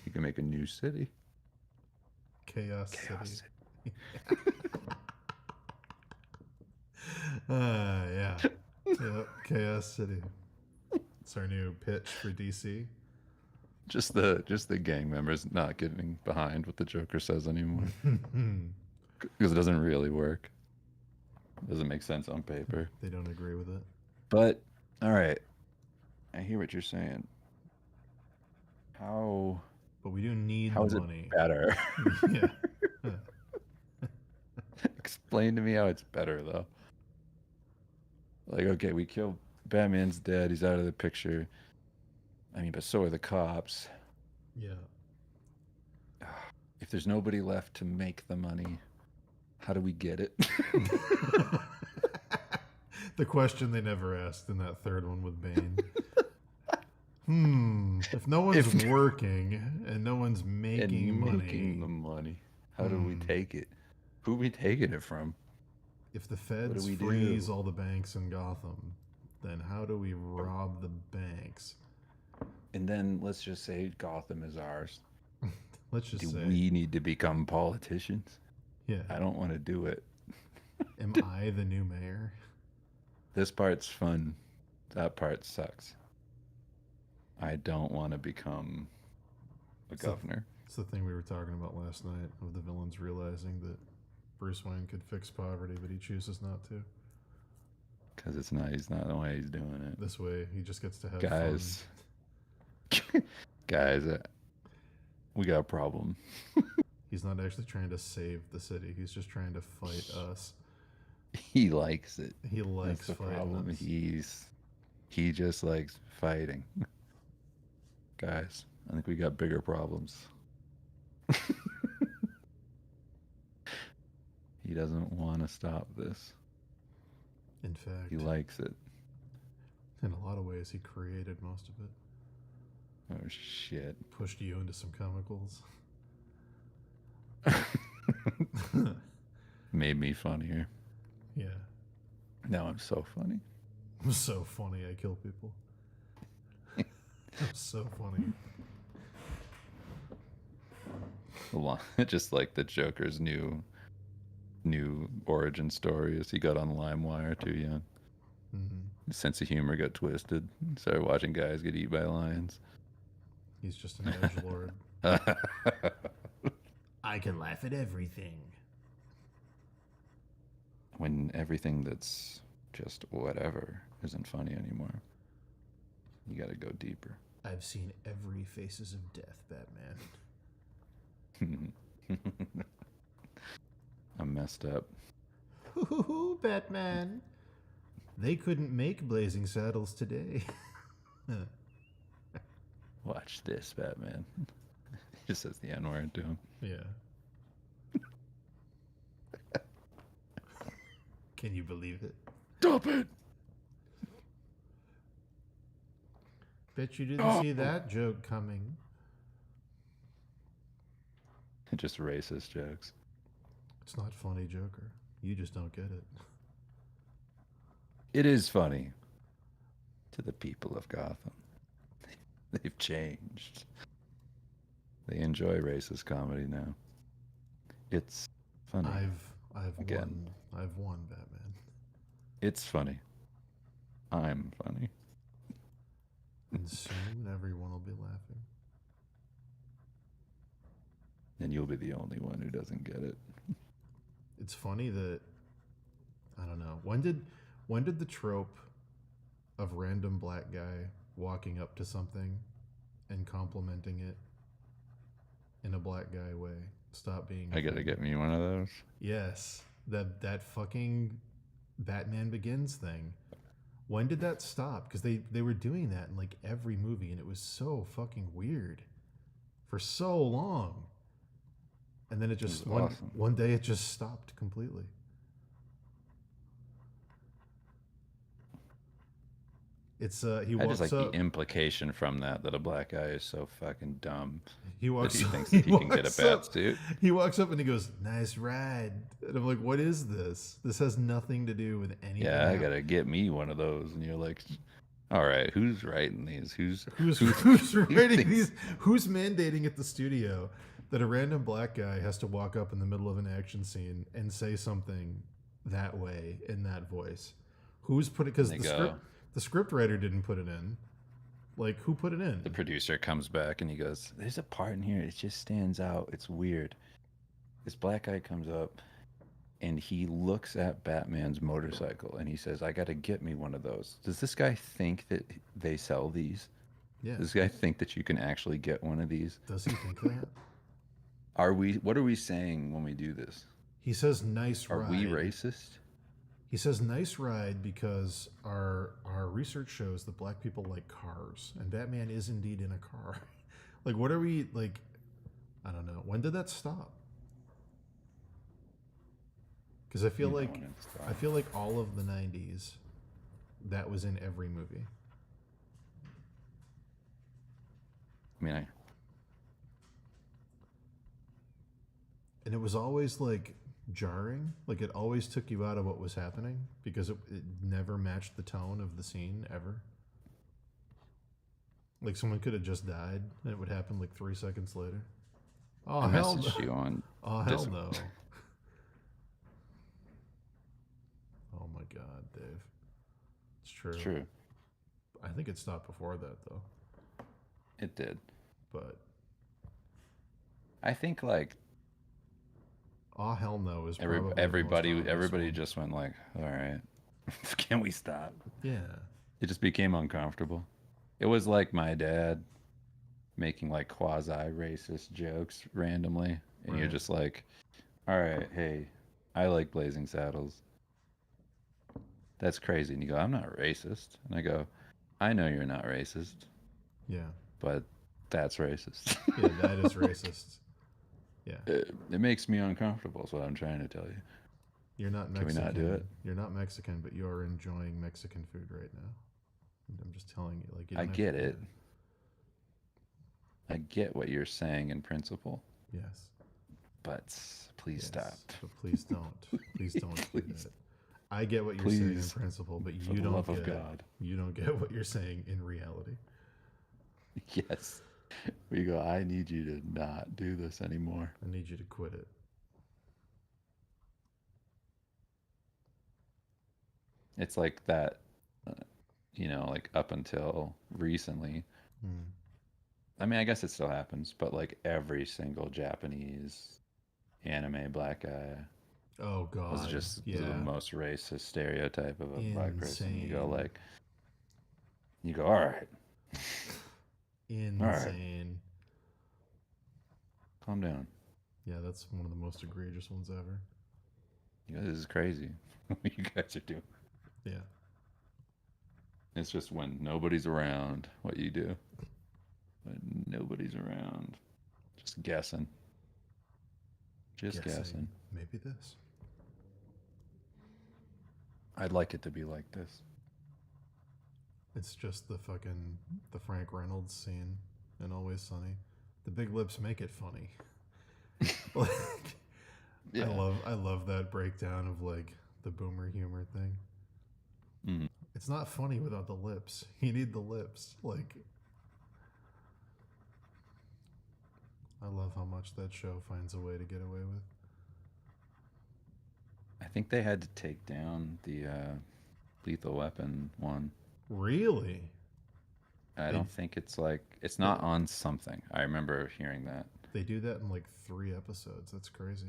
You can make a new city. Chaos City. Yeah. Yep. Chaos City. It's our new pitch for DC. Just the gang members not getting behind what the Joker says anymore. Because it doesn't really work. It doesn't make sense on paper. They don't agree with it. But, all right. I hear what you're saying. How... But we do need how the is money. It better? Yeah. Explain to me how it's better, though. Like, okay, we killed... Batman's dead. He's out of the picture. I mean, but so are the cops. Yeah. If there's nobody left to make the money, how do we get it? The question they never asked in that third one with Bane. If no one's working and no one's making and money, making the money, how do we take it? Who are we taking it from? if the feds we freeze do? all the banks in Gotham, then how do we rob the banks? And then let's just say Gotham is ours. Let's just Do say, we need to become politicians? yeah, I don't want to do it. am I the new mayor? This part's fun. That part sucks. I don't want to become a governor. It's the thing we were talking about last night of the villains realizing that Bruce Wayne could fix poverty, but he chooses not to. Because it's not, he's not the way he's doing it. This way, he just gets to have Guys, fun. guys, we got a problem. He's not actually trying to save the city. He's just trying to fight us. He likes it. He likes That's the fighting problem. us. He just likes fighting. Guys, I think we got bigger problems. He doesn't want to stop this. In fact, He likes it. in a lot of ways, he created most of it. Oh shit. Pushed you into some chemicals. Made me funnier. Yeah. Now I'm so funny. I'm so funny, I kill people. I'm so funny. Just like the Joker's new origin story is he got on LimeWire too young. His sense of humor got twisted. Started watching guys get eaten by lions. He's just an edgelord. I can laugh at everything. When everything that's just whatever isn't funny anymore, you gotta go deeper. I've seen every Faces of Death, Batman. I'm messed up. Hoo-hoo-hoo, Batman. They couldn't make Blazing Saddles today. Watch this, Batman. He just says the N-word to him. Yeah. Can you believe it? Stop it! Bet you didn't see that joke coming. Just racist jokes. It's not funny, Joker. You just don't get it. It is funny to the people of Gotham. They've changed. They enjoy racist comedy now. It's funny. I've won, Batman. It's funny. I'm funny. And soon everyone will be laughing. And you'll be the only one who doesn't get it. It's funny that I don't know. When did the trope of random black guy walking up to something and complimenting it in a black guy way stop being I gotta get me one of those. Yes. That fucking Batman Begins thing. When did that stop? Because they were doing that in like every movie and it was so fucking weird for so long. And then it just awesome. one day it just stopped completely. It's he I walks just like up. the implication from that a black guy is so fucking dumb He walks that he up. thinks that he can get a walks up- bat suit. He walks up and he goes, "Nice ride." And I'm like, "What is this? This has nothing to do with anything." Yeah, I gotta get me one of those. And you're like, all right, who's writing these? Who's writing these? Who's mandating at the studio that a random black guy has to walk up in the middle of an action scene and say something that way in that voice? Who's put it? Because the script writer didn't put it in. Like, who put it in? The producer comes back and he goes, "There's a part in here. It just stands out. It's weird." This black guy comes up and he looks at Batman's motorcycle and he says, "I got to get me one of those." Does this guy think that they sell these? Yeah. Does this guy think that you can actually get one of these? Does he think that? What are we saying when we do this? He says, "Nice Are ride." we racist? He says, "Nice ride," because our research shows that black people like cars, and Batman is indeed in a car. Like, what are we like? I don't know. When did that stop? Because I feel You know like when it's I feel like all of the '90s, that was in every movie. I mean, And it was always like jarring. Like it always took you out of what was happening because it never matched the tone of the scene ever. Like someone could have just died and it would happen like 3 seconds later. Oh I hell no! messaged you on Oh hell this. no! Oh my god, Dave. It's true. It's true. I think it stopped before that though. It did. But I think like oh hell no is probably the most everybody obvious one. just went like, all right, can we stop? Yeah. It just became uncomfortable. It was like my dad making like quasi racist jokes randomly, and you're Right. just like, all right, hey, I like Blazing Saddles. That's crazy. And you go, I'm not racist. And I go, I know you're not racist, Yeah. but that's racist. Yeah, that is racist. Yeah. It makes me uncomfortable, is what I'm trying to tell you. You're not Can we Mexican. not do it? You're not Mexican, but you are enjoying Mexican food right now. And I'm just telling you, like you I don't have get to do it. I get what you're saying in principle, Yes. but please Yes. stop. But please don't. Please don't do Please. that. I get what you're saying in Please, principle, but For you the don't love get of God. you don't get what you're saying in reality. Yes. We go, I need you to not do this anymore. I need you to quit it. It's like that, like up until recently. Hmm. I mean, I guess it still happens, but like every single Japanese anime black guy Oh was God. just the Yeah. most racist stereotype of a black person. You go Insane. like, all right, Insane. calm down. Yeah, that's one of the most egregious ones ever. You guys, this is crazy. What you guys are doing. Yeah. It's just when nobody's around, what you do. When nobody's around, just guessing. Just guessing. Maybe this. I'd like it to be like this. It's just the Frank Reynolds scene in Always Sunny. The big lips make it funny. Like, Yeah. I love that breakdown of like the boomer humor thing. Mm. It's not funny without the lips. You need the lips. Like, I love how much that show finds a way to get away with. I think they had to take down the Lethal Weapon one. Really? I don't think it's not on something. I remember hearing that. They do that in like 3 episodes. That's crazy.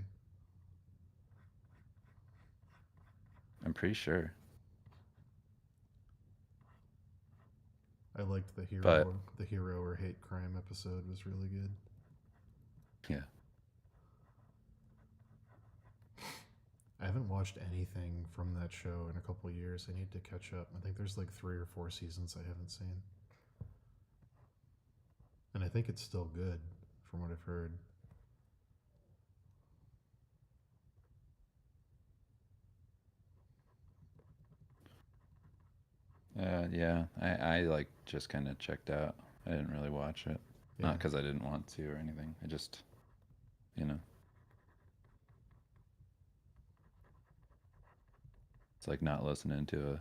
I'm pretty sure. I liked the hero But- or hate crime episode was really good. Yeah. I haven't watched anything from that show in a couple of years. I need to catch up. I think there's like 3 or 4 seasons I haven't seen. And I think it's still good from what I've heard. Yeah. I like just kind of checked out. I didn't really watch it. Yeah. Not because I didn't want to or anything. I just, it's like not listening to a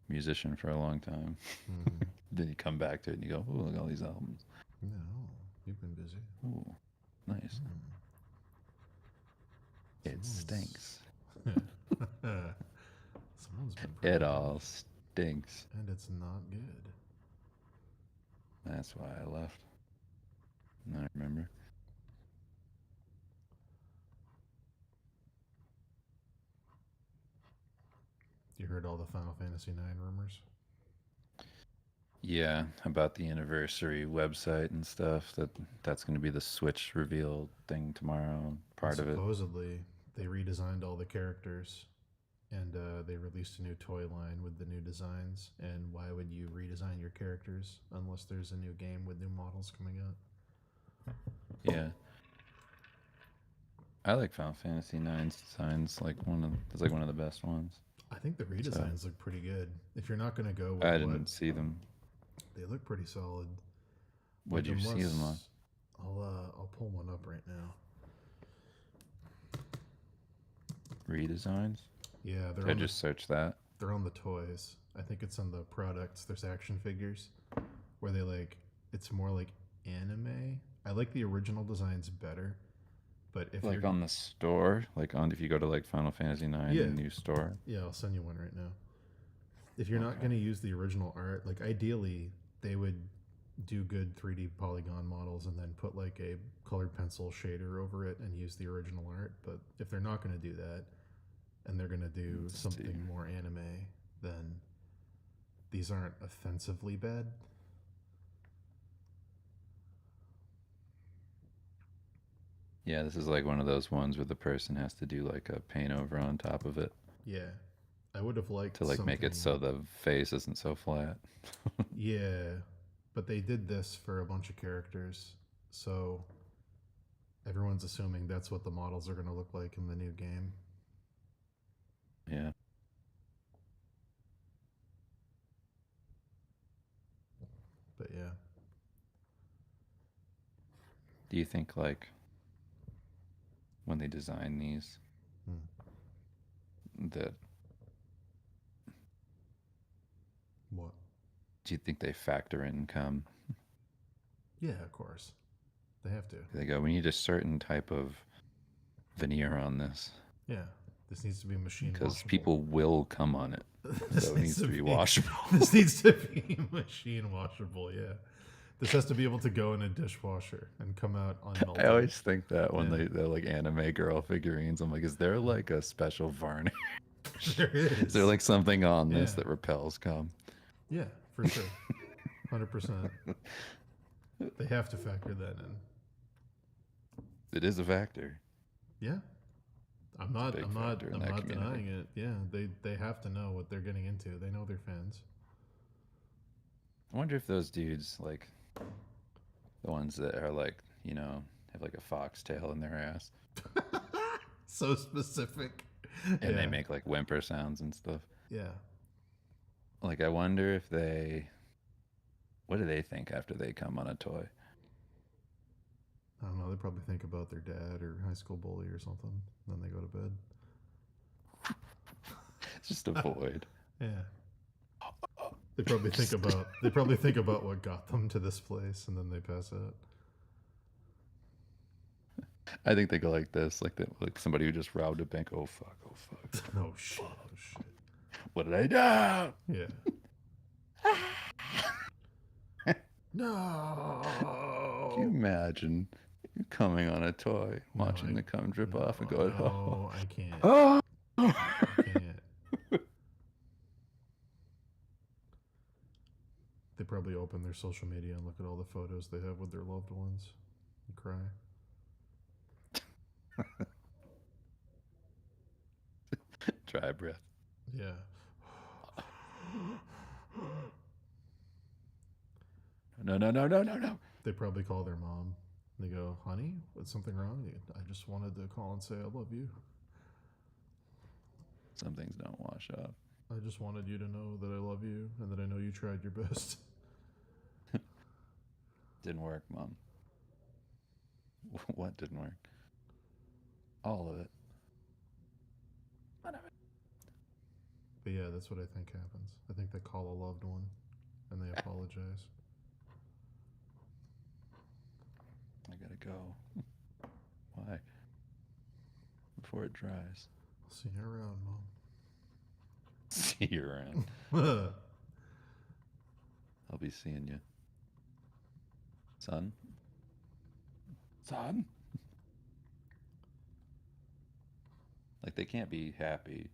musician for a long time. Mhm. Then you come back to it and you go, "Oh, look at all these albums. No, you've been busy. Ooh, nice. It Someone's- stinks. Someone's been It pretty all stinks. and it's not good. That's why I left. I remember. You heard all the Final Fantasy IX rumors? Yeah, about the anniversary website and stuff. That's going to be the Switch reveal thing tomorrow. Part of it. Supposedly, they redesigned all the characters, and they released a new toy line with the new designs. And why would you redesign your characters unless there's a new game with new models coming out? Yeah. I like Final Fantasy IX's designs. It's like one of the best ones. I think the So redesigns look pretty good. If you're not gonna go with I what didn't see them. they look pretty solid. What'd you see them on? I'll pull one up right now. Redesigns? Yeah, Did I just search that? they're on the toys. I think it's on the products. There's action figures where they like it's more like anime. I like the original designs better, but if Like you're on the store? Like on if you go to like Final Fantasy IX Yeah. new store? yeah, I'll send you one right now. If you're not Okay. going to use the original art, like ideally they would do good 3D polygon models and then put like a colored pencil shader over it and use the original art. But if they're not going to do that and they're going to do Let's something see. more anime, then these aren't offensively bad. Yeah, this is like one of those ones where the person has to do like a paint over on top of it Yeah. I would have liked to like something. make it so the face isn't so flat. Yeah, but they did this for a bunch of characters, so everyone's assuming that's what the models are going to look like in the new game. Yeah. But yeah, Do you think like when they design these that what? do you think they factor income? Yeah, of course. They have to. They go, we need a certain type of veneer on this Yeah, this needs to be machine because washable. people will come on it. This So it needs to be washable. This needs to be machine washable. Yeah, this has to be able to go in a dishwasher and come out unmelted. I always think that when Yeah. they're like anime girl figurines, I'm like, is there like a special varnish? There is. Is there like something on this Yeah. that repels cum? Yeah, for sure, 100%. They have to factor that in. It is a factor. Yeah, I'm not big factor in that community. denying it. Yeah, they have to know what they're getting into. They know their fans. I wonder if those dudes, like the ones that are like, you know, have like a foxtail in their ass So specific. and Yeah. they make like whimper sounds and stuff. Yeah. Like, I wonder if what do they think after they come on a toy? I don't know. They probably think about their dad or high school bully or something. Then they go to bed. It's just a void. Yeah. They probably think about what got them to this place, and then they pass out. I think they go like this, like somebody who just robbed a bank. Oh fuck! Oh fuck! Oh shit! Oh shit! What did I do? Yeah. No. Can you imagine you coming on a toy, watching the cum drip off, and going, No, I can't. oh. I can't. They probably open their social media and look at all the photos they have with their loved ones and cry. Dry breath. Yeah. No. They probably call their mom. They go, honey, was something wrong? I just wanted to call and say I love you. Some things don't wash up. I just wanted you to know that I love you and that I know you tried your best. Didn't work, Mom. What didn't work? All of it. None of it. But yeah, that's what I think happens. I think they call a loved one and they apologize. I gotta go. Why? Before it dries. See you around, See you around. Mom. I'll be seeing you. Son? Son? Like, they can't be happy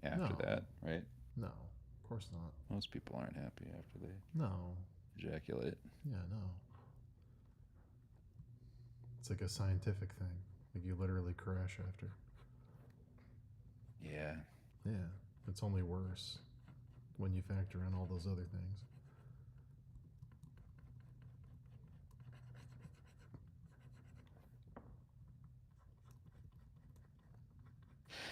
after No. that, right? No, of course not. Most people aren't happy after they No. ejaculate. Yeah, no. It's like a scientific thing. Like you literally crash after. Yeah. Yeah. It's only worse when you factor in all those other things.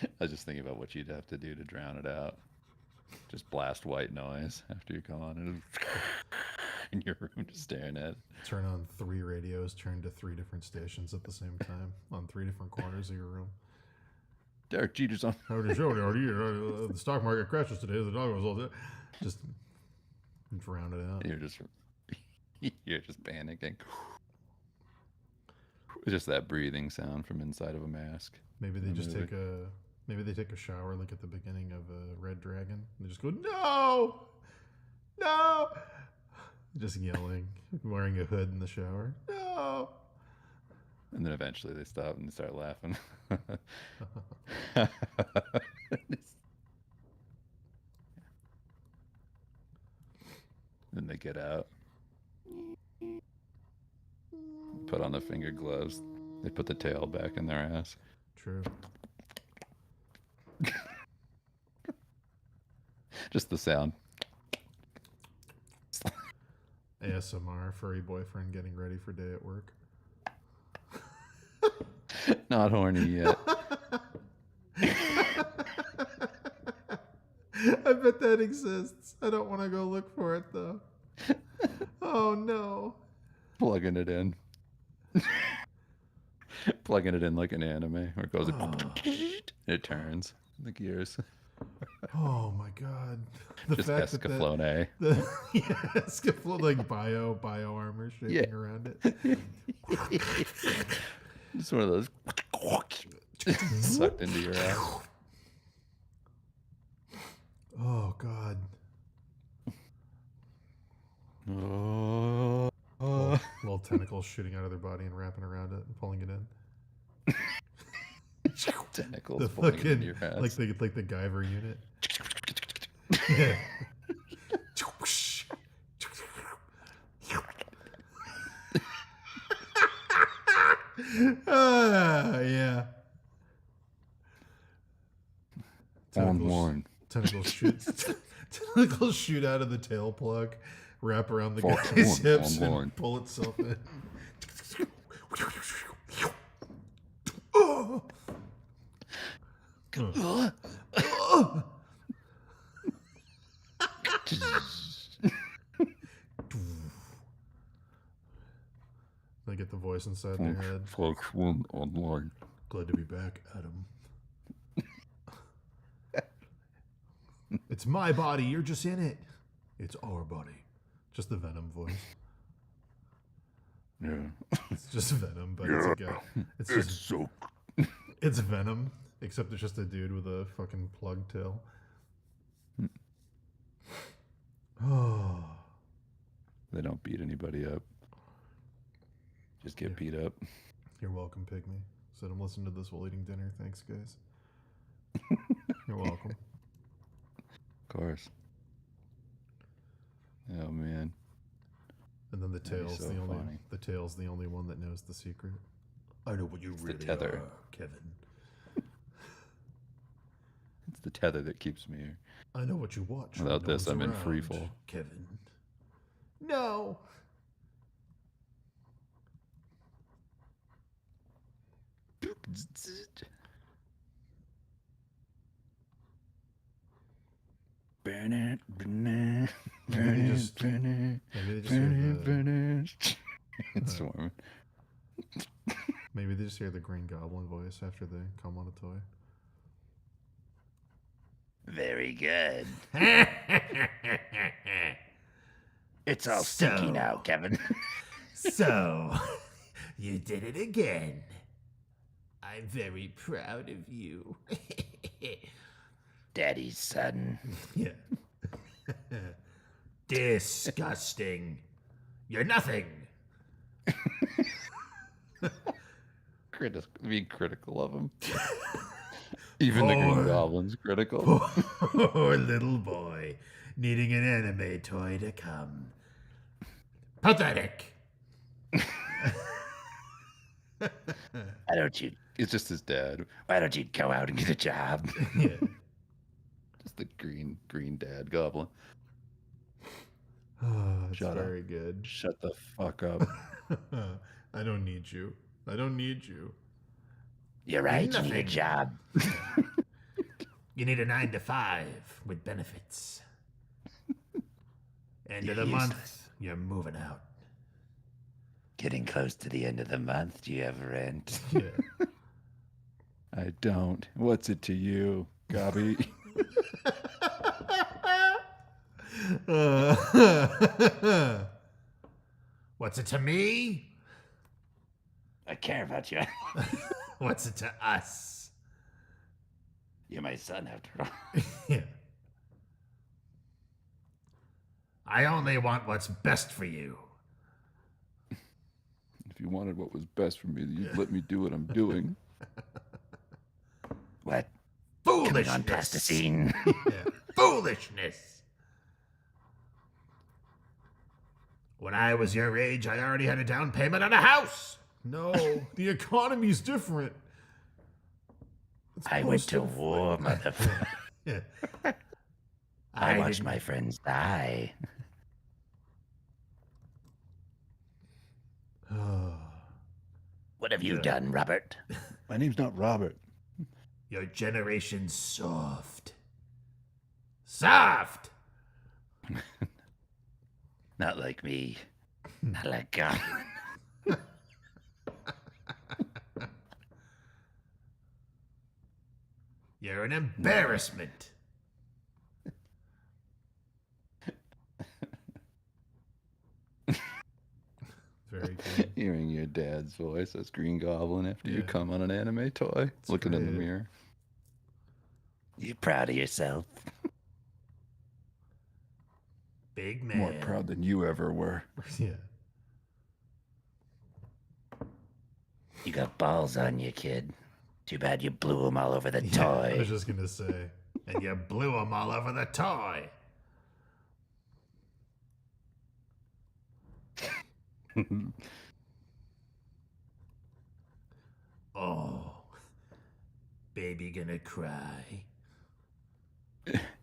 I was just thinking about what you'd have to do to drown it out. Just blast white noise after you come on and in your room just staring at it. Turn on 3 radios, turn to 3 different stations at the same time on 3 different corners of your room. Derek Jeter's on. The stock market crashes today. The dog was all there. Just drown it out. You're just panicking. It's just that breathing sound from inside of a mask. Maybe they just take a shower like at the beginning of Red Dragon. They just go, no, no, just yelling, wearing a hood in the shower, no. And then eventually they stop and start laughing. Then they get out, put on the finger gloves. They put the tail back in their ass. True. Just the sound. ASMR, furry boyfriend getting ready for day at work. Not horny yet. I bet that exists. I don't want to go look for it though. Oh no. Plugging it in. Plugging it in like an anime where it goes it turns the gears. Oh my god. The Just fact Escaflowne. Escaflowne, like bio armor shaking around it. It's one of those sucked into your ass. Oh god. Little tentacles shooting out of their body and wrapping around it and pulling it in. Tentacles The pulling fucking into your ass. like the Guyver unit. Yeah. Yeah. Tentacles shoot out of the tail plug, wrap around the guy's hips, and pull itself in. They get the voice inside their head. Online. Glad to be back, Adam. It's my body, you're just in it. It's our body. Just the Venom voice. Yeah. It's just Venom, but it's a guy. It's Venom, except it's just a dude with a fucking plug tail. Oh. They don't beat anybody up. Just get beat up. You're welcome, Pygmy. Said I'm listening to this while eating dinner. Thanks, guys. You're welcome. Of course. Oh man. And then the That'd be tail's so funny. the tail's the only one that knows the secret. I know what you It's the really tether. are, Kevin. It's the tether that keeps me here. I know what you watch. when Without no this, one's I'm in around, free fall. Kevin. No. Maybe they just hear It's swarming. maybe they just hear the Green Goblin voice after they come on a toy. Very good. It's all sticky now, Kevin. So, you did it again. I'm very proud of you. Daddy's son. Yeah. Disgusting. You're nothing. Being critical of him. Even the Green Goblin's critical. Poor little boy, needing an anime toy to come. Pathetic. Why don't you? It's just his dad. Why don't you go out and get a job? Yeah. Just the green dad goblin. It's Shut up. very good. Shut the fuck up. I don't need you. I don't need you. You're right. You need a Nothing. job. You need a 9 to 5 with benefits. End of the You're month, useless. you're moving out. Getting close to the end of the month. Do you have rent? Yeah. I don't. What's it to you, Gobby? What's it to me? I care about you. What's it to us? You're my son, after all. Yeah. I only want what's best for you. If you wanted what was best for me, you'd let me do what I'm doing. What? Coming Foolishness. on plasticine. Yeah. Foolishness. When I was your age, I already had a down payment on a house. No, the economy's different. It's I went to post-inflation. war, motherfucker. Yeah. I watched didn't- my friends die. What have you Yeah. done, Robert? My name's not Robert. Your generation's soft. Soft! Not like me. Not like God. You're an embarrassment. Very good. Hearing your dad's voice as Green Goblin after you Yeah. come on an anime toy, looking in the great. mirror. You proud of yourself? Big man. More proud than you ever were. Yeah. You got balls on you, kid. Too bad you blew them all over the Yeah, I toy. was just gonna say. And you blew them all over the toy. Oh. Baby gonna cry.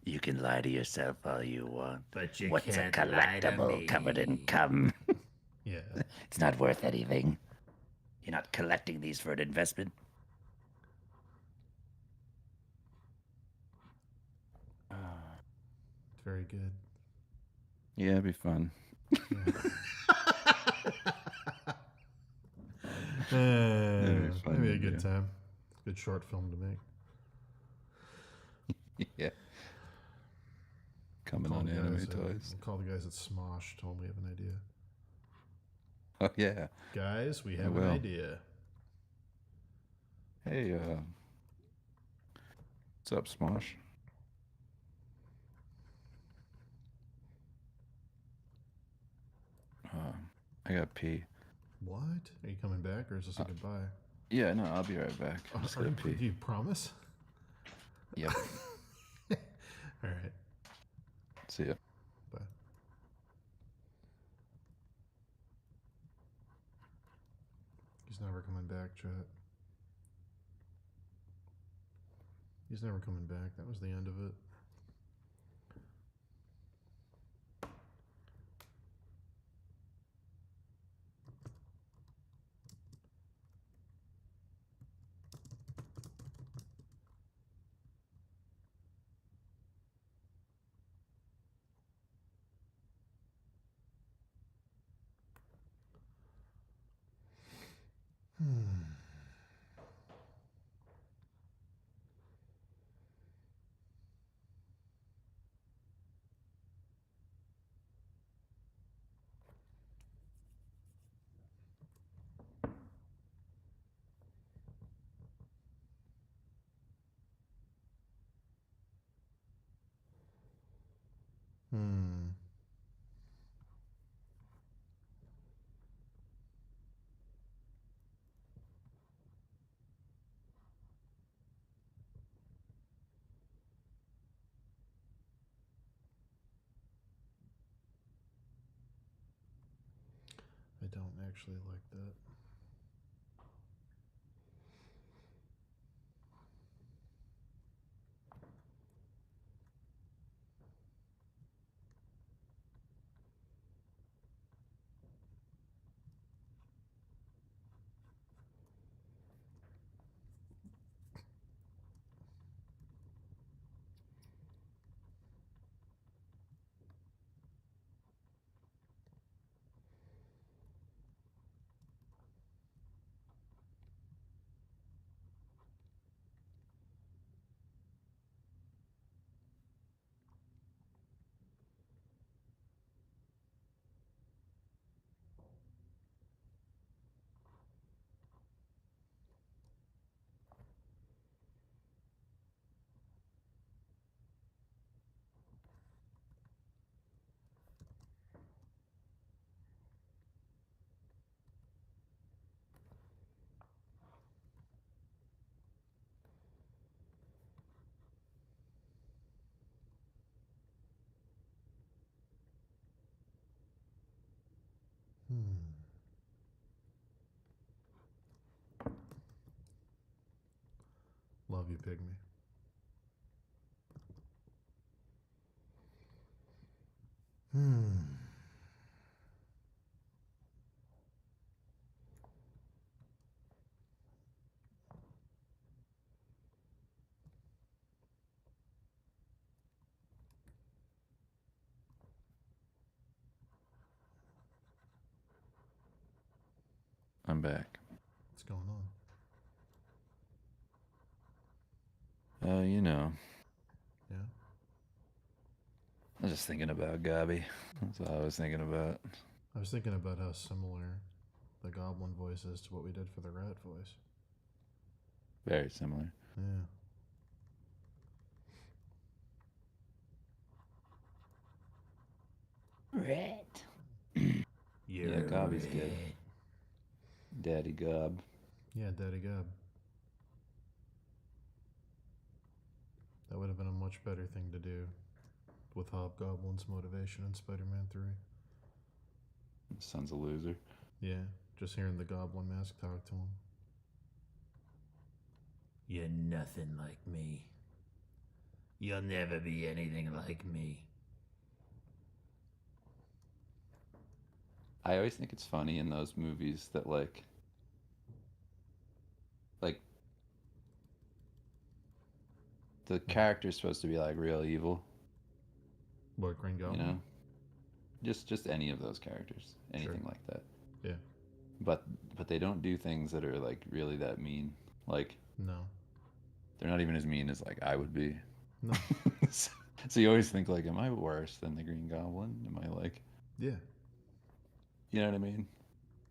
You can lie to yourself all you want. But you What's a can't lie to collectible me. covered in cum? Yeah. It's not worth anything. You're not collecting these for an investment. It's very good. Yeah, it'd be fun. Maybe fun a to good do. time. Good short film to make. Yeah. Coming Call on the anime guys, toys. Call the guys at Smosh. Told me we have an idea. Oh yeah. Guys, we have an will. idea. Hey, what's up, Smosh? I got pee. What? Are you coming back, or is this a goodbye? Yeah, no, I'll be right back. I'm just Are gonna you, pee. you promise? Yep. All right. See ya. Bye. He's never coming back, chat. He's never coming back. That was the end of it. Hmm. I don't actually like that. Hmm. Love you, pygmy. Hmm. I'm back. What's going on? You know, Yeah. I was just thinking about Gabi. That's what I was thinking about. I was thinking about how similar the goblin voice is to what we did for the rat voice. Very similar. Yeah. Rat. Yeah, Gabi's good. Daddy Gob. Yeah, Daddy Gob. That would have been a much better thing to do with Hobgoblin's motivation in Spider-Man 3. Son's a loser. Yeah, just hearing the Goblin Mask talk to him. You're nothing like me. You'll never be anything like me. I always think it's funny in those movies that like the character's supposed to be like real evil, What, Green you Goblin? know? Just any of those characters, anything Sure. like that. Yeah. But they don't do things that are like really that mean. Like No. they're not even as mean as like I would be. No. So you always think like, am I worse than the Green Goblin? Am I like, Yeah. you know what I mean?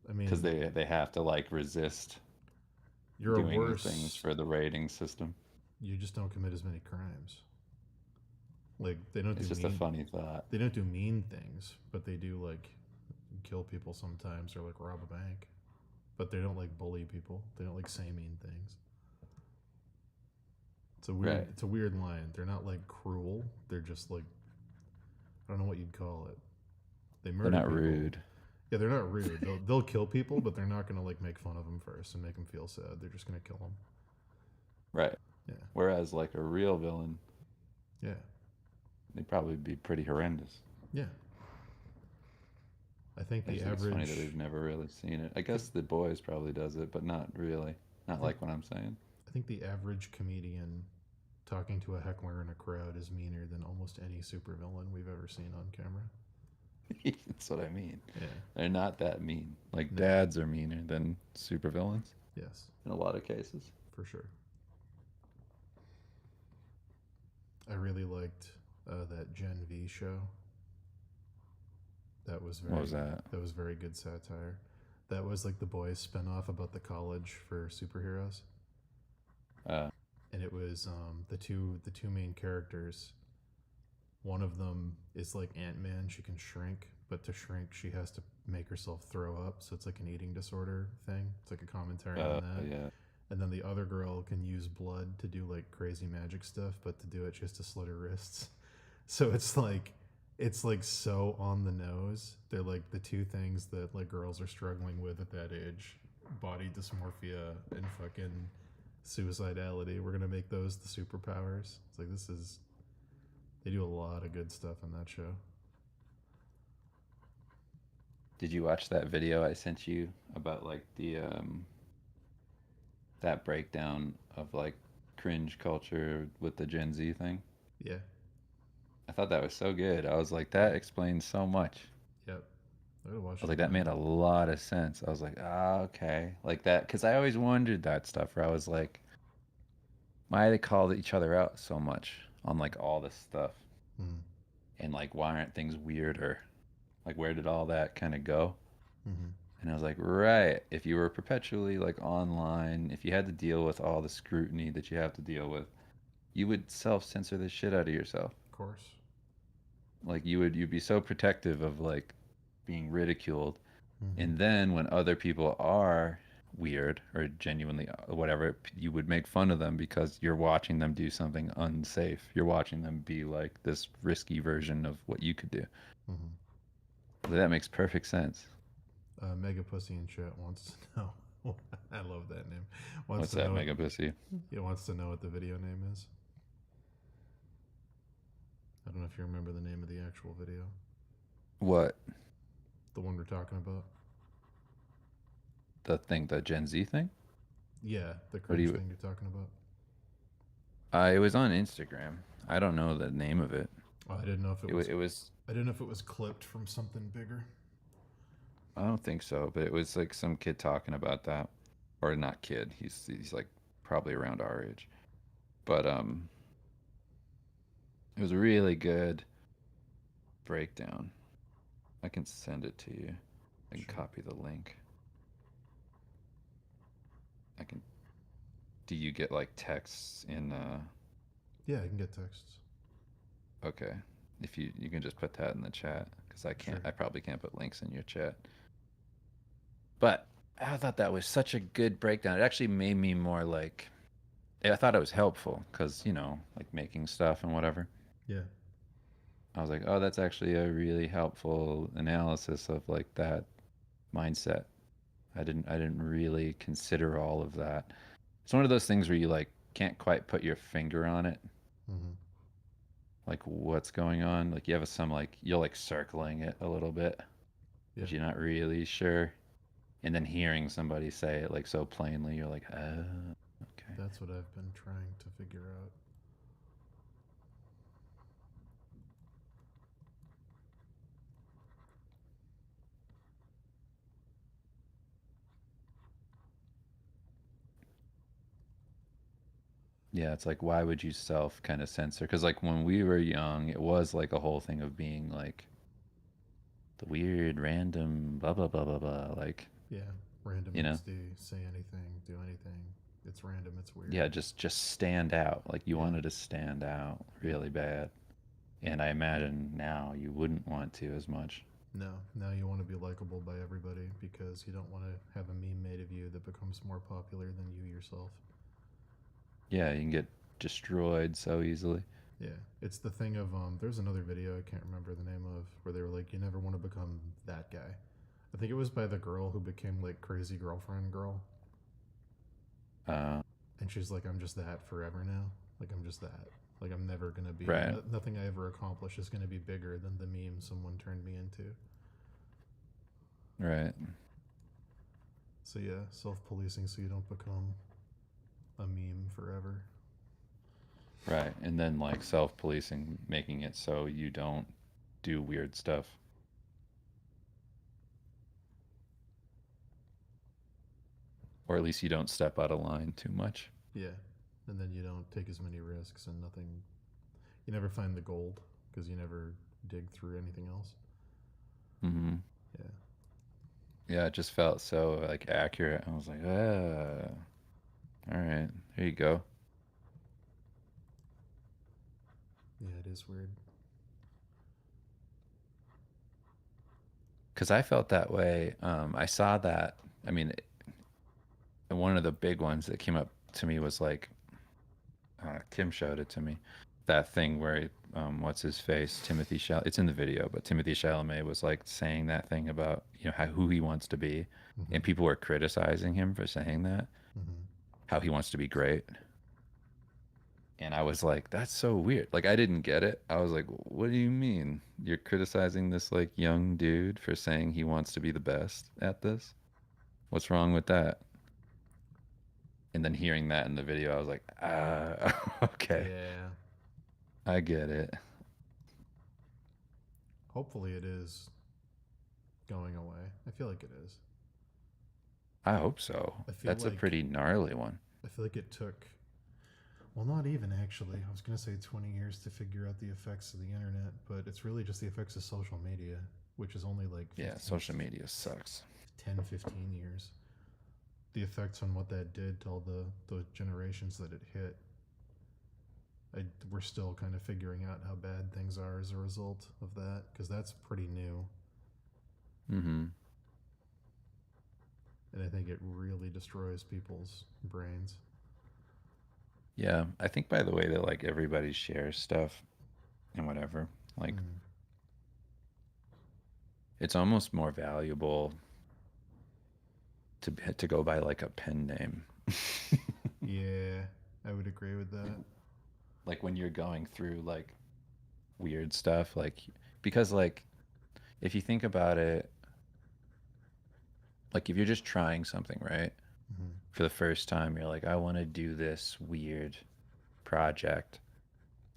I mean, Because they have to like resist you're a doing the worse. things for the rating system. You just don't commit as many crimes. Like they don't It's do just mean. a funny thought. They don't do mean things, but they do like kill people sometimes or like rob a bank. But they don't like bully people. They don't like say mean things. It's a weird. Right. It's a weird line. They're not like cruel. They're just like I don't know what you'd call it. They murder. They're not people. rude. Yeah, they're not rude. They'll kill people, but they're not gonna like make fun of them first and make them feel sad. They're just gonna kill them. Right. Yeah. Whereas like a real villain, Yeah. they'd probably be pretty horrendous. Yeah. I think I the just think it's funny that average. we've never really seen it. I guess The Boys probably does it, but not really. Not like what I'm saying. I think the average comedian talking to a heckler in a crowd is meaner than almost any supervillain we've ever seen on camera. That's what I mean. Yeah. They're not that mean. Like No. dads are meaner than supervillains Yes, in a lot of cases. for sure. I really liked that Gen V show. That was very. What was that? That was very good satire. That was like the Boys spinoff about the college for superheroes, and it was the two main characters. One of them is like Ant-Man. She can shrink, but to shrink, she has to make herself throw up. So it's like an eating disorder thing. It's like a commentary on that. Yeah. And then the other girl can use blood to do like crazy magic stuff, but to do it, she has to slit her wrists. So it's like so on the nose. They're like the two things that like girls are struggling with at that age: body dysmorphia and fucking suicidality. We're gonna make those the superpowers. It's like this is. They do a lot of good stuff in that show. Did you watch that video I sent you about like the that breakdown of like cringe culture with the Gen Z thing? Yeah. I thought that was so good. I was like, that explains so much. Yep. I gotta watch I was like, that made a lot of sense. I was like, ah, okay. Like that, because I always wondered that stuff where I was like, why they called each other out so much on like all this stuff? Mm. And like, why aren't things weirder? Like, where did all that kind of go? Mm-hmm. And I was like, right. If you were perpetually like online, if you had to deal with all the scrutiny that you have to deal with, you would self-censor the shit out of yourself. Of course. Like you'd be so protective of like being ridiculed. Mm-hmm. And then when other people are weird or genuinely whatever, you would make fun of them because you're watching them do something unsafe. You're watching them be like this risky version of what you could do. Mm-hmm. So that makes perfect sense. Mega Pussy in chat wants to know. I love that name. Wants What's to that, know Mega Pussy? He wants to know what the video name is. I don't know if you remember the name of the actual video. What? The one we're talking about. The thing, the Gen Z thing? Yeah, the What do cringe you- thing you're talking about. It was on Instagram. I don't know the name of it. Oh, I didn't know if It was. I didn't know if it was clipped from something bigger. I don't think so, but it was like some kid talking about that, or not kid. He's like probably around our age, but it was a really good breakdown. I can send it to you. I can Sure. copy the link. I can. Do you get like texts in? Yeah, I can get texts. Okay, if you can just put that in the chat because I can't. Sure. I probably can't put links in your chat. But I thought that was such a good breakdown. It actually made me more like. I thought it was helpful because like making stuff and whatever. Yeah. I was like, oh, that's actually a really helpful analysis of like that mindset. I didn't really consider all of that. It's one of those things where you like can't quite put your finger on it, Mm-hmm. like what's going on. Like you have some like you're like circling it a little bit, Yeah. but you're not really sure. And then hearing somebody say it like so plainly, you're like, oh, okay. That's what I've been trying to figure out. Yeah, it's like why would you self kind of censor? Because like when we were young, it was like a whole thing of being like the weird, random, blah blah blah blah blah. Like Yeah. Random you know, XD, say anything, do anything. It's random, it's weird. yeah, just stand out. Like you Yeah. wanted to stand out really bad. And I imagine now you wouldn't want to as much. No, now you want to be likable by everybody because you don't want to have a meme made of you that becomes more popular than you yourself. Yeah, you can get destroyed so easily. Yeah, it's the thing of there's another video I can't remember the name of where they were like, you never want to become that guy. I think it was by the girl who became like crazy girlfriend girl, Uh, and she's like, I'm just that forever now. Like I'm just that. Like I'm never gonna be. Right. Nothing I ever accomplish is gonna be bigger than the meme someone turned me into. right. So yeah, self-policing so you don't become a meme forever. Right. And then like self-policing, making it so you don't do weird stuff. Or at least you don't step out of line too much. Yeah, and then you don't take as many risks and nothing. You never find the gold because you never dig through anything else. Mm-hmm. Yeah. Yeah, it just felt so like accurate. I was like, all right, there you go. Yeah, it is weird. Because I felt that way. I saw that. I mean, one of the big ones that came up to me was like, Kim showed it to me. That thing where, what's his face? Timothy Chalamet. It's in the video, but Timothy Chalamet was like saying that thing about, who he wants to be. Mm-hmm. And people were criticizing him for saying that, Mm-hmm. how he wants to be great. And I was like, that's so weird. Like, I didn't get it. I was like, what do you mean? You're criticizing this like young dude for saying he wants to be the best at this? What's wrong with that? And then hearing that in the video, I was like, okay, Yeah. I get it. Hopefully it is going away. I feel like it is. I hope so. I feel That's a like- pretty gnarly one. I feel like it took, well, not even actually. I was going to say 20 years to figure out the effects of the internet, but it's really just the effects of social media, which is only like Yeah, social media sucks. 10, 15 years. The effects on what that did to all the generations that it hit. We're still kind of figuring out how bad things are as a result of that, because that's pretty new. Mm-hmm. And I think it really destroys people's brains. Yeah, I think by the way that like everybody shares stuff and whatever, like Mm. it's almost more valuable to go by like a pen name. Yeah, I would agree with that. Like when you're going through like weird stuff, like because like if you think about it, like if you're just trying something, right? Hmm. For the first time, you're like, I want to do this weird project,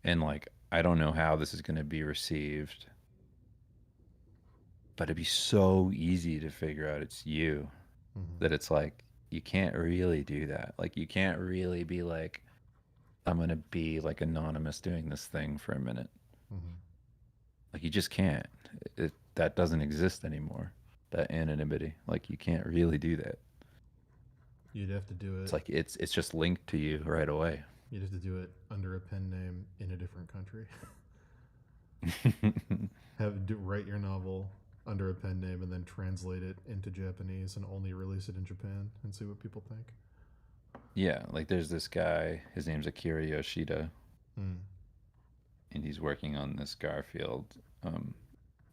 and like I don't know how this is going to be received, but it'd be so easy to figure out it's you Hmm. that it's like you can't really do that. Like you can't really be like, I'm gonna be like anonymous doing this thing for a minute. Hmm. Like you just can't. That doesn't exist anymore. That anonymity. Like you can't really do that. You'd have to do It's it. like it's just linked to you right away. You'd have to do it under a pen name in a different country. Write your novel under a pen name and then translate it into Japanese and only release it in Japan and see what people think. Yeah, like there's this guy, his name's Akira Yoshida, Hmm. and he's working on this Garfield um,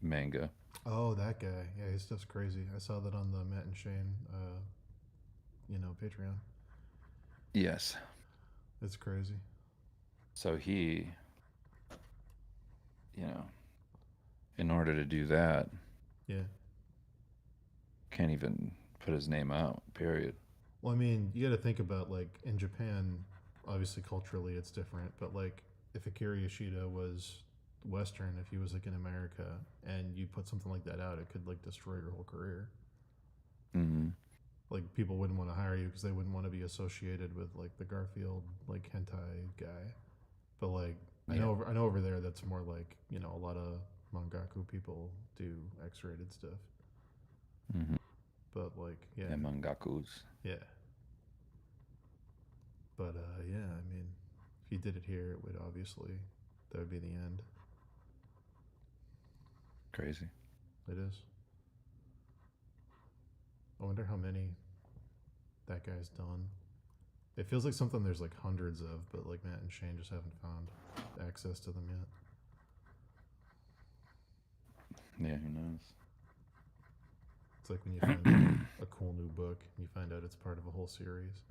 manga. Oh, that guy. Yeah, his stuff's crazy. I saw that on the Matt and Shane, Patreon. Yes. It's crazy. So he, you know, in order to do that, Yeah. can't even put his name out, period. Well, I mean, you got to think about like in Japan, obviously culturally it's different, but like if Akira Yoshida was Western, if he was like in America and you put something like that out, it could like destroy your whole career. Mm-hmm. Like people wouldn't want to hire you because they wouldn't want to be associated with like the Garfield like hentai guy. But like Yeah. I know over there that's more like a lot of mangaku people do X-rated stuff. Mm-hmm. But like yeah, And mangakus. yeah. But yeah, I mean, if you did it here, it would obviously that would be the end. Crazy. It is. I wonder how many that guy's done. It feels like something there's like hundreds of, but like Matt and Shane just haven't found access to them yet. Yeah, who knows? It's like when you find a cool new book and you find out it's part of a whole series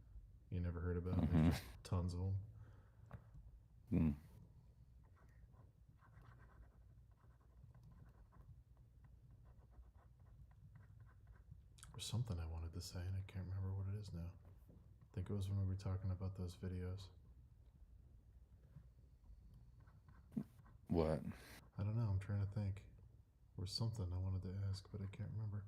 you never heard about. Mm-hmm. There's just tons of them. Mm. There's something I wanted to say and I can't remember what it is now. I think it was when we were talking about those videos. What? I don't know. I'm trying to think. There was something I wanted to ask, but I can't remember.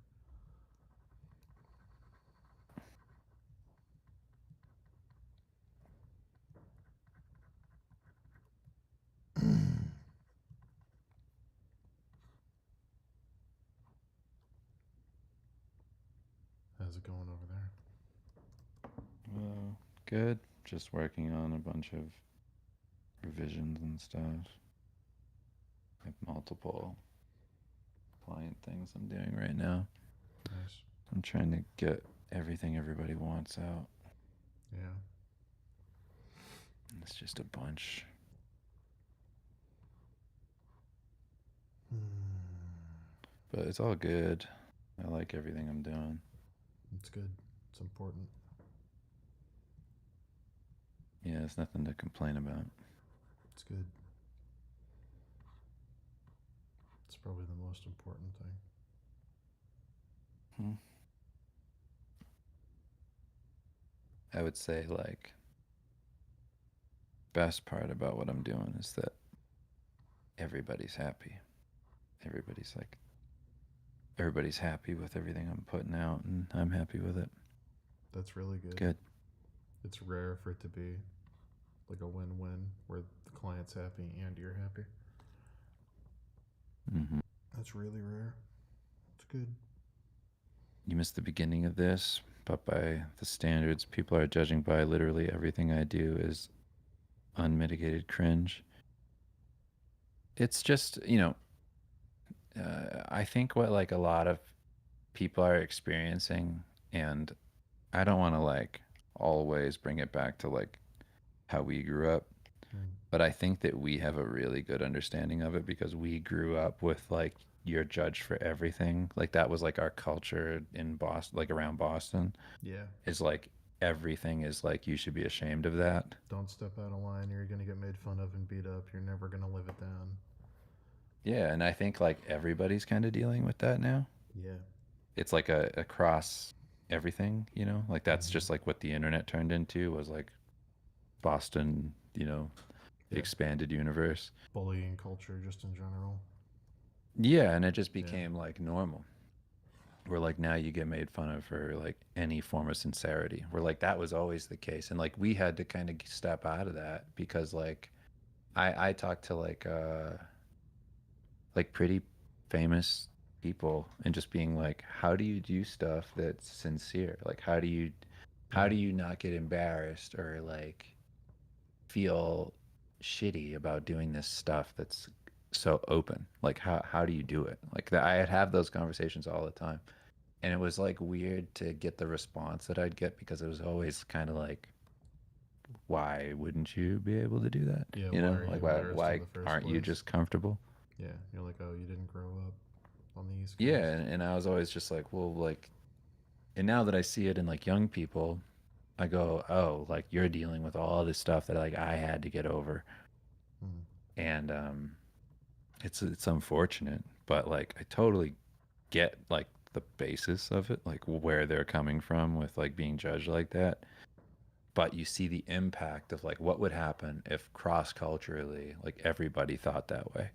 How's it going over there? Well, good. Just working on a bunch of revisions and stuff. I have multiple client things I'm doing right now. Nice. I'm trying to get everything everybody wants out. Yeah. It's just a bunch. But it's all good. I like everything I'm doing. It's good. It's important. Yeah, there's nothing to complain about. It's good. It's probably the most important thing. I would say, like, best part about what I'm doing is that everybody's happy. Everybody's like, everybody's happy with everything I'm putting out, and I'm happy with it. That's really good. Good. It's rare for it to be like a win-win where the client's happy and you're happy. Mm-hmm. That's really rare. It's good. You missed the beginning of this, but by the standards people are judging by, literally everything I do is unmitigated cringe. It's just, I think what like a lot of people are experiencing, and I don't want to like always bring it back to like how we grew up, Mm. but I think that we have a really good understanding of it because we grew up with like you're judged for everything. Like that was like our culture in Boston, like around Boston, Yeah. is like everything is like you should be ashamed of that. Don't step out of line. You're gonna get made fun of and beat up. You're never gonna live it down. Yeah, and I think like everybody's kind of dealing with that now. Yeah. It's like across everything, you know? Like that's Mhm. just like what the internet turned into was like Boston, you know, the Yeah. expanded universe. Bullying culture, just in general. Yeah, and it just Yeah. became like normal. Where like now you get made fun of for like any form of sincerity. Where like that was always the case. And like we had to kind of step out of that because like I talked to like pretty famous people and just being like, how do you do stuff that's sincere? Like how Yeah. do you not get embarrassed or like feel shitty about doing this stuff that's so open? Like how do you do it? Like that I'd have those conversations all the time. And it was like weird to get the response that I'd get because it was always kind of like, why wouldn't you be able to do that? Yeah. You Why know, are you like embarrassed in why the first aren't you place? just comfortable? Yeah. You're like, oh, you didn't grow up on the East Yeah, Coast. and I was always just like, well, like, and now that I see it in like young people, I go, oh, like you're dealing with all this stuff that like I had to get over, Hmm. and it's unfortunate, but like I totally get like the basis of it, like where they're coming from with like being judged like that. But you see the impact of like what would happen if cross culturally like everybody thought that way.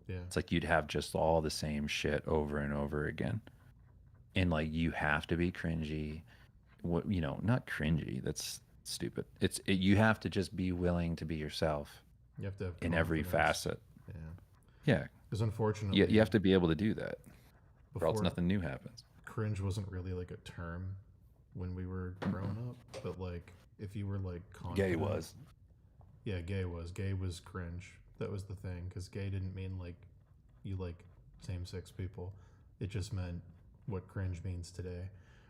Yeah. It's like you'd have just all the same shit over and over again. And like you have to be cringy. What, you know, not cringy. That's stupid. You have to just be willing to be yourself You have to have in every confidence. facet. Yeah. Yeah, Because you unfortunately, have to be able to do that, or else before nothing new happens. cringe wasn't really like a term when we were growing up, but like if you were like Gay confident, was. yeah, gay was cringe. That was the thing, because gay didn't mean like you like same-sex people. It just meant what cringe means today.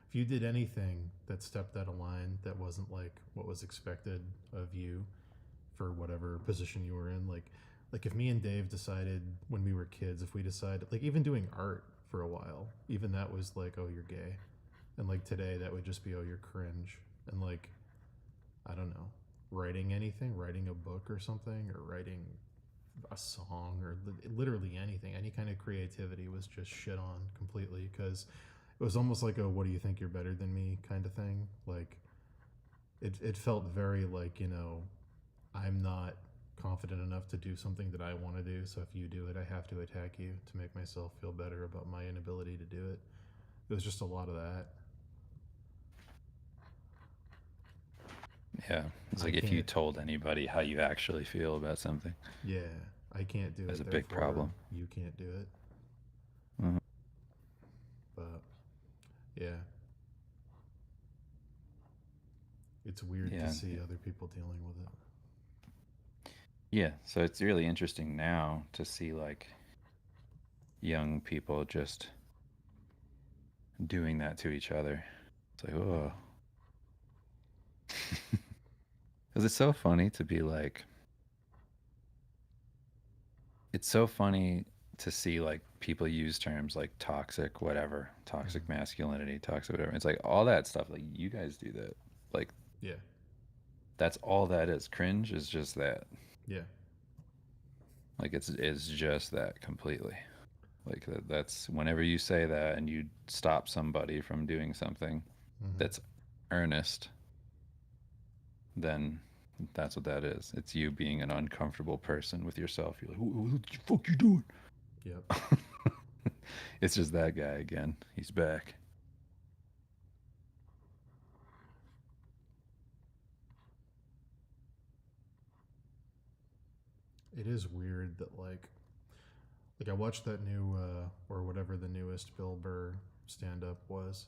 If you did anything that stepped out of line, that wasn't like what was expected of you for whatever position you were in, like if me and Dave decided when we were kids, if we decided like even doing art for a while, even that was like, oh, you're gay. And like today that would just be, oh, you're cringe. And like, I don't know, writing anything, writing a book or something, or writing a song, or literally anything, any kind of creativity was just shit on completely, because it was almost like a what do you think you're better than me kind of thing. Like it felt very like, I'm not confident enough to do something that I want to do, so if you do it, I have to attack you to make myself feel better about my inability to do it. It was just a lot of that. Yeah, it's I like if you can't, told anybody how you actually feel about something, yeah, I can't do there's it, a big therefore problem. you can't do it. Mhm. But yeah, it's weird to Yeah, see other people dealing with it. yeah. So it's really interesting now to see like young people just doing that to each other. It's like, oh, because it's so funny to be like, it's so funny to see like people use terms like toxic, whatever, toxic Mhm. masculinity, toxic, whatever. It's like all that stuff. Like you guys do that. Like Yeah, that's all that is. Cringe is just that. yeah, Like it's just that completely. Like that's whenever you say that and you stop somebody from doing something hmm, that's earnest, then that's what that is. It's you being an uncomfortable person with yourself. You're like, what the fuck you doing? yep. It's just that guy again. He's back. It is weird that like I watched that new or whatever the newest Bill Burr stand up was,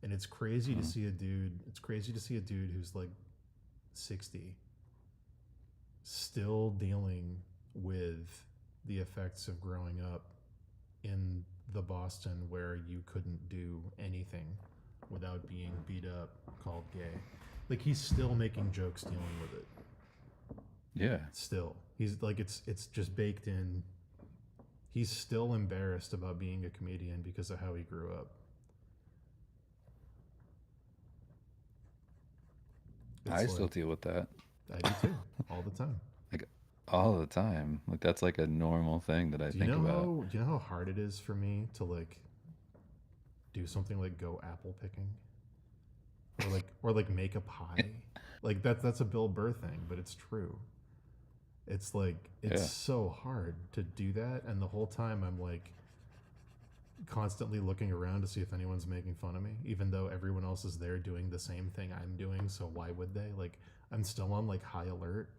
and it's crazy to Mm. see a dude. It's crazy to see a dude who's like 60 still dealing with the effects of growing up in the Boston where you couldn't do anything without being beat up, called gay. Like he's still making jokes dealing with it. Yeah. Still, he's like it's just baked in. He's still embarrassed about being a comedian because of how he grew up. I It's still like deal with that. I do too, all the time. Like all the time. Like that's like a normal thing that I Do you think know about. how hard it is for me to like do something like go apple picking, or like make a pie? Like that's a Bill Burr thing, but it's true. It's like it's Yeah. so hard to do that, and the whole time I'm like constantly looking around to see if anyone's making fun of me, even though everyone else is there doing the same thing I'm doing. So why would they? Like I'm still on like high alert.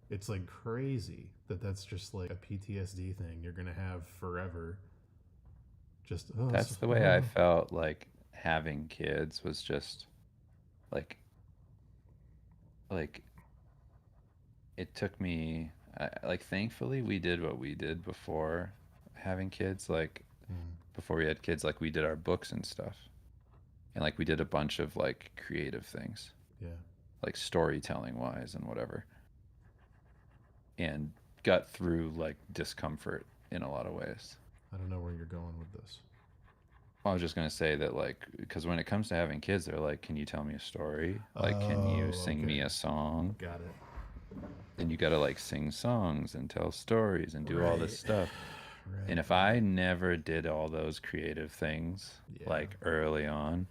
It's like crazy that that's just like a PTSD thing you're gonna have forever. Just That's the way I felt like having kids was just like like it took me like thankfully we did what we did before having kids, like Mm, before we had kids, like we did our books and stuff, and like we did a bunch of like creative things, yeah, like storytelling wise and whatever, and got through like discomfort in a lot of ways. I don't know where you're going with this. I was just gonna say that, like, because when it comes to having kids, they're like, "Can you tell me a story? Like, can you Oh, sing me okay, a song?" got it. And you gotta like sing songs and tell stories and do all this Right, stuff. And right, if I never did all those creative things yeah, like early on,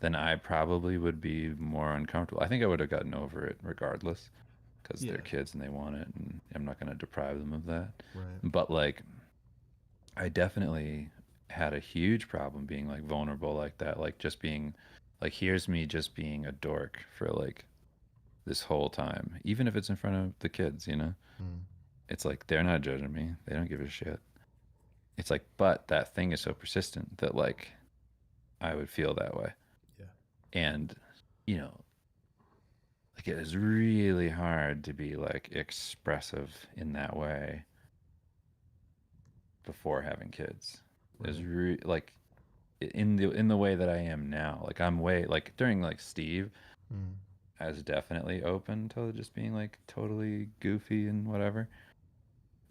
then I probably would be more uncomfortable. I think I would have gotten over it regardless because they're yeah, kids and they want it, and I'm not gonna deprive them of that. right, But like, I definitely had a huge problem being like vulnerable like that, like just being like, here's me just being a dork for like this whole time, even if it's in front of the kids, you know? mm, It's like they're not judging me. They don't give a shit. It's like, but that thing is so persistent that like I would feel that way. yeah, And, you know, like it is really hard to be like expressive in that way before having kids. It's right, like in the way that I am now. Like I'm way like during like Steve, mm, I was definitely open to just being like totally goofy and whatever,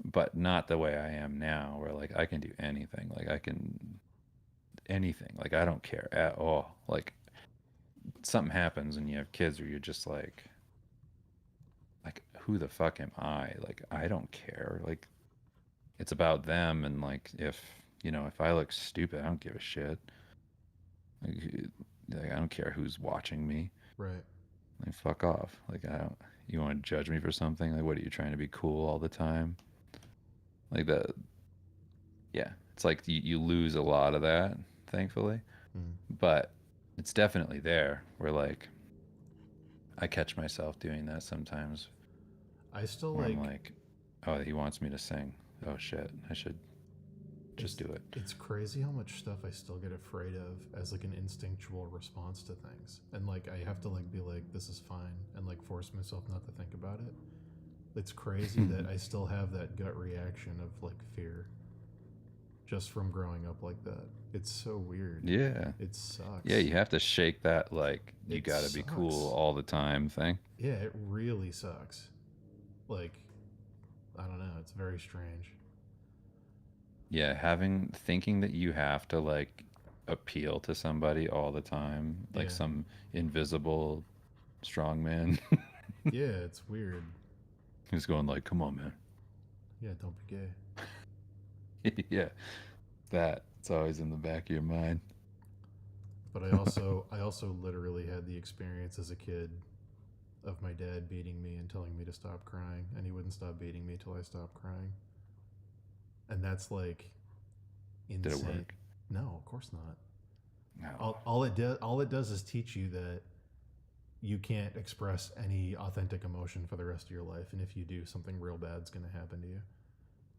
but not the way I am now, where like I can do anything. Like I can anything. Like I don't care at all. Like something happens and you have kids where you're just like who the fuck am I? Like I don't care. Like it's about them, and like if you know if I look stupid, I don't give a shit. Like I don't care who's watching me. right, Like fuck off. Like I don't. You want to judge me for something? Like what are you trying to be cool all the time? Like the yeah. It's like you lose a lot of that, thankfully, mm. but it's definitely there. Where like I catch myself doing that sometimes, I still where I'm like like, oh, he wants me to sing. Oh shit, I should just it's do it. it's crazy how much stuff I still get afraid of as like an instinctual response to things, and like I have to like be like this is fine and like force myself not to think about it. It's crazy that I still have that gut reaction of like fear just from growing up like that. It's so weird. Yeah. It sucks. Yeah, you have to shake that like you It gotta be cool sucks. all the time thing. Yeah, it really sucks. Like, I don't know. It's very strange. Yeah, thinking that you have to like appeal to somebody all the time, like Yeah. some invisible strongman Yeah, it's weird. who's going like, "Come on, man." Yeah, don't be gay. Yeah, that it's always in the back of your mind. But I also literally had the experience as a kid of my dad beating me and telling me to stop crying, and he wouldn't stop beating me till I stopped crying. And that's like Did it insane. work? No, of course not. No. All it does is teach you that you can't express any authentic emotion for the rest of your life, and if you do, something real bad's going to happen to you.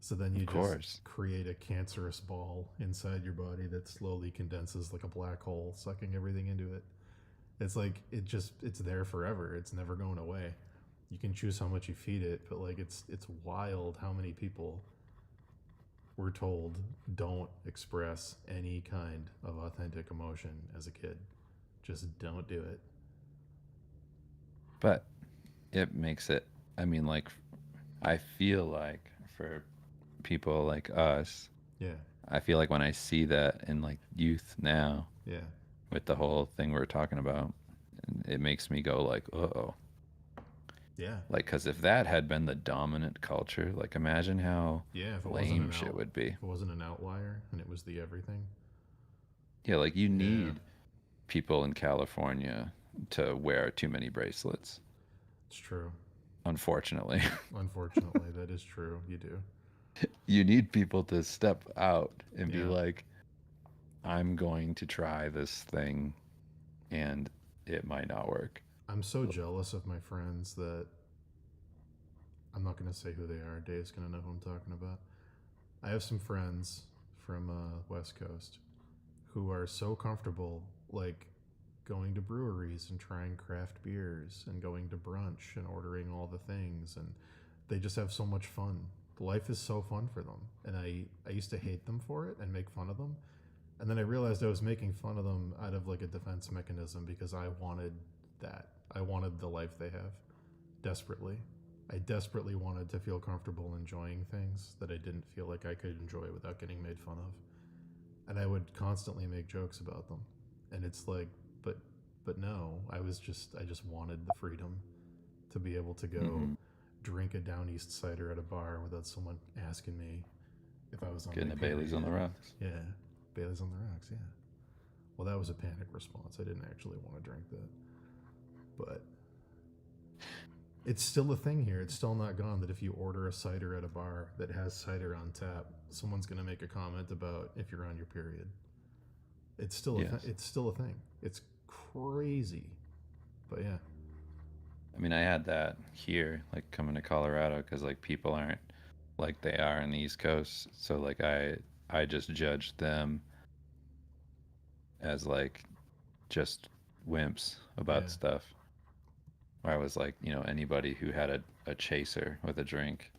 So then you Of just course. create a cancerous ball inside your body that slowly condenses like a black hole, sucking everything into it. It's like it's there forever. It's never going away. You can choose how much you feed it, but like it's wild how many people we're told don't express any kind of authentic emotion as a kid. Just don't do it. But it makes it, I mean, like, I feel like for people like us. Yeah, I feel like when I see that in like youth now, yeah, with the whole thing we're talking about, it makes me go like, oh, yeah, like because if that had been the dominant culture, like imagine how yeah. If it wasn't lame an shit would be. if it wasn't an outlier and it was the everything. Yeah, like you Yeah, need people in California to wear too many bracelets. it's true. Unfortunately, Unfortunately, that is true. You do. you need people to step out and be Yeah, like, I'm going to try this thing and it might not work. I'm so jealous of my friends that I'm not gonna say who they are. Dave's gonna know who I'm talking about. I have some friends from West Coast who are so comfortable, like going to breweries and trying craft beers and going to brunch and ordering all the things, and they just have so much fun. Life is so fun for them, and I used to hate them for it and make fun of them, and then I realized I was making fun of them out of like a defense mechanism because I wanted that. I wanted the life they have desperately. I desperately wanted to feel comfortable enjoying things that I didn't feel like I could enjoy without getting made fun of. And I would constantly make jokes about them. And it's like, but no, I just wanted the freedom to be able to go Hmm. drink a down east cider at a bar without someone asking me if I was on Getting my the Baileys on the period. rocks. Yeah, Bailey's on the rocks. Yeah. Well, that was a panic response. I didn't actually want to drink that, but it's still a thing here. It's still not gone that if you order a cider at a bar that has cider on tap, someone's going to make a comment about if you're on your period. It's still Yes. it's still a thing. It's crazy, but yeah, I mean, I had that here, like coming to Colorado, because like people aren't like they are in the East Coast. So like I just judged them as like just wimps about yeah. stuff. Where I was like, anybody who had a chaser with a drink,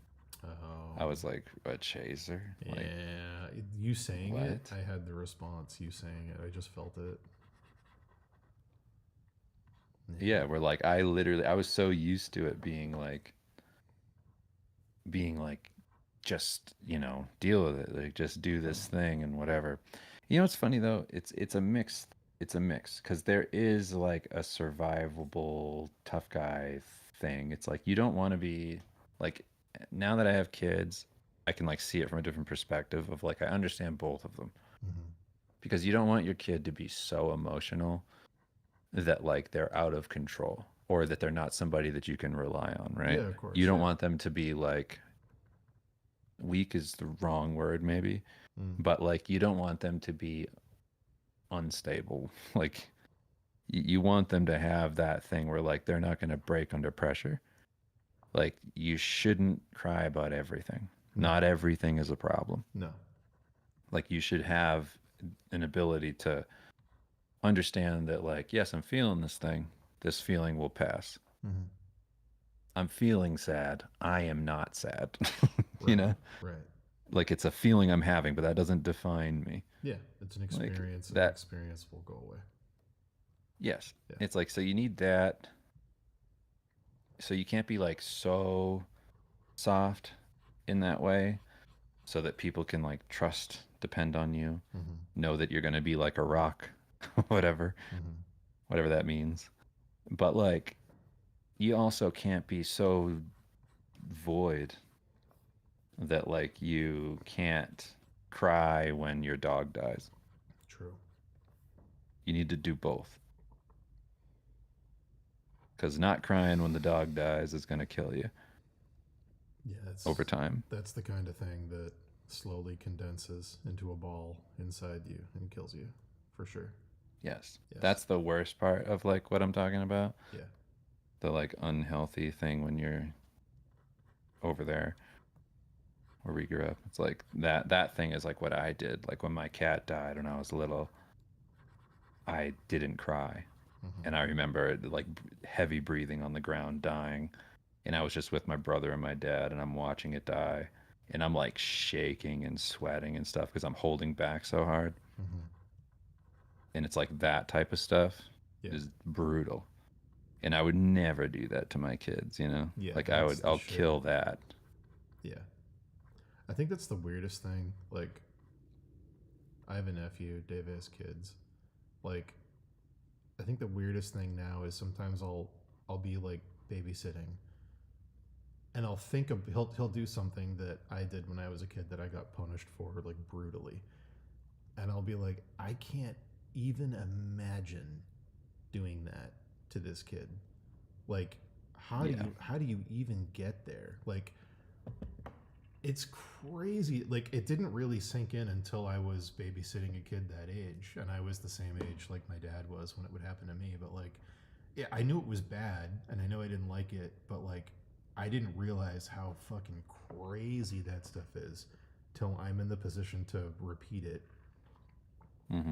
I Oh, was like, a chaser? Like, yeah. You saying it, what? I had the response. You saying it, I just felt it. Yeah, Yeah, where like I was so used to it being like just, deal with it. Like just do this thing and whatever. What's funny though? It's a mix because there is like a survivable tough guy thing. It's like you don't want to be like now that I have kids, I can like see it from a different perspective of like I understand both of them mm-hmm. because you don't want your kid to be so emotional that like they're out of control or that they're not somebody that you can rely on, Yeah, right? of You course, don't yeah. want them to be like weak is the wrong word maybe, Mm. but like you don't want them to be unstable. Like you want them to have that thing where like they're not going to break under pressure. Like you shouldn't cry about everything. No, Not everything is a problem. no, Like you should have an ability to understand that like yes, I'm feeling this thing. This feeling will pass. mm-hmm. I'm feeling sad. I am not sad. you Right, know? right. Like it's a feeling I'm having, but that doesn't define me. Yeah, it's an Like experience, and the that experience will go away. yes. Yeah, It's like so you need that. So you can't be like so soft in that way so that people can like trust, depend on you, mm-hmm. know that you're going to be like a rock, whatever, Mm-hmm. whatever that means. But like you also can't be so void that like you can't cry when your dog dies. True. You need to do both. Because not crying when the dog dies is going to kill you Yeah, over time. that's the kind of thing that slowly condenses into a ball inside you and kills you, for sure. Yes. Yes. That's the worst part of like what I'm talking about. Yeah. The like unhealthy thing when you're over there where we grew up. It's like that thing is like what I did. Like when my cat died when I was little, I didn't cry. Mm-hmm. And I remember like heavy breathing on the ground dying. And I was just with my brother and my dad and I'm watching it die. And I'm like shaking and sweating and stuff because I'm holding back so hard. Mm-hmm. And it's like that type of stuff Yeah. is brutal. And I would never do that to my kids, Yeah, Like that's the I'll shit. kill that. Yeah. I think that's the weirdest thing. Like, I have a nephew. Dave has kids. Like, I think the weirdest thing now is sometimes I'll be like babysitting, and I'll think of he'll do something that I did when I was a kid that I got punished for like brutally, and I'll be like, I can't even imagine doing that to this kid. Like, Yeah. how do you even get there? Like, it's crazy. Like, it didn't really sink in until I was babysitting a kid that age, and I was the same age like my dad was when it would happen to me. But like, yeah, I knew it was bad, and I know I didn't like it, but like, I didn't realize how fucking crazy that stuff is till I'm in the position to repeat it. Hmm.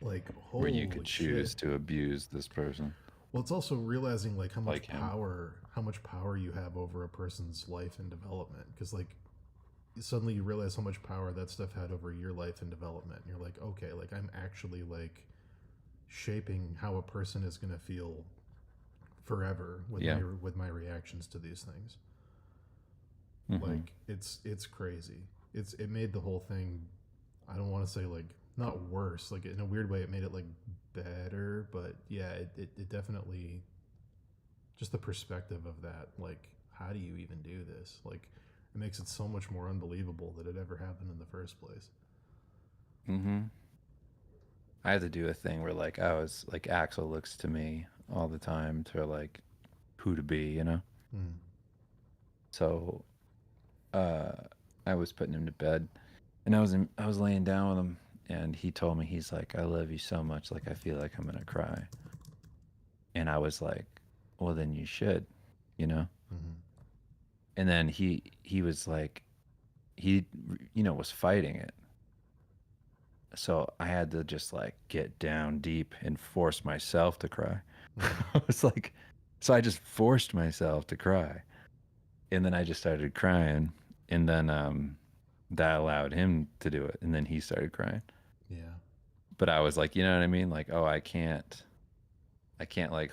Like, Where you holy could shit. choose to abuse this person, Well, it's also realizing like like him. how much power you have over a person's life and development. Because like suddenly you realize how much power that stuff had over your life and development. And you're like, okay, like I'm actually like shaping how a person is going to feel forever Yeah. with my reactions to these things. Hmm. Like it's crazy. It made the whole thing. I don't want to say like not worse. Like in a weird way, it made it like better. But yeah, it definitely just the perspective of that. Like, how do you even do this? Like, it makes it so much more unbelievable that it ever happened in the first place. Hmm. I had to do a thing where like I was like Axel looks to me all the time to like who to be, you know. Hmm. So uh, I was putting him to bed, and I was laying down with him, and he told me he's like, "I love you so much, like I feel like I'm gonna cry," and I was like, "Well, then you should," you know. Hmm. And then he was like, he was fighting it, so I had to just like get down deep and force myself to cry. Hmm. I was like, so I just forced myself to cry, and then I just started crying, and then that allowed him to do it, and then he started crying. Yeah. But I was like, you know what I mean? Like, oh, I can't like,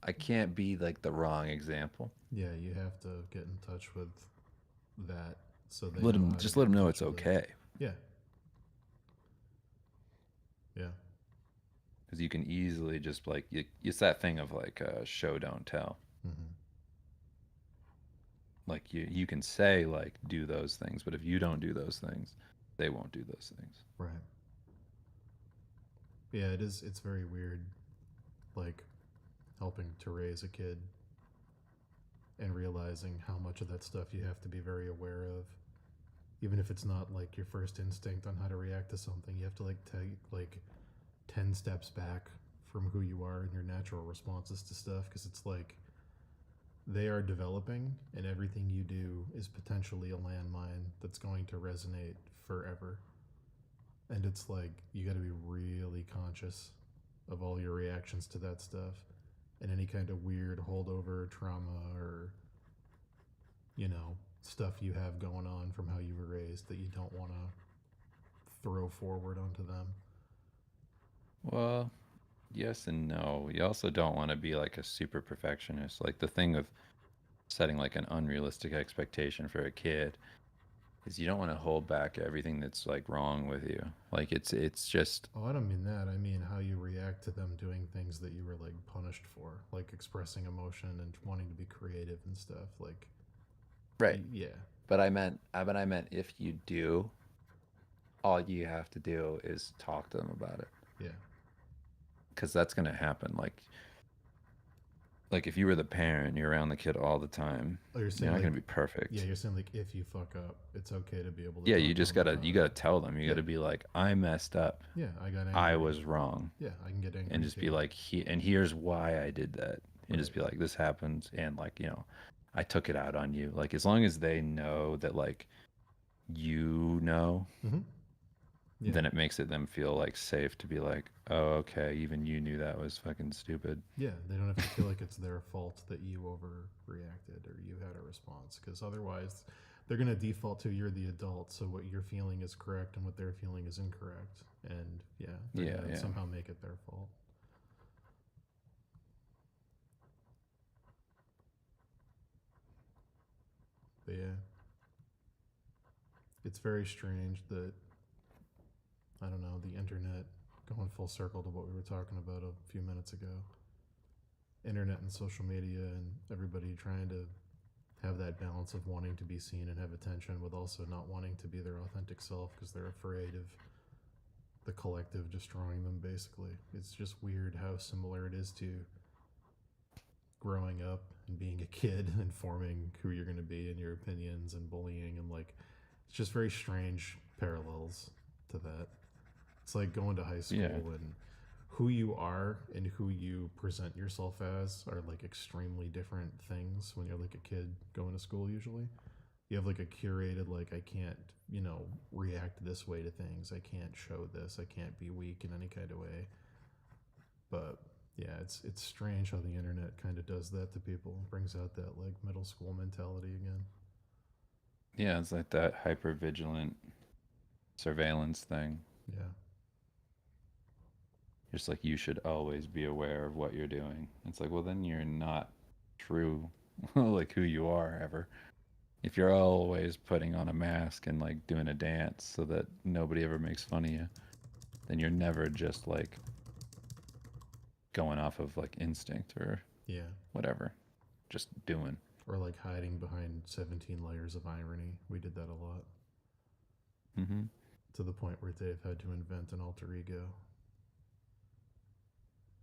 I can't be like the wrong example. Yeah. You have to get in touch with that so they Let know him how to just get let him in know touch it's with it. okay, Yeah. Yeah. because you can easily just like it's that thing of like show don't tell. Hmm. Like you can say like do those things, but if you don't do those things, they won't do those things. Right. Yeah. It is. It's very weird. Like helping to raise a kid and realizing how much of that stuff you have to be very aware of, even if it's not like your first instinct on how to react to something. You have to like take like 10 steps back from who you are and your natural responses to stuff, because it's like they are developing and everything you do is potentially a landmine that's going to resonate forever. And it's like you got to be really conscious of all your reactions to that stuff and any kind of weird holdover trauma or, stuff you have going on from how you were raised that you don't want to throw forward onto them. Well, yes and no. You also don't want to be like a super perfectionist. Like the thing of setting like an unrealistic expectation for a kid is you don't want to hold back everything that's like wrong with you. Like it's just Oh, I don't mean that. I mean how you react to them doing things that you were like punished for, like expressing emotion and wanting to be creative and stuff. Like, right. yeah, But I meant if you do, all you have to do is talk to them about it, yeah. because that's gonna happen. Like if you were the parent, you're around the kid all the time. Oh, you're You're saying not like, gonna be yeah, perfect. you're saying like if you fuck up, it's okay to be able to Yeah, talk to them about you it. gotta tell them. You Yeah, gotta be like, I messed up. yeah. I got I angry. was wrong. Yeah, I can get And angry just be too. like, and here's why I did that. And Right. just be like, this happened, and like, I took it out on you. Like as long as they know that like you know, Mm-hmm. Yeah. then it makes it them feel like safe to be like, oh, okay, even you knew that was fucking stupid. Yeah, they don't have to feel like it's their fault that you overreacted or you had a response, because otherwise they're going to default to you're the adult, so what you're feeling is correct and what they're feeling is incorrect. And yeah, they're Yeah, going to yeah. somehow make it their fault. But yeah. it's very strange that, I don't know, the internet, going full circle to what we were talking about a few minutes ago, internet and social media and everybody trying to have that balance of wanting to be seen and have attention with also not wanting to be their authentic self because they're afraid of the collective destroying them, basically. It's just weird how similar it is to growing up and being a kid and forming who you're going to be and your opinions and bullying, and like, it's just very strange parallels to that. It's like going to high school Yeah. and who you are and who you present yourself as are like extremely different things when you're like a kid going to school. Usually you have like a curated, like, I can't, you know, react this way to things, I can't show this, I can't be weak in any kind of way. But yeah, it's strange how the internet kind of does that to people, brings out that like middle school mentality again. Yeah, it's like that hyper vigilant surveillance thing. Yeah. Just like you should always be aware of what you're doing. It's like, well, then you're not true, like who you are ever. If you're always putting on a mask and like doing a dance so that nobody ever makes fun of you, then you're never just like going off of like instinct or Yeah. whatever, just doing. Or like hiding behind 17 layers of irony. We did that a lot. Mm-hmm. To the point where Dave had to invent an alter ego.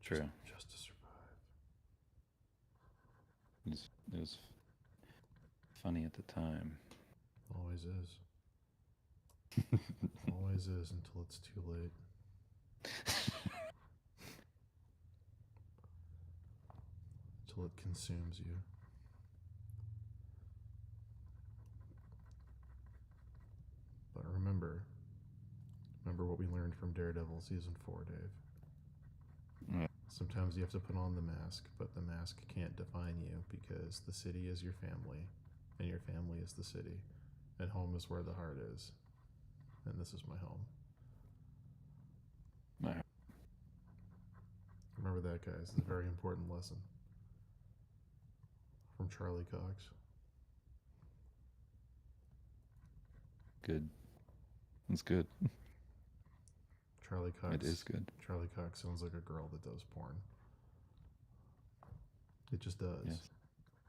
True. Just to survive. It was funny at the time. Always is. Always is until it's too late. Until it consumes you. But remember what we learned from Daredevil Season 4, Dave. Yeah. Sometimes you have to put on the mask, but the mask can't define you because the city is your family, and your family is the city, and home is where the heart is. And this is my home. Alright. Remember that, guys. It's a very important lesson from Charlie Cox. Good. It's good. Charlie Cox. It is good. Charlie Cox sounds like a girl that does porn. It just does. Yes.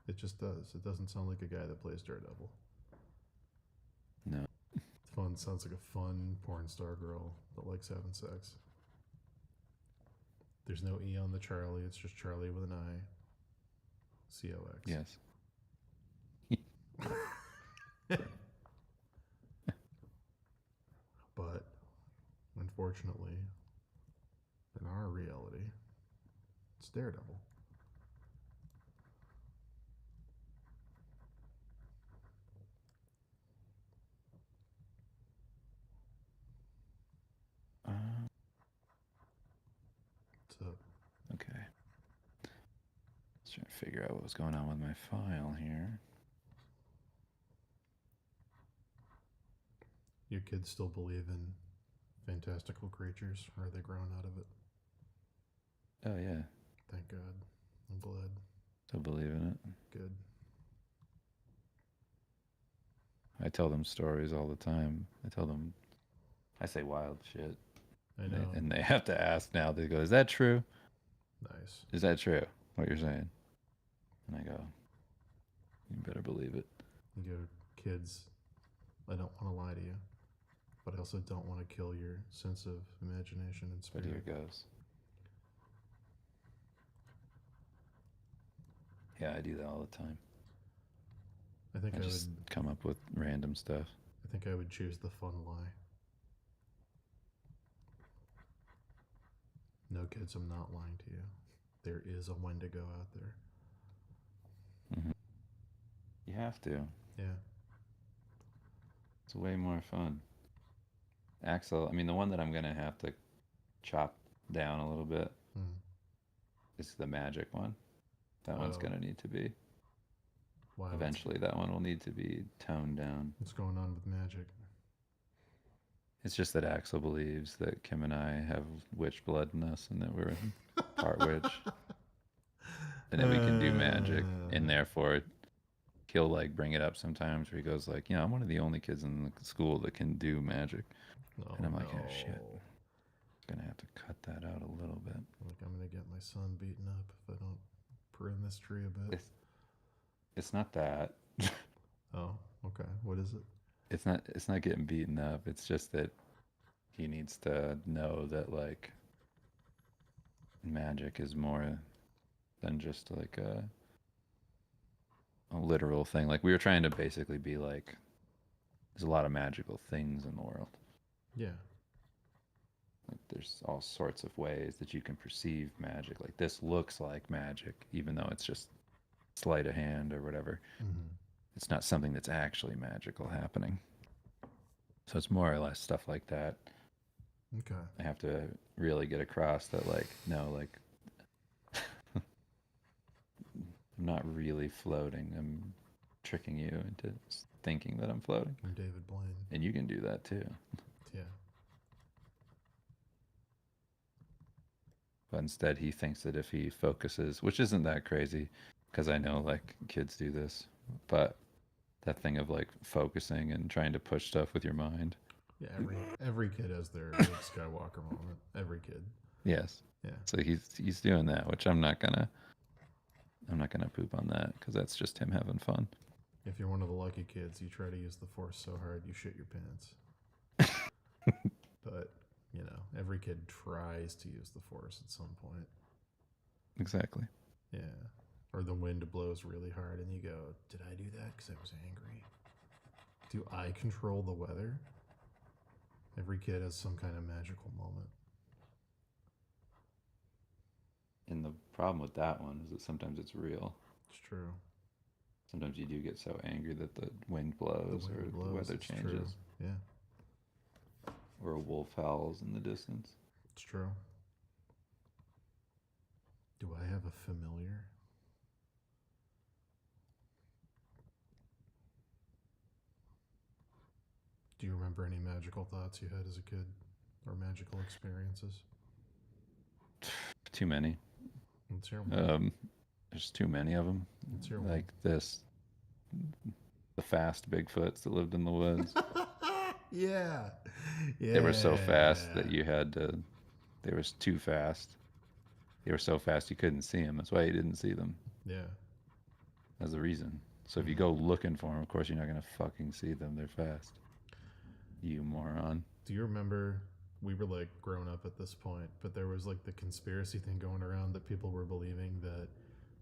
It just does. It doesn't sound like a guy that plays Daredevil. No. Fun sounds like a fun porn star girl that likes having sex. There's no E on the Charlie. It's just Charlie with an I. COX. Yes. But unfortunately, in our reality, it's Daredevil. What's up? Okay. Let's try to figure out what was going on with my file here. Your kids still believe in fantastical creatures, or are they grown out of it? Oh yeah, Thank God. I'm glad. still believe in it. Good. I tell them stories all the time. I say wild shit. I know. And they have to ask now. They go, "Is that true? Nice. Is that true? What you're saying?" And I go, "You better believe it." You go, kids, I don't want to lie to you, but I also don't want to kill your sense of imagination and But spirit. here goes. Yeah, I do that all the time. I think I I just would. come up with random stuff. I think I would choose the fun lie. No, kids, I'm not lying to you. There is a Wendigo out there. Hmm. You have to. Yeah. It's way more fun. Axel, I mean, the one that I'm gonna have to chop down a little bit Hmm. is the magic one. That one's Oh. gonna need to be. Why? Eventually, that one will need to be toned down. What's going on with magic? It's just that Axel believes that Kim and I have witch blood in us and that we're part witch. And that we can do magic. And therefore, he'll like bring it up sometimes where he goes like, I'm one of the only kids in the school that can do magic. Oh, And I'm like, no. oh shit. Gonna have to cut that out a little bit. Like, I'm gonna get my son beaten up if I don't prune this tree a bit. It's not that. Oh, okay. What is it? It's not getting beaten up. It's just that he needs to know that like magic is more than just like a literal thing. Like we were trying to basically be like, there's a lot of magical things in the world. Yeah. Like there's all sorts of ways that you can perceive magic. Like this looks like magic, even though it's just sleight of hand or whatever. Mm-hmm. It's not something that's actually magical happening. So it's more or less stuff like that. Okay. I have to really get across that, like, no, like, I'm not really floating. I'm tricking you into thinking that I'm floating. I'm David Blaine. And you can do that too. Yeah. But instead, he thinks that if he focuses, which isn't that crazy, because I know, like, kids do this, but that thing of, like, focusing and trying to push stuff with your mind. Yeah, every kid has their Luke Skywalker moment. Every kid. Yes. Yeah. So he's doing that, which I'm not gonna poop on that, because that's just him having fun. If you're one of the lucky kids, you try to use the Force so hard you shit your pants. But, you know, every kid tries to use the Force at some point. Exactly. Yeah. Or the wind blows really hard and you go, did I do that because I was angry? Do I control the weather? Every kid has some kind of magical moment. And the problem with that one is that sometimes it's real. It's true. Sometimes you do get so angry that the wind blows or the weather changes. True. Yeah. Or a wolf howls in the distance. It's true. Do I have a familiar? Do you remember any magical thoughts you had as a kid? Or magical experiences? Too many. Let's hear one. There's too many of them. Let's hear one. Like the fast Bigfoots that lived in the woods. Yeah. They were so fast that you had to. They were too fast. They were so fast you couldn't see them. That's why you didn't see them. Yeah. That's the reason. So if you go looking for them, of course you're not gonna fucking see them. They're fast. You moron. Do you remember, we were like grown up at this point, but there was like the conspiracy thing going around that people were believing that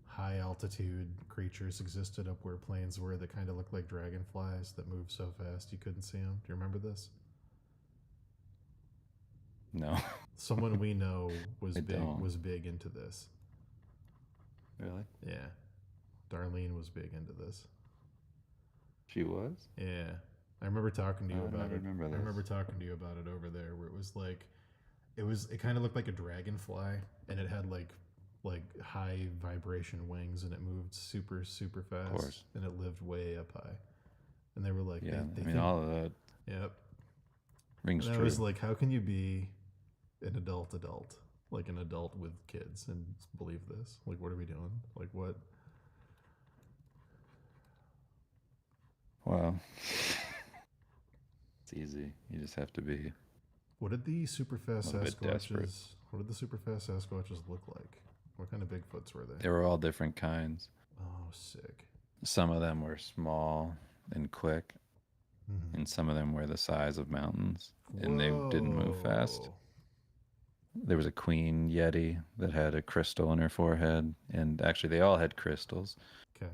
high altitude creatures existed up where planes were that kind of looked like dragonflies that moved so fast you couldn't see them. Do you remember this? No. Someone we know was I big don't. was big into this. Really? Yeah. Darlene was big into this. She was? Yeah. I remember talking to you I about don't it. remember I this. remember talking to you about it over there where it was like it kind of looked like a dragonfly and it had like high vibration wings and it moved super super fast course. and it lived way up high. And they were like Yeah. they I mean, think, all of that yep. rings And I true. was like, how can you be an adult, like an adult with kids, and believe this? Like, what are we doing? Like, what? Wow. It's easy. You just have to be. What did the super fast A little bit desperate. Sasquatches? What did the super fast Sasquatches look like? What kind of Bigfoots were they? They were all different kinds. Oh, sick. Some of them were small and quick, Mhm. and some of them were the size of mountains, and they didn't move fast. Whoa. There was a queen yeti that had a crystal in her forehead, and actually they all had crystals Okay.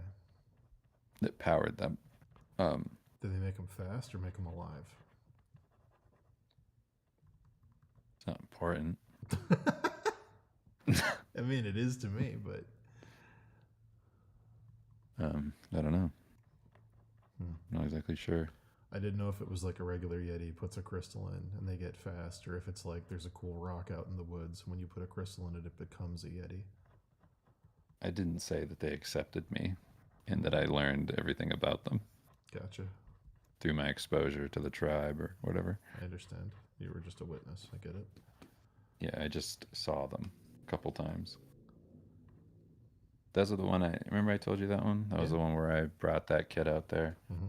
that powered them. Did they make them fast or make them alive? It's not important. I mean, it is to me, but I don't know. Hmm. Not exactly sure. I didn't know if it was like a regular Yeti puts a crystal in and they get fast, or if it's like there's a cool rock out in the woods. When you put a crystal in it, it becomes a Yeti. I didn't say that they accepted me and that I learned everything about them Gotcha. through my exposure to the tribe or whatever. I understand. You were just a witness. I get it. Yeah, I just saw them a couple times. That's the one I remember. I told you that one. That was Yeah. the one where I brought that kid out there. Mm-hmm.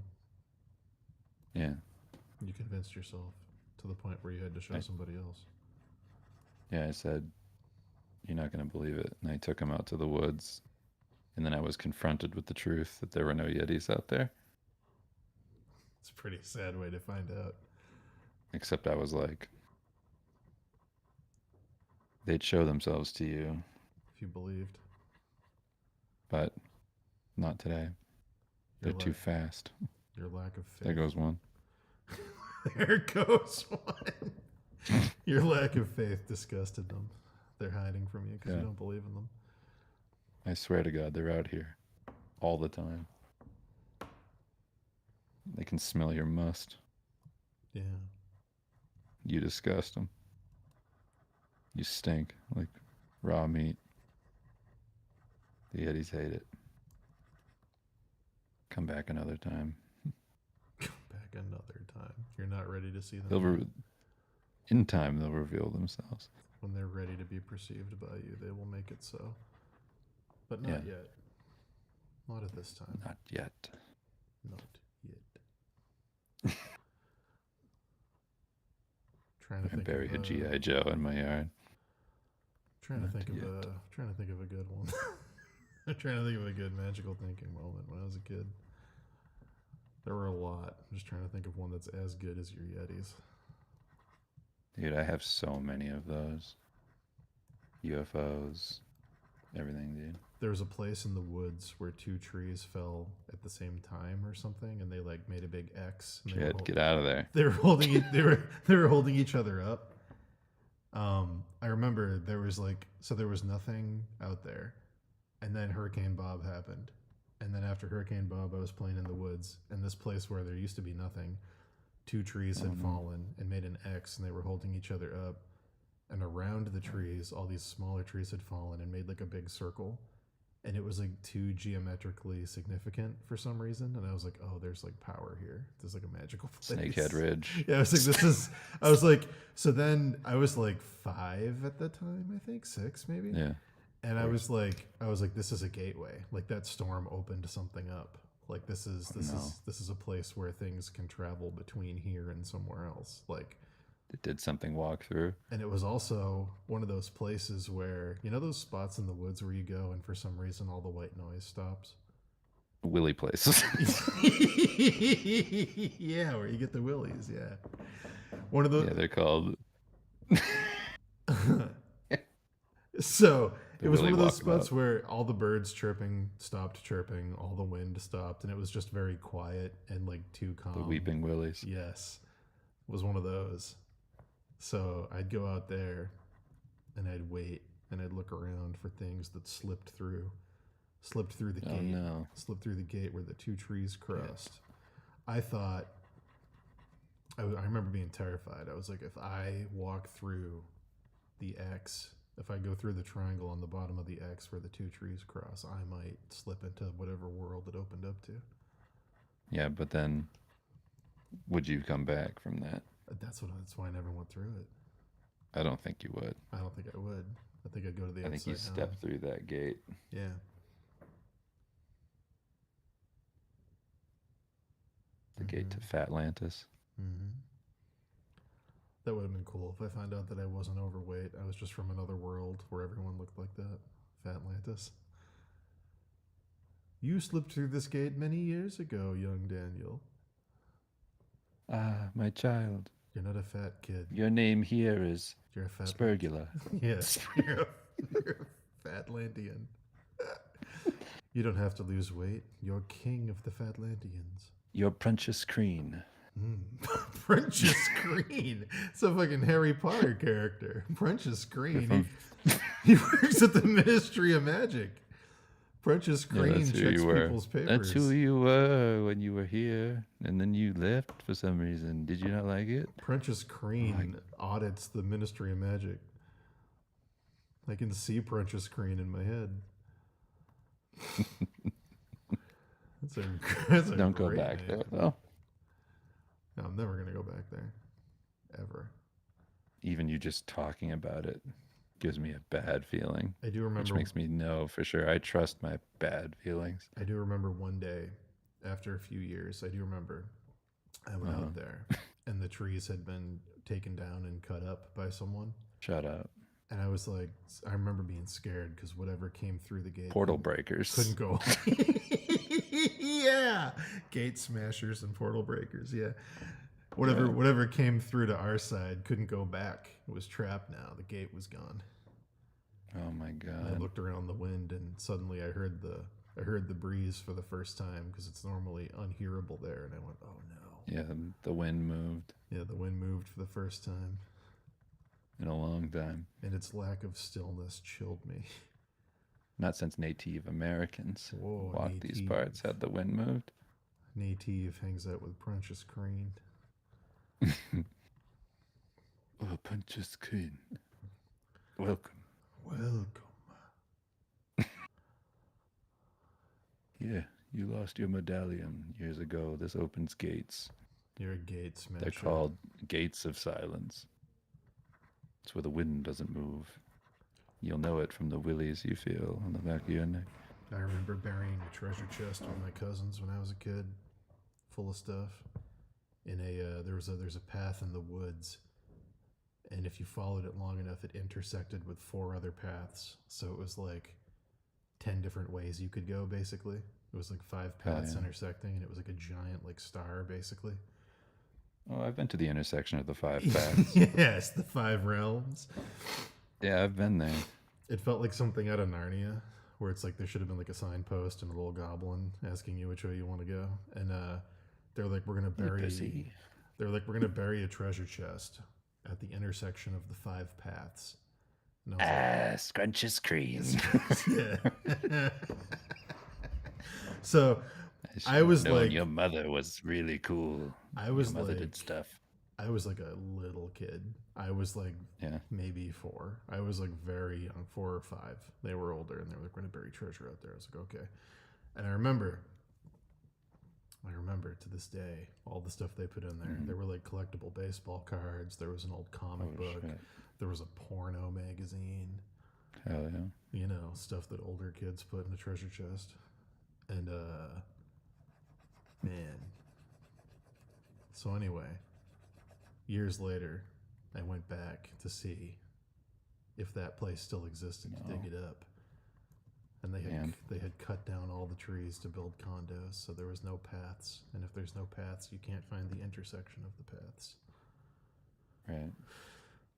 Yeah, You convinced yourself to the point where you had to show somebody else. yeah. I said, "You're not gonna believe it," and I took him out to the woods, and then I was confronted with the truth that there were no Yetis out there. It's a pretty sad way to find out. Except I was like, they'd show themselves to you, If you believed. but not today. They're Your too lack, fast. your lack of faith. There goes one. There goes one. Your lack of faith disgusted them. They're hiding from you because Yeah. you don't believe in them. I swear to God, they're out here all the time. They can smell your must. Yeah. You disgust them. You stink like raw meat. The Yetis hate it. Come back another time. Come back another time. You're not ready to see them They'll yet. in time they'll reveal themselves. When they're ready to be perceived by you, they will make it so. But not Yeah. yet. Not at this time. Not yet. Not yet. Trying to I think bury of a GI Joe in my yard. Trying to Not think of yet. trying to think of a good one. I'm trying to think of a good magical thinking moment when I was a kid. There were a lot. I'm just trying to think of one that's as good as your Yetis. Dude, I have so many of those. UFOs, everything, dude. There was a place in the woods where two trees fell at the same time or something, and they like made a big X. And Shit, get out of there. they were holding they were holding each other up. I remember there was there was nothing out there, and then Hurricane Bob happened, and then after Hurricane Bob, I was playing in the woods, and this place where there used to be nothing, two trees had fallen and made an X, and they were holding each other up, and around the trees, all these smaller trees had fallen and made like a big circle. And it was like too geometrically significant for some reason, and I was like, "Oh, there's like power here. There's like a magical place." Snakehead Ridge. Yeah, I was like, "This is." I was like, so then I was like 5 at the time, I think 6 maybe. Yeah. And I was like, "This is a gateway. Like that storm opened something up. Like this is a place where things can travel between here and somewhere else. Like." It did something walk through. And it was also one of those places where, you know those spots in the woods where you go and for some reason all the white noise stops? Willy places. Yeah, where you get the willies, yeah. One of those. Yeah, they're called. So The it was one of willy those spots walkabout. where all the birds chirping stopped chirping, all the wind stopped, and it was just very quiet and like too calm. The weeping willies. Yes, it was one of those. So I'd go out there and I'd wait and I'd look around for things that slipped through the Oh gate, no. slipped through the gate where the two trees crossed. I thought, I remember being terrified. I was like, if I walk through the X, if I go through the triangle on the bottom of the X where the two trees cross, I might slip into whatever world it opened up to. Yeah, but then would you come back from that? That's why I never went through it. I don't think you would. I don't think I would. I think I'd go to the I think you upside stepped down. through that gate. Yeah. The gate to Fatlantis. Mm-hmm. That would have been cool if I found out that I wasn't overweight. I was just from another world where everyone looked like that. Fatlantis. You slipped through this gate many years ago, young Daniel. Ah, my child. You're not a fat kid. Your name here is You're a fat. Spurgula. Yes, you're a Fatlandian. You don't have to lose weight. You're king of the Fatlandians. Your Prentice Crean. Prentice Green. It's a fucking Harry Potter character. Prentice Green. He works at the Ministry of Magic. Prentice Green that's who checks you were. people's papers. That's who you were when you were here, and then you left for some reason. Did you not like it? Prentice Green audits the Ministry of Magic. I can see Prentice Green in my head. That's a Don't go great back name. there, though. No, I'm never gonna go back there. Ever. Even you just talking about it gives me a bad feeling, I do which remember. makes me know for sure I trust my bad feelings. I do remember one day, after a few years, I do remember I went Uh-huh. out there, and the trees had been taken down and cut up by someone. Shut up. And I was like, I remember being scared because whatever came through the gate Portal breakers. couldn't go. Yeah, gate smashers and portal breakers. Yeah, whatever came through to our side couldn't go back. It was trapped now. The gate was gone. Oh my And god. I looked around the wind, and suddenly I heard the breeze for the first time because it's normally unhearable there. And I went, oh no. Yeah, the wind moved Yeah, the wind moved for the first time, in a long time. and its lack of stillness chilled me. Not since Native Americans Whoa, walked these native. parts had the wind moved. Native hangs out with Prentice Crane. Oh, Punch's Queen. Welcome. Welcome. Yeah, you lost your medallion years ago. This opens gates. You're a gate smasher. They're called Gates of Silence. It's where the wind doesn't move. You'll know it from the willies you feel on the back of your neck. I remember burying a treasure chest with my cousins when I was a kid, full of stuff. In a there's a path in the woods, and if you followed it long enough, it intersected with 4 other paths. So it was like 10 different ways you could go. Basically, it was like 5 paths yeah. intersecting, and it was like a giant like star, basically. Oh, I've been to the intersection of the 5 paths. Yes, the 5 realms. Yeah, I've been there. It felt like something out of Narnia, where it's like there should have been like a signpost and a little goblin asking you which way you want to go, and they're like, we're gonna bury. Pussy. They're like, we're gonna bury a treasure chest at the intersection of the 5 paths. And I was Scrunches cream. like, yeah. So I was known like, your mother was really cool. I was your mother like, did stuff. I was like a little kid. I was like Yeah. maybe 4. I was like very young, 4 or 5. They were older, and they were like, we're gonna bury treasure out there. I was like, okay. And I remember to this day all the stuff they put in there. There were like collectible baseball cards. There was an old comic book. Shit. There was a porno magazine. Hell yeah. You know, stuff that older kids put in a treasure chest. And man. So anyway, years later, I went back to see if that place still existed to dig it up. And they had cut down all the trees to build condos, so there was no paths. And if there's no paths, you can't find the intersection of the paths. Right.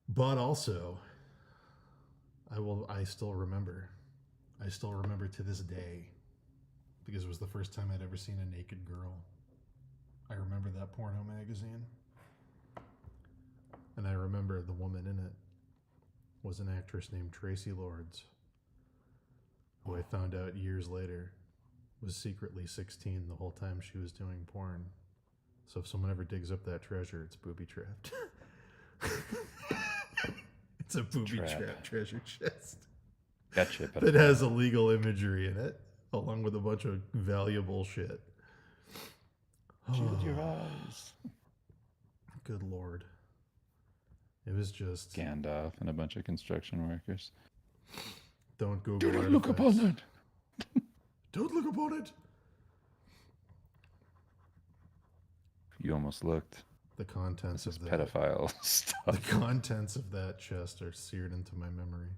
But also, I still remember to this day, because it was the first time I'd ever seen a naked girl. I remember that porno magazine. And I remember the woman in it was an actress named Tracy Lords, who I found out years later was secretly 16 the whole time she was doing porn. So if someone ever digs up that treasure, it's booby trapped. It's a booby trapped treasure chest Gotcha. that has illegal imagery in it, along with a bunch of valuable shit. Shield your eyes. Good lord. It was just... Gandalf and a bunch of construction workers. Don't Google Do not artifacts. look upon it. Don't look upon it. You almost looked. The contents This of is that... pedophile The stuff. contents of that chest are seared into my memory.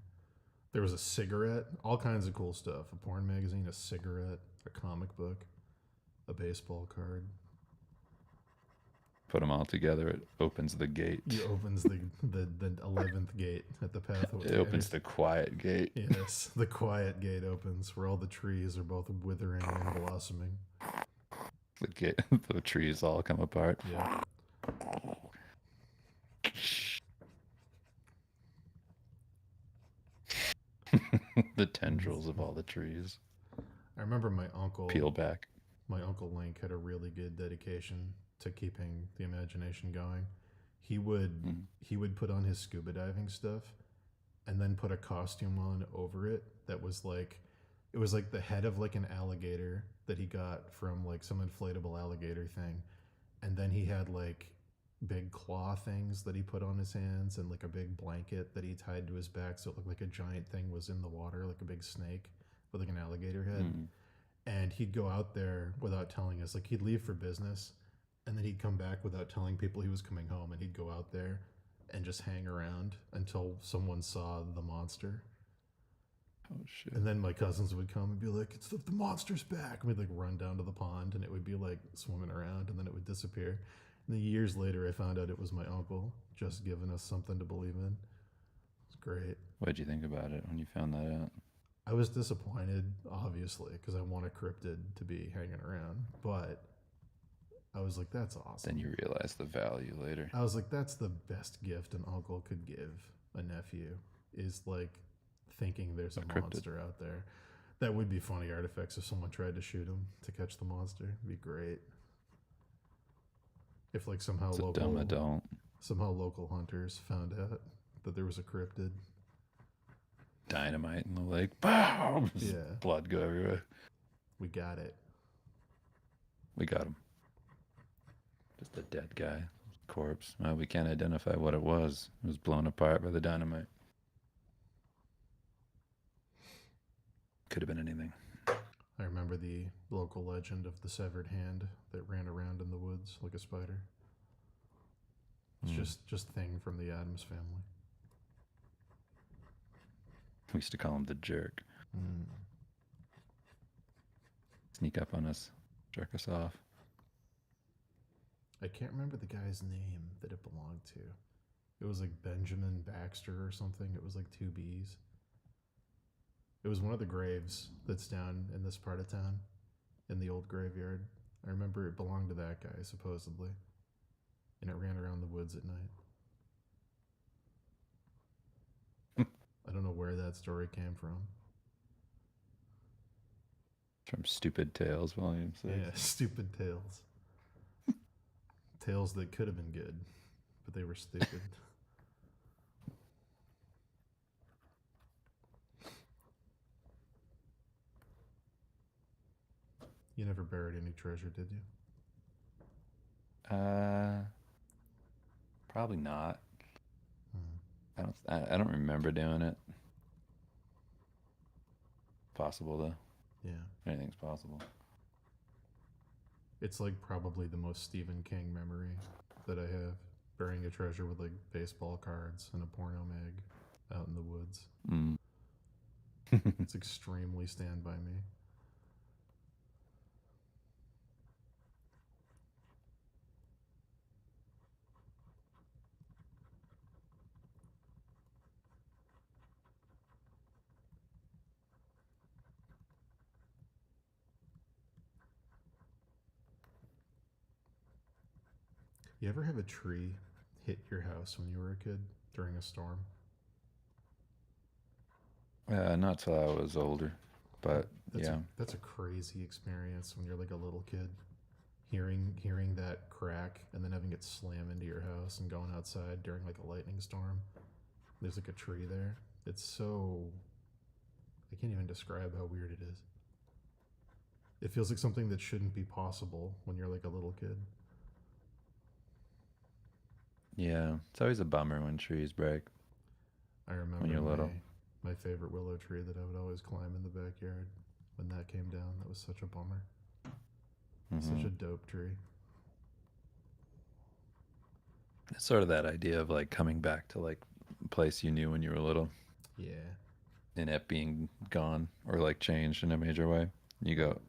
There was a cigarette, all kinds of cool stuff. A porn magazine, a cigarette, a comic book, a baseball card. Put them all together, it opens the gate. It opens the 11th gate at the pathway. It opens the quiet gate. Yes, the quiet gate opens where all the trees are both withering and blossoming. The gate, the trees all come apart. Yeah. The tendrils of all the trees I remember my uncle peel back. My Uncle Link had a really good dedication to keeping the imagination going. He would put on his scuba diving stuff and then put a costume on over it that was like, it was like the head of like an alligator that he got from like some inflatable alligator thing. And then he had like big claw things that he put on his hands and like a big blanket that he tied to his back so it looked like a giant thing was in the water, like a big snake with like an alligator head. Mm. And he'd go out there without telling us. Like he'd leave for business and then he'd come back without telling people he was coming home, and he'd go out there and just hang around until someone saw the monster. Oh shit. And then my cousins would come and be like, "It's the monster's back." And we'd like run down to the pond and it would be like swimming around and then it would disappear. And then years later I found out it was my uncle just giving us something to believe in. It's great. What'd you think about it when you found that out? I was disappointed, obviously, because I want a cryptid to be hanging around, but I was like, that's awesome. Then you realize the value later. I was like, that's the best gift an uncle could give a nephew, is like thinking there's a cryptid. monster out there. That would be funny artifacts if someone tried to shoot him to catch the monster. It'd be great. If like somehow It's a dumb adult. local hunters found out that there was a cryptid. Dynamite in the lake. Boom! Yeah. Blood go everywhere. We got it. We got him. Just a dead guy. Corpse. Well, we can't identify what it was. It was blown apart by the dynamite. Could have been anything. I remember the local legend of the severed hand that ran around in the woods like a spider. It's just Thing from the Addams Family. We used to call him the jerk. Mm. Sneak up on us. Jerk us off. I can't remember the guy's name that it belonged to. It was like Benjamin Baxter or something. It was like 2 B's. It was one of the graves that's down in this part of town, in the old graveyard. I remember it belonged to that guy, supposedly. And it ran around the woods at night. I don't know where that story came from. From Stupid Tales, Volume 6. Yeah, stupid tales. Tales that could have been good, but they were stupid. You never buried any treasure, did you? Probably not. Hmm. I don't remember doing it. Possible though. Yeah. Anything's possible. It's like probably the most Stephen King memory that I have. Burying a treasure with like baseball cards and a porno mag out in the woods. Mm. It's extremely Stand By Me. You ever have a tree hit your house when you were a kid during a storm? Not till I was older, but yeah. That's a crazy experience when you're like a little kid. Hearing that crack and then having it slam into your house and going outside during like a lightning storm. There's like a tree there. It's so... I can't even describe how weird it is. It feels like something that shouldn't be possible when you're like a little kid. Yeah, it's always a bummer when trees break. I remember When you're little. my favorite willow tree that I would always climb in the backyard. When that came down, that was such a bummer. Such a dope tree. It's sort of that idea of like coming back to like a place you knew when you were little Yeah. and it being gone or like changed in a major way. You go,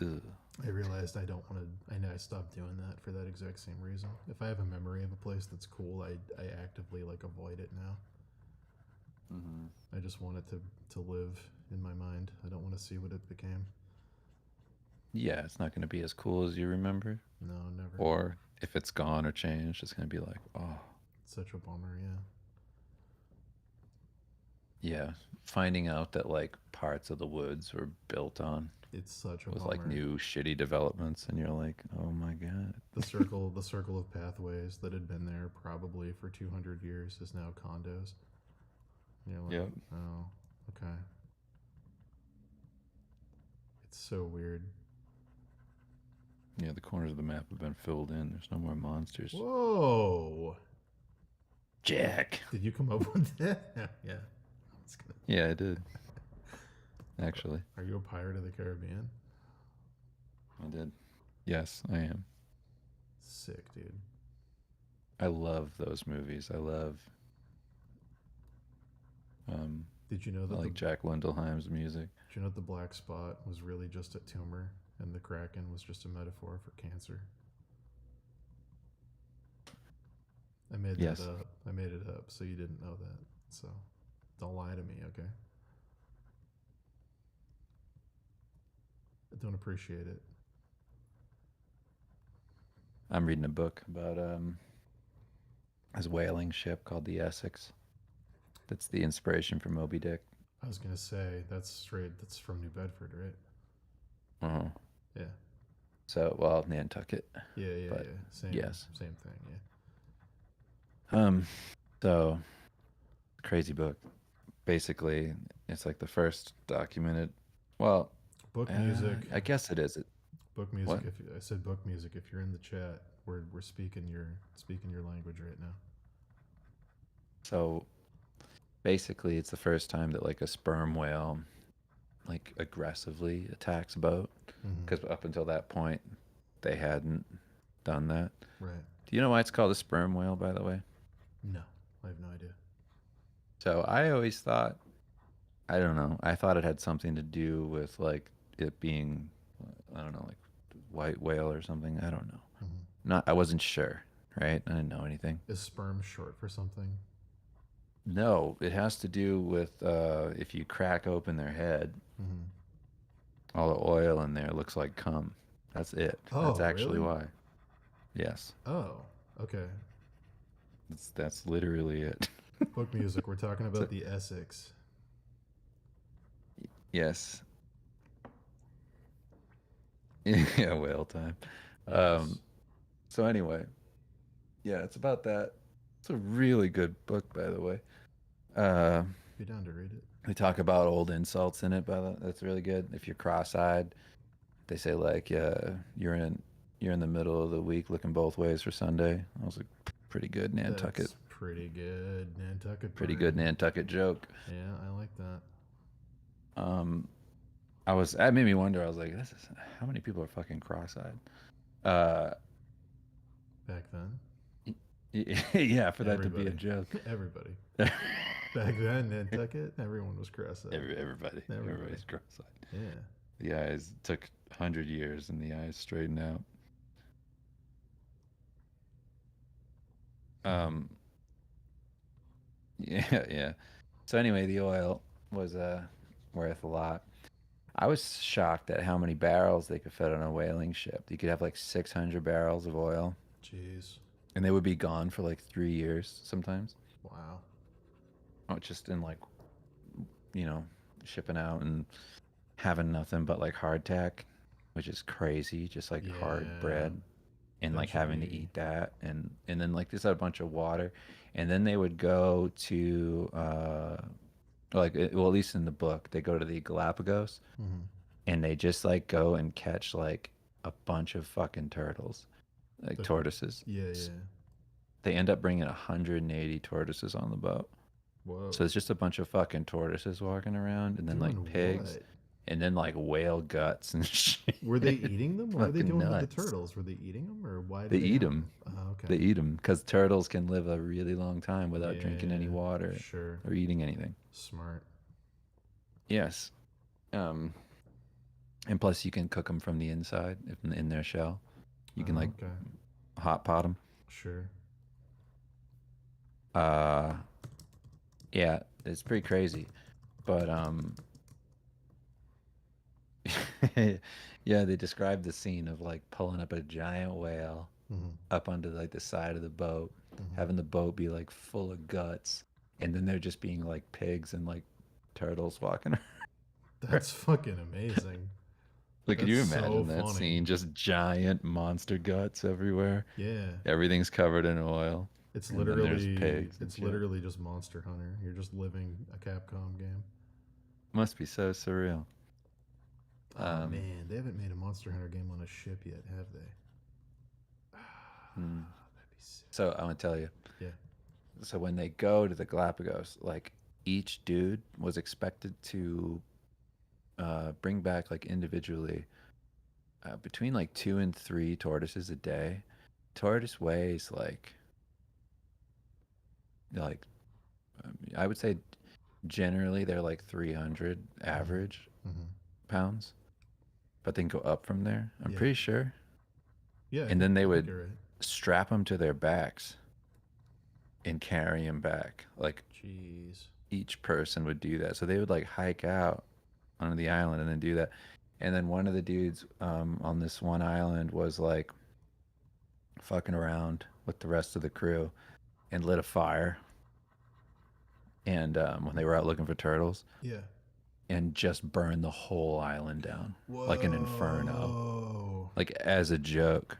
ugh. I realized I don't want to. I know I stopped doing that for that exact same reason. If I have a memory of a place that's cool, I actively like avoid it now. I just want it to live in my mind. I don't want to see what it became. Yeah, it's not going to be as cool as you remember. No, never. Or if it's gone or changed, it's going to be like, oh. Such a bummer, yeah. Yeah, finding out that like parts of the woods were built on It's such a with bummer. like new shitty developments, and you're like, oh my god. The circle of pathways that had been there probably for 200 years is now condos. And you're like, Yep. oh, okay. It's so weird. Yeah, the corners of the map have been filled in. There's no more monsters. Whoa! Jack. Did you come up with that? Yeah. That's good. Yeah, I did. Actually, Are you a pirate of the Caribbean? I did. Yes, I am. Sick, dude. I love those movies. I love. Did you know I that like Jack Wendelheim's music. did you know that the black spot was really just a tumor and the kraken was just a metaphor for cancer? I made Yes. that up. I made it up, so you didn't know that. So don't lie to me, okay? I don't appreciate it. I'm reading a book about this whaling ship called the Essex. That's the inspiration for Moby Dick. I was gonna say that's from New Bedford, right? Uh-huh. Yeah. So, well, Nantucket. Yeah. But Same. yes. Same thing. Yeah. So crazy book. Basically, it's like the first documented. Well, Book music. I guess it is. Book music. What? I said book music. If you're in the chat, we're speaking your language right now. So basically, it's the first time that like a sperm whale like aggressively attacks a boat, because up until that point they hadn't done that. Right. Do you know why it's called a sperm whale, by the way? No, I have no idea. So I always thought, I don't know, I thought it had something to do with like it being, I don't know, like white whale or something. I don't know. I wasn't sure, right? I didn't know anything. Is sperm short for something? No, it has to do with if you crack open their head, all the oil in there looks like cum. That's it. That's actually really? why. Yes. Oh, okay. That's literally it. Book music. We're talking about the Essex. Yes. Yeah, whale time. Yes. So anyway, yeah, it's about that. It's a really good book, by the way. Be down to read it. They talk about old insults in it, that's really good. If you're cross-eyed, they say like, you're in the middle of the week looking both ways for Sunday. I was like, pretty good Nantucket. That's pretty good Nantucket. Pretty good Nantucket joke. Yeah, I like that. That made me wonder. I was like, how many people are fucking cross-eyed? Back then. Yeah, for that to be a joke. Everybody. Back then, Nantucket, everyone was cross-eyed. Everybody's cross-eyed. Yeah. The eyes took 100 years, and the eyes straightened out. Yeah. So anyway, the oil was worth a lot. I was shocked at how many barrels they could fit on a whaling ship. You could have like 600 barrels of oil. Jeez. And they would be gone for like 3 years sometimes. Wow. Oh, just in like, shipping out and having nothing but like hardtack, which is crazy. Just like hard bread, and like having to eat that, and then like just a bunch of water, and then they would go to at least in the book they go to the Galapagos, and they just like go and catch like a bunch of fucking turtles, like tortoises. Yeah. They end up bringing 180 tortoises on the boat. Whoa. So it's just a bunch of fucking tortoises walking around, and then like pigs, what? and then like whale guts and shit. Were they eating them? What are they Fucking doing with nuts. the turtles? Were they eating them, or why? They eat have them. Oh, okay. They eat them because turtles can live a really long time without drinking any Yeah, water Sure. or eating anything. Smart. Yes. And plus you can cook them from the inside in their shell. You can like hot pot them. Sure. Yeah, it's pretty crazy, but yeah, they described the scene of like pulling up a giant whale up onto like the side of the boat, having the boat be like full of guts, and then there just being like pigs and like turtles walking around. That's fucking amazing. Like, could you That's imagine so that funny. scene? Just giant monster guts everywhere. Yeah. Everything's covered in oil. It's And then there's pigs and it's shit. literally just Monster Hunter. You're just living a Capcom game. Must be so surreal. Oh man, they haven't made a Monster Hunter game on a ship yet, have they? mm. That'd be sick. So I want to tell you. Yeah. So when they go to the Galapagos, like each dude was expected to bring back like individually between like 2 and 3 tortoises a day. Tortoise weighs like I would say generally they're like 300 average Mm-hmm. pounds, but they can go up from there. I'm Yeah. pretty sure. Yeah. And then they I think would you're right. strap them to their backs and carry them back. Like Jeez. each person would do that. So they would like hike out onto the island and then do that. And then one of the dudes on this one island was like fucking around with the rest of the crew and lit a fire. And when they were out looking for turtles, Yeah. and just burned the whole island down like an inferno, Whoa. like as a joke.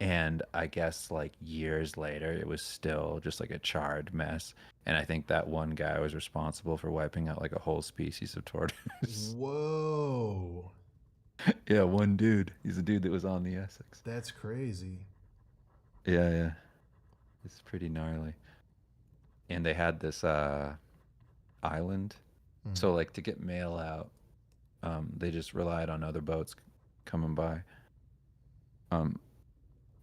And I guess like years later, it was still just like a charred mess. And I think that one guy was responsible for wiping out like a whole species of tortoise. Whoa. Yeah, one dude. He's the dude that was on the Essex. That's crazy. Yeah, yeah. It's pretty gnarly. And they had this island. Mm. So like to get mail out, they just relied on other boats coming by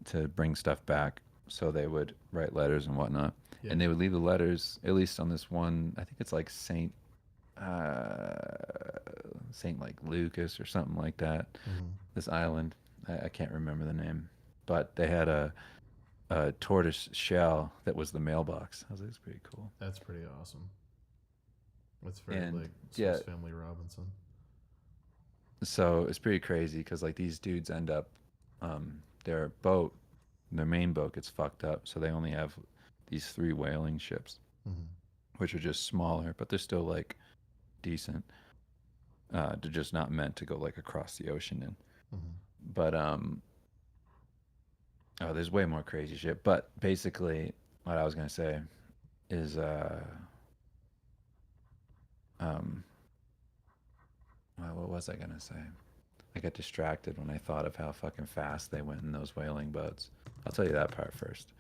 to bring stuff back. So they would write letters and whatnot. Yeah. And they would leave the letters, at least on this one, I think it's like Saint like Lucas or something like that. Mm-hmm. This island, I can't remember the name, but they had a tortoise shell that was the mailbox. I was like, it's pretty cool. That's pretty awesome. That's very And, like yeah. Swiss Family Robinson. So it's pretty crazy because like these dudes end up, their main boat gets fucked up, so they only have these 3 whaling ships, Mm-hmm. which are just smaller, but they're still like decent. They're just not meant to go like across the ocean in. Mm-hmm. But oh, there's way more crazy shit. But basically, what I was gonna say is well, what was I gonna say? I got distracted when I thought of how fucking fast they went in those whaling boats. I'll tell you that part first.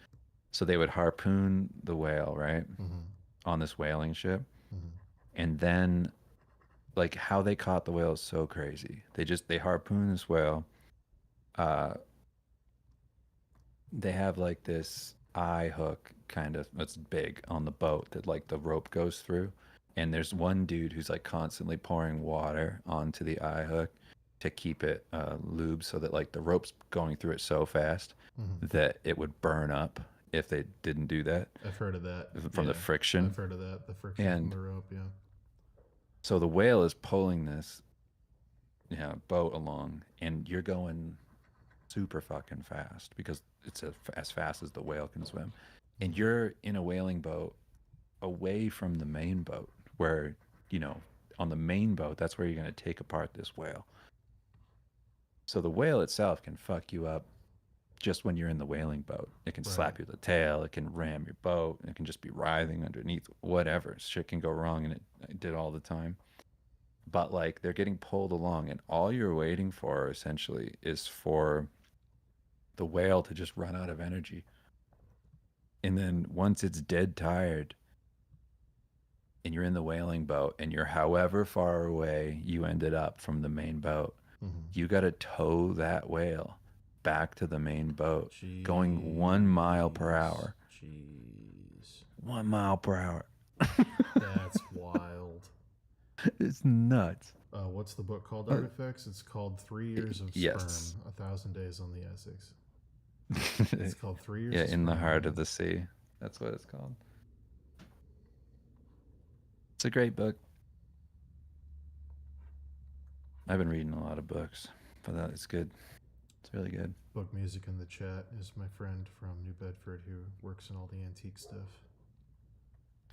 So they would harpoon the whale, right? Mm-hmm. On this whaling ship. Mm-hmm. And then like how they caught the whale is so crazy. They harpoon this whale. They have like this eye hook kind of, it's big on the boat that like the rope goes through. And there's one dude who's like constantly pouring water onto the eye hook to keep it lubed so that like the rope's going through it so fast Mm-hmm. that it would burn up if they didn't do that I've heard of that. from the friction. I've heard of that. The friction And- from the rope, yeah. So the whale is pulling this boat along, and you're going super fucking fast because it's as fast as the whale can swim. And you're in a whaling boat away from the main boat where, on the main boat, that's where you're going to take apart this whale. So the whale itself can fuck you up just when you're in the whaling boat. It can slap you with the tail. It can ram your boat. It can just be writhing underneath. Whatever. Shit can go wrong, and it did all the time. But like they're getting pulled along, and all you're waiting for essentially is for the whale to just run out of energy. And then once it's dead tired, and you're in the whaling boat, and you're however far away you ended up from the main boat, Mm-hmm. you got to tow that whale back to the main boat, going 1 mile per hour. Jeez. 1 mile per hour. That's wild. It's nuts. What's the book called, Artifacts? It's called 3 Years of Sperm, Yes. 1,000 Days on the Essex. It's called 3 Years Yeah, of in the Sperm. heart of the sea. That's what it's called. It's a great book. I've been reading a lot of books, but it's good. It's really good. Book Music in the Chat is my friend from New Bedford who works in all the antique stuff.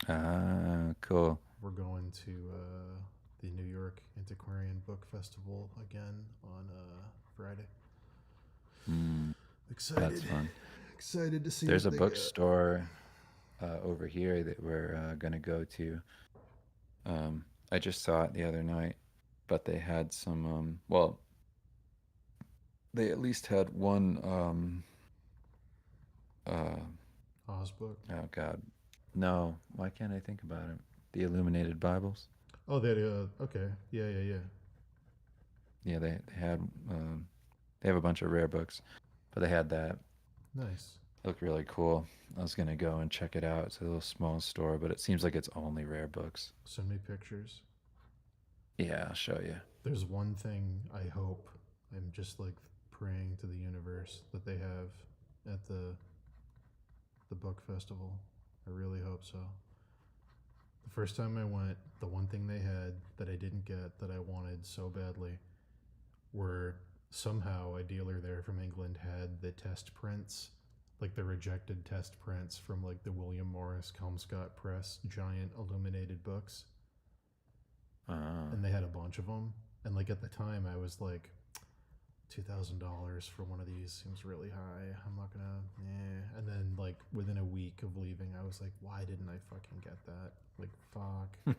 Ah, cool. We're going to the New York Antiquarian Book Festival again on Friday. Excited. That's fun. Excited to see. There's a what they bookstore over here that we're going to go to. I just saw it the other night. but they had some. Well, they at least had one. Uh, Oz book. oh God, no! Why can't I think about it? The Illuminated Bibles. Oh, they had okay. Yeah, yeah, yeah. Yeah, they had. They have a bunch of rare books, but they had that. Nice. It looked really cool. I was gonna go and check it out. It's a little small store, but it seems like it's only rare books. Send me pictures. Yeah, I'll show you. There's one thing I hope. I'm just like praying to the universe that they have at the book festival. I really hope so. The first time I went, the one thing they had that I didn't get that I wanted so badly were somehow a dealer there from England had the test prints, like the rejected test prints from like the William Morris Kelmscott Press giant illuminated books. And they had a bunch of them. And like at the time, I was like, $2,000 for one of these seems really high. I'm not gonna, And then like within a week of leaving, I was like, why didn't I fucking get that? Like, fuck.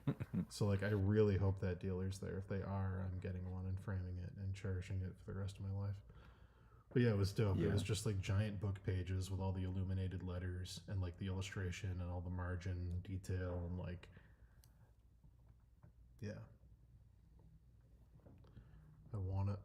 So like, I really hope that dealer's there. If they are, I'm getting one and framing it and cherishing it for the rest of my life. But yeah, it was dope. Yeah. It was just like giant book pages with all the illuminated letters and like the illustration and all the margin detail and like, yeah. I want it.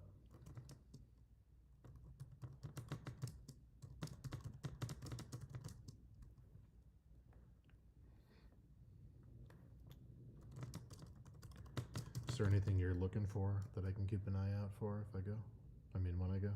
Is there anything you're looking for that I can keep an eye out for if I go? I mean, when I go?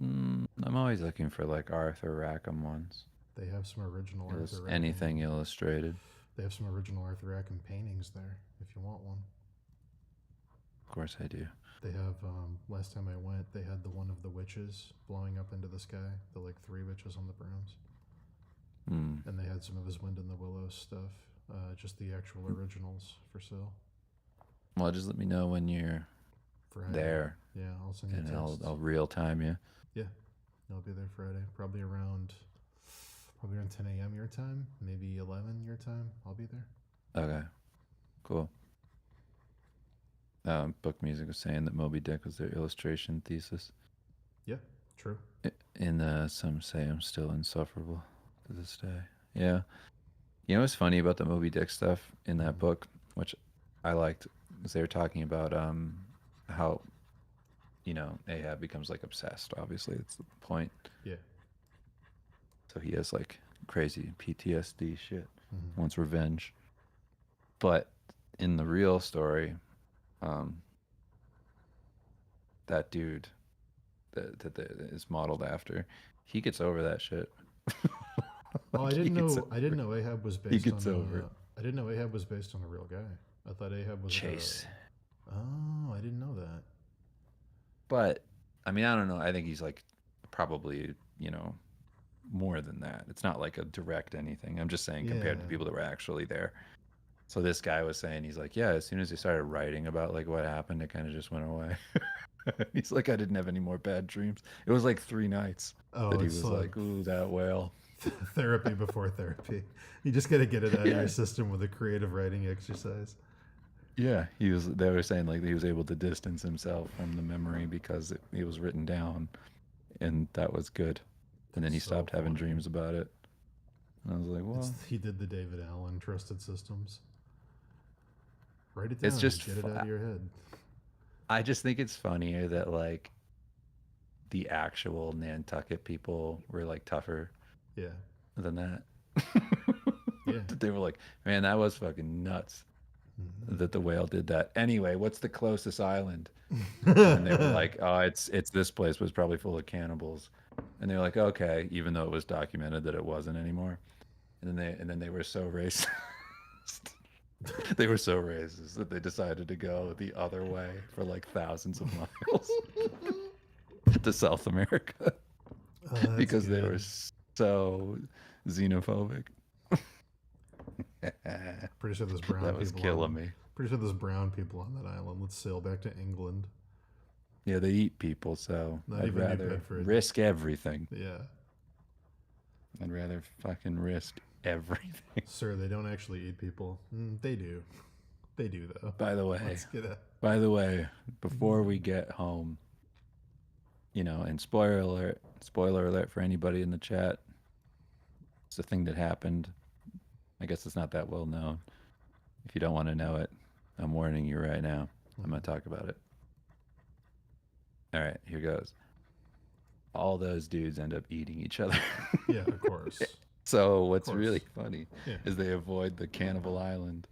I'm always looking for like Arthur Rackham ones. They have some original Arthur Rackham. Anything illustrated. They have some original Arthur Rackham paintings there if you want one. Of course I do. They have, last time I went, they had the one of the witches blowing up into the sky, the like 3 witches on the brooms. And they had some of his Wind in the Willows stuff, just the actual originals for sale. Well, just let me know when you're Friday. There. Yeah, I'll send you And texts. I'll real time you. Yeah, I'll be there Friday, probably around 10 a.m. your time, maybe 11 your time. I'll be there. Okay, cool. Book Music was saying that Moby Dick was their illustration thesis. Yeah, true. And some say I'm still insufferable to this day. Yeah. You know what's funny about the Moby Dick stuff in that book, which I liked, is they were talking about how, Ahab becomes like obsessed. Obviously, that's the point. Yeah. So he has like crazy PTSD shit, Mm-hmm. wants revenge. But in the real story, that dude that is modeled after, he gets over that shit. Oh, I didn't know Ahab was based gets on. over it. I didn't know Ahab was based on a real guy. I thought Ahab was Chase. Oh, I didn't know that. But I mean, I don't know. I think he's like probably more than that. It's not like a direct anything. I'm just saying compared to Yeah. people that were actually there. So this guy was saying, he's like, yeah, as soon as he started writing about like what happened, it kind of just went away. He's like, I didn't have any more bad dreams. It was like 3 nights Oh, that he it's was like, ooh, that whale. Therapy before therapy. You just got to get it out of your system with a creative writing exercise. Yeah, they were saying like he was able to distance himself from the memory because it was written down, and that was good. And then he That's so stopped having funny. dreams about it. And I was like, well, He did the David Allen Trusted Systems. Write it down. It's just get it out of your head. I just think it's funnier that like the actual Nantucket people were like tougher Yeah. than that. Yeah. They were like, man, that was fucking nuts that the whale did that. Anyway, what's the closest island? And they were like, oh, it's this place was probably full of cannibals. And they're like, okay, even though it was documented that it wasn't anymore. And then they were so racist. They were so racist that they decided to go the other way for like thousands of miles to South America because they were so xenophobic. Pretty sure there's brown That was people. killing me. Pretty sure there's brown people on that island. Let's sail back to England. Yeah, they eat people, so Not I'd even New rather Bedford. risk everything. Yeah. I'd rather fucking risk everything. Sir, they don't actually eat people. They do. They do, though. By the way, Let's get a. before we get home, you know, and spoiler alert for anybody in the chat. It's a thing that happened. I guess it's not that well known. If you don't want to know it, I'm warning you right now. I'm going to talk about it. All right, here goes. All those dudes end up eating each other. Yeah, of course. So what's really funny Yeah. is they avoid the cannibal island,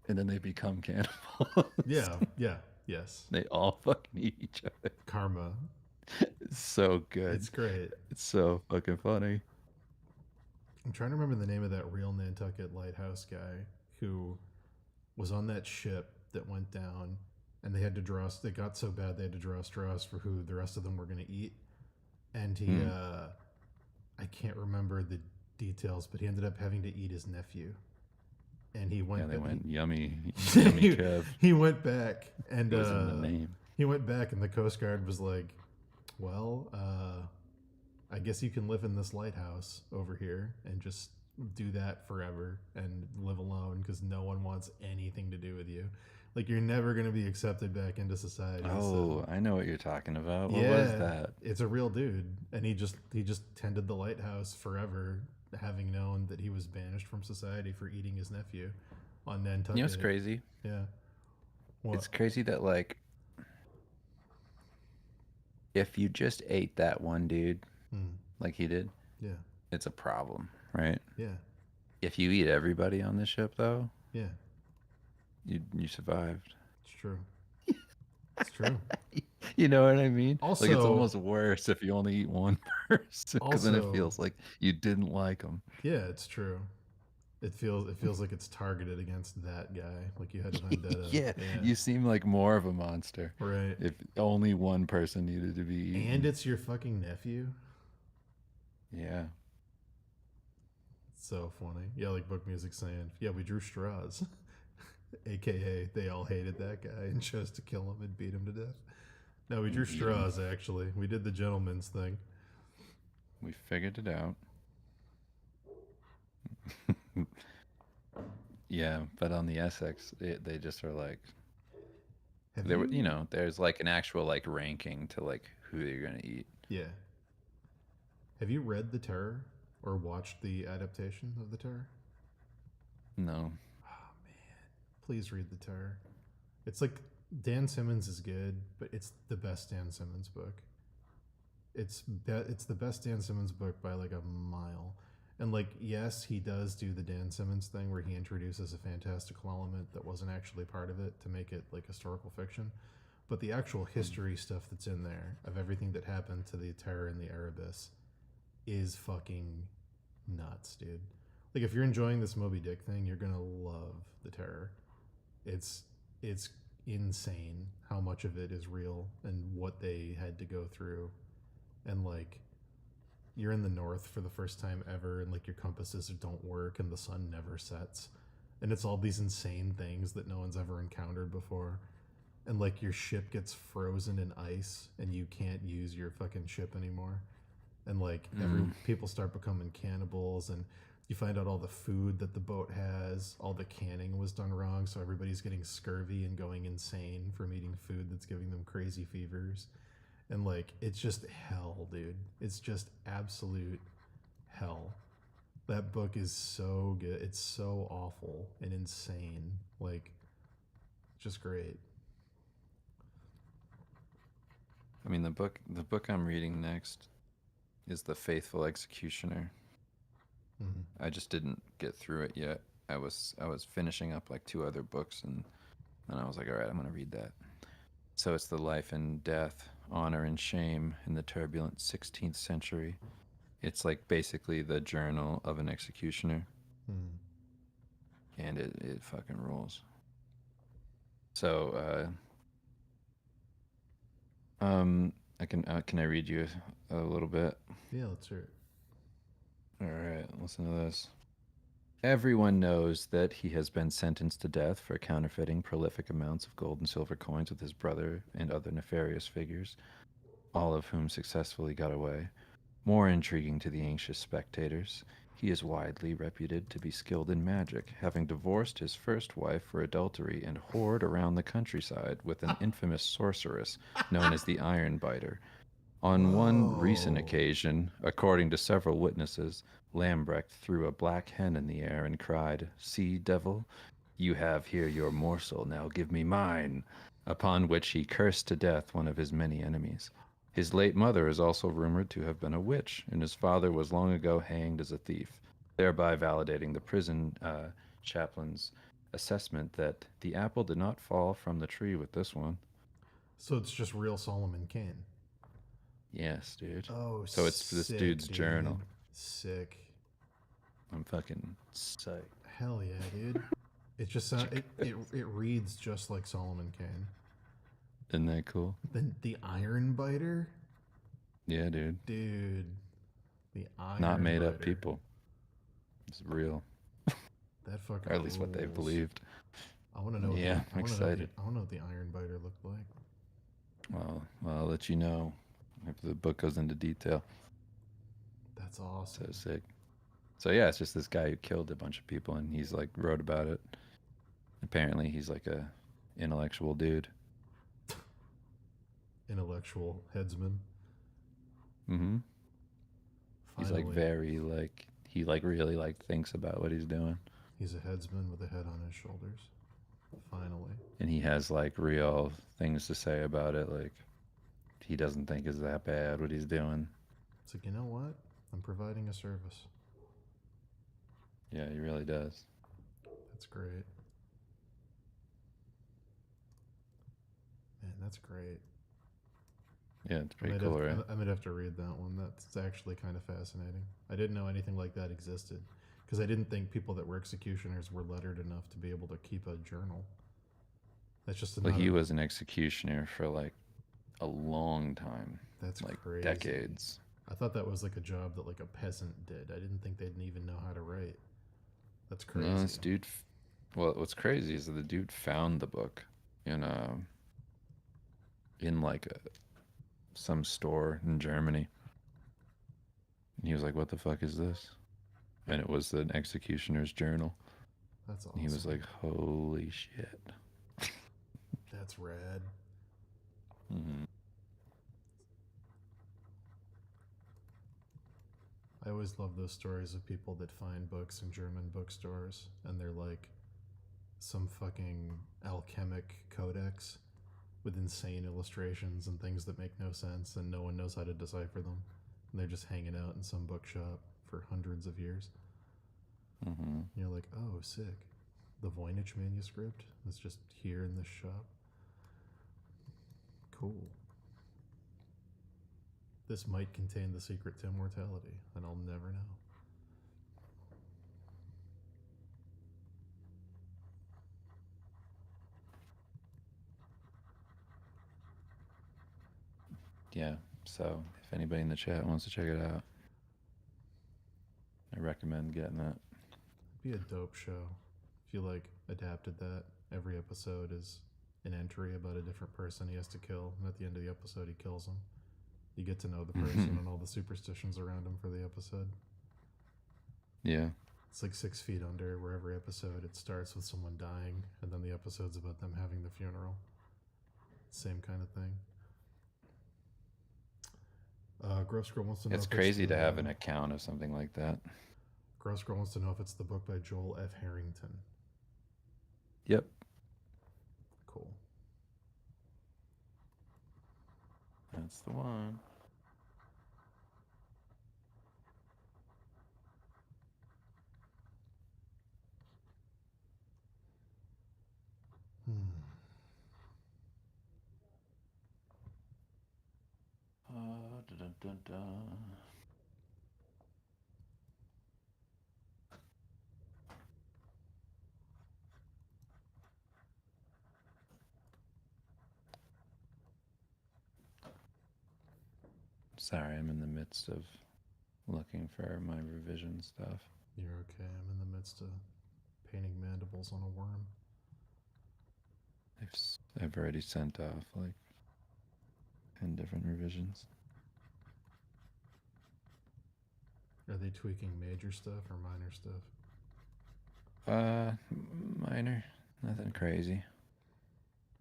and then they become cannibals. Yeah, yes. They all fucking eat each other. Karma. It's so good. It's great. It's so fucking funny. I'm trying to remember the name of that real Nantucket lighthouse guy who was on that ship that went down, and they had to draw. They got so bad they had to draw straws for who the rest of them were going to eat. And he, I can't remember the details, but he ended up having to eat his nephew. And he went. Yeah, they went yummy he, Kev. he went back, and It was in the name. he went back, and the Coast Guard was like, "Well, I guess you can live in this lighthouse over here and just do that forever and live alone because no one wants anything to do with you. Like, you're never going to be accepted back into society." Oh, I know what you're talking about. What yeah, was that? It's a real dude, and he just tended the lighthouse forever, having known that he was banished from society for eating his nephew on Nantucket. You know what's crazy? Yeah. What? It's crazy that, like, if you just ate that one dude like he did, Yeah. it's a problem, right? Yeah. If you eat everybody on the ship, though, Yeah. you survived. It's true. It's true. You know what I mean? Like, it's Also- almost worse if you only eat one person, because then it Also- feels like you didn't like them. Yeah, it's true. It feels like it's targeted against that guy. Like you had a vendetta. Yeah, you seem like more of a monster right. if only one person needed to be eaten. And it's your fucking nephew. Yeah. So funny. Yeah, like Book Music saying, yeah, we drew straws. AKA, they all hated that guy and chose to kill him and beat him to death. No, we drew straws, actually. We did the gentleman's thing. We figured it out. Yeah, but on the Essex, they just are like, Have there were, you know, there's like an actual like ranking to like who you're gonna eat. Yeah. Have you read The Terror or watched the adaptation of The Terror? No. Please read The Terror. It's like Dan Simmons is good, but it's the best Dan Simmons book. It's the best Dan Simmons book by like a mile. And like, yes, he does do the Dan Simmons thing where he introduces a fantastical element that wasn't actually part of it to make it like historical fiction. But the actual history stuff that's in there of everything that happened to the Terror and the Erebus is fucking nuts, dude. Like, if you're enjoying this Moby Dick thing, you're gonna love The Terror. It's insane how much of it is real and what they had to go through. And like, you're in the north for the first time ever, and like your compasses don't work and the sun never sets, and it's all these insane things that no one's ever encountered before. And like, your ship gets frozen in ice and you can't use your fucking ship anymore. And like, people start becoming cannibals, and you find out all the food that the boat has, all the canning was done wrong, so everybody's getting scurvy and going insane from eating food that's giving them crazy fevers. And like, it's just hell, dude. It's just absolute hell. That book is so good. It's so awful and insane. Like, just great. I mean, the book I'm reading next is The Faithful Executioner. I just didn't get through it yet. I was finishing up like 2 other books, and I was like, all right, I'm going to read that. So it's the life and death, honor and shame in the turbulent 16th century. It's like basically the journal of an executioner. And it fucking rules. So, can I read you a little bit? Yeah, let's hear it. All right, listen to this. Everyone knows that he has been sentenced to death for counterfeiting prolific amounts of gold and silver coins with his brother and other nefarious figures, all of whom successfully got away. More intriguing to the anxious spectators, he is widely reputed to be skilled in magic, having divorced his first wife for adultery and whored around the countryside with an infamous sorceress known as the Iron Biter. On one recent Whoa. occasion, according to several witnesses, Lambrecht threw a black hen in the air and cried, "See, devil, you have here your morsel, now give me mine," upon which he cursed to death one of his many enemies. His late mother is also rumored to have been a witch, and his father was long ago hanged as a thief, thereby validating the prison chaplain's assessment that the apple did not fall from the tree with this one. So it's just real Solomon Kane. Yes, dude. Oh, So it's this sick, dude's dude. journal. Sick. I'm fucking psyched. Hell yeah, dude. It just it reads just like Solomon Kane. Isn't that cool? Then the Iron Biter, Yeah, dude. dude. The Iron Not made Biter. up people. It's real. That fucking. Or at least what they rules. believed. I want to know. Yeah, I wanna excited. I want to know what the Iron Biter looked like. Well, I'll let you know if the book goes into detail. That's awesome. So sick. So yeah, it's just this guy who killed a bunch of people, and he's like wrote about it. Apparently, he's like a intellectual dude. Intellectual headsman. Mm-hmm. He's like Finally. very like he like really like thinks about what he's doing, He's a headsman with a head on his shoulders. Finally. and he has like real things to say about it. Like he doesn't think is that bad what he's doing. It's like, you know what? I'm providing a service. Yeah, he really does. That's great. Man, that's great. Yeah, it's I pretty might cool, have, right? I might have to read that one. That's actually kind of fascinating. I didn't know anything like that existed because I didn't think people that were executioners were lettered enough to be able to keep a journal. That's just Well, not he a- was an executioner for like a long time, That's like crazy. decades. I thought that was like a job that like a peasant did. I didn't think they'd even know how to write. That's crazy. No, this dude. Well, what's crazy is that the dude found the book in like some store in Germany, and he was like, "What the fuck is this?" And it was an executioner's journal. That's awesome. And he was like, "Holy shit!" That's rad. Hmm. I always love those stories of people that find books in German bookstores and they're like some fucking alchemic codex with insane illustrations and things that make no sense and no one knows how to decipher them. And they're just hanging out in some bookshop for hundreds of years. Hmm. You're like, oh, sick. The Voynich manuscript is just here in this shop. Cool. This might contain the secret to immortality, and I'll never know. Yeah. So if anybody in the chat wants to check it out, I recommend getting that. It'd be a dope show if you like adapted that. Every episode is an entry about a different person he has to kill, and at the end of the episode, he kills him. You get to know the person and all the superstitions around him for the episode. Yeah. It's like 6 Feet Under, where every episode it starts with someone dying, and then the episode's about them having the funeral. Same kind of thing. Gross Girl wants to know. It's if crazy to have the- an account of something like that. Gross Girl wants to know if it's the book by Joel F. Harrington. Yep. Cool. That's the one. Dun, dun, dun, dun. Sorry, I'm in the midst of looking for my revision stuff. You're okay. I'm in the midst of painting mandibles on a worm. I've already sent off like 10 different revisions. Are they tweaking major stuff or minor stuff? Minor, nothing crazy.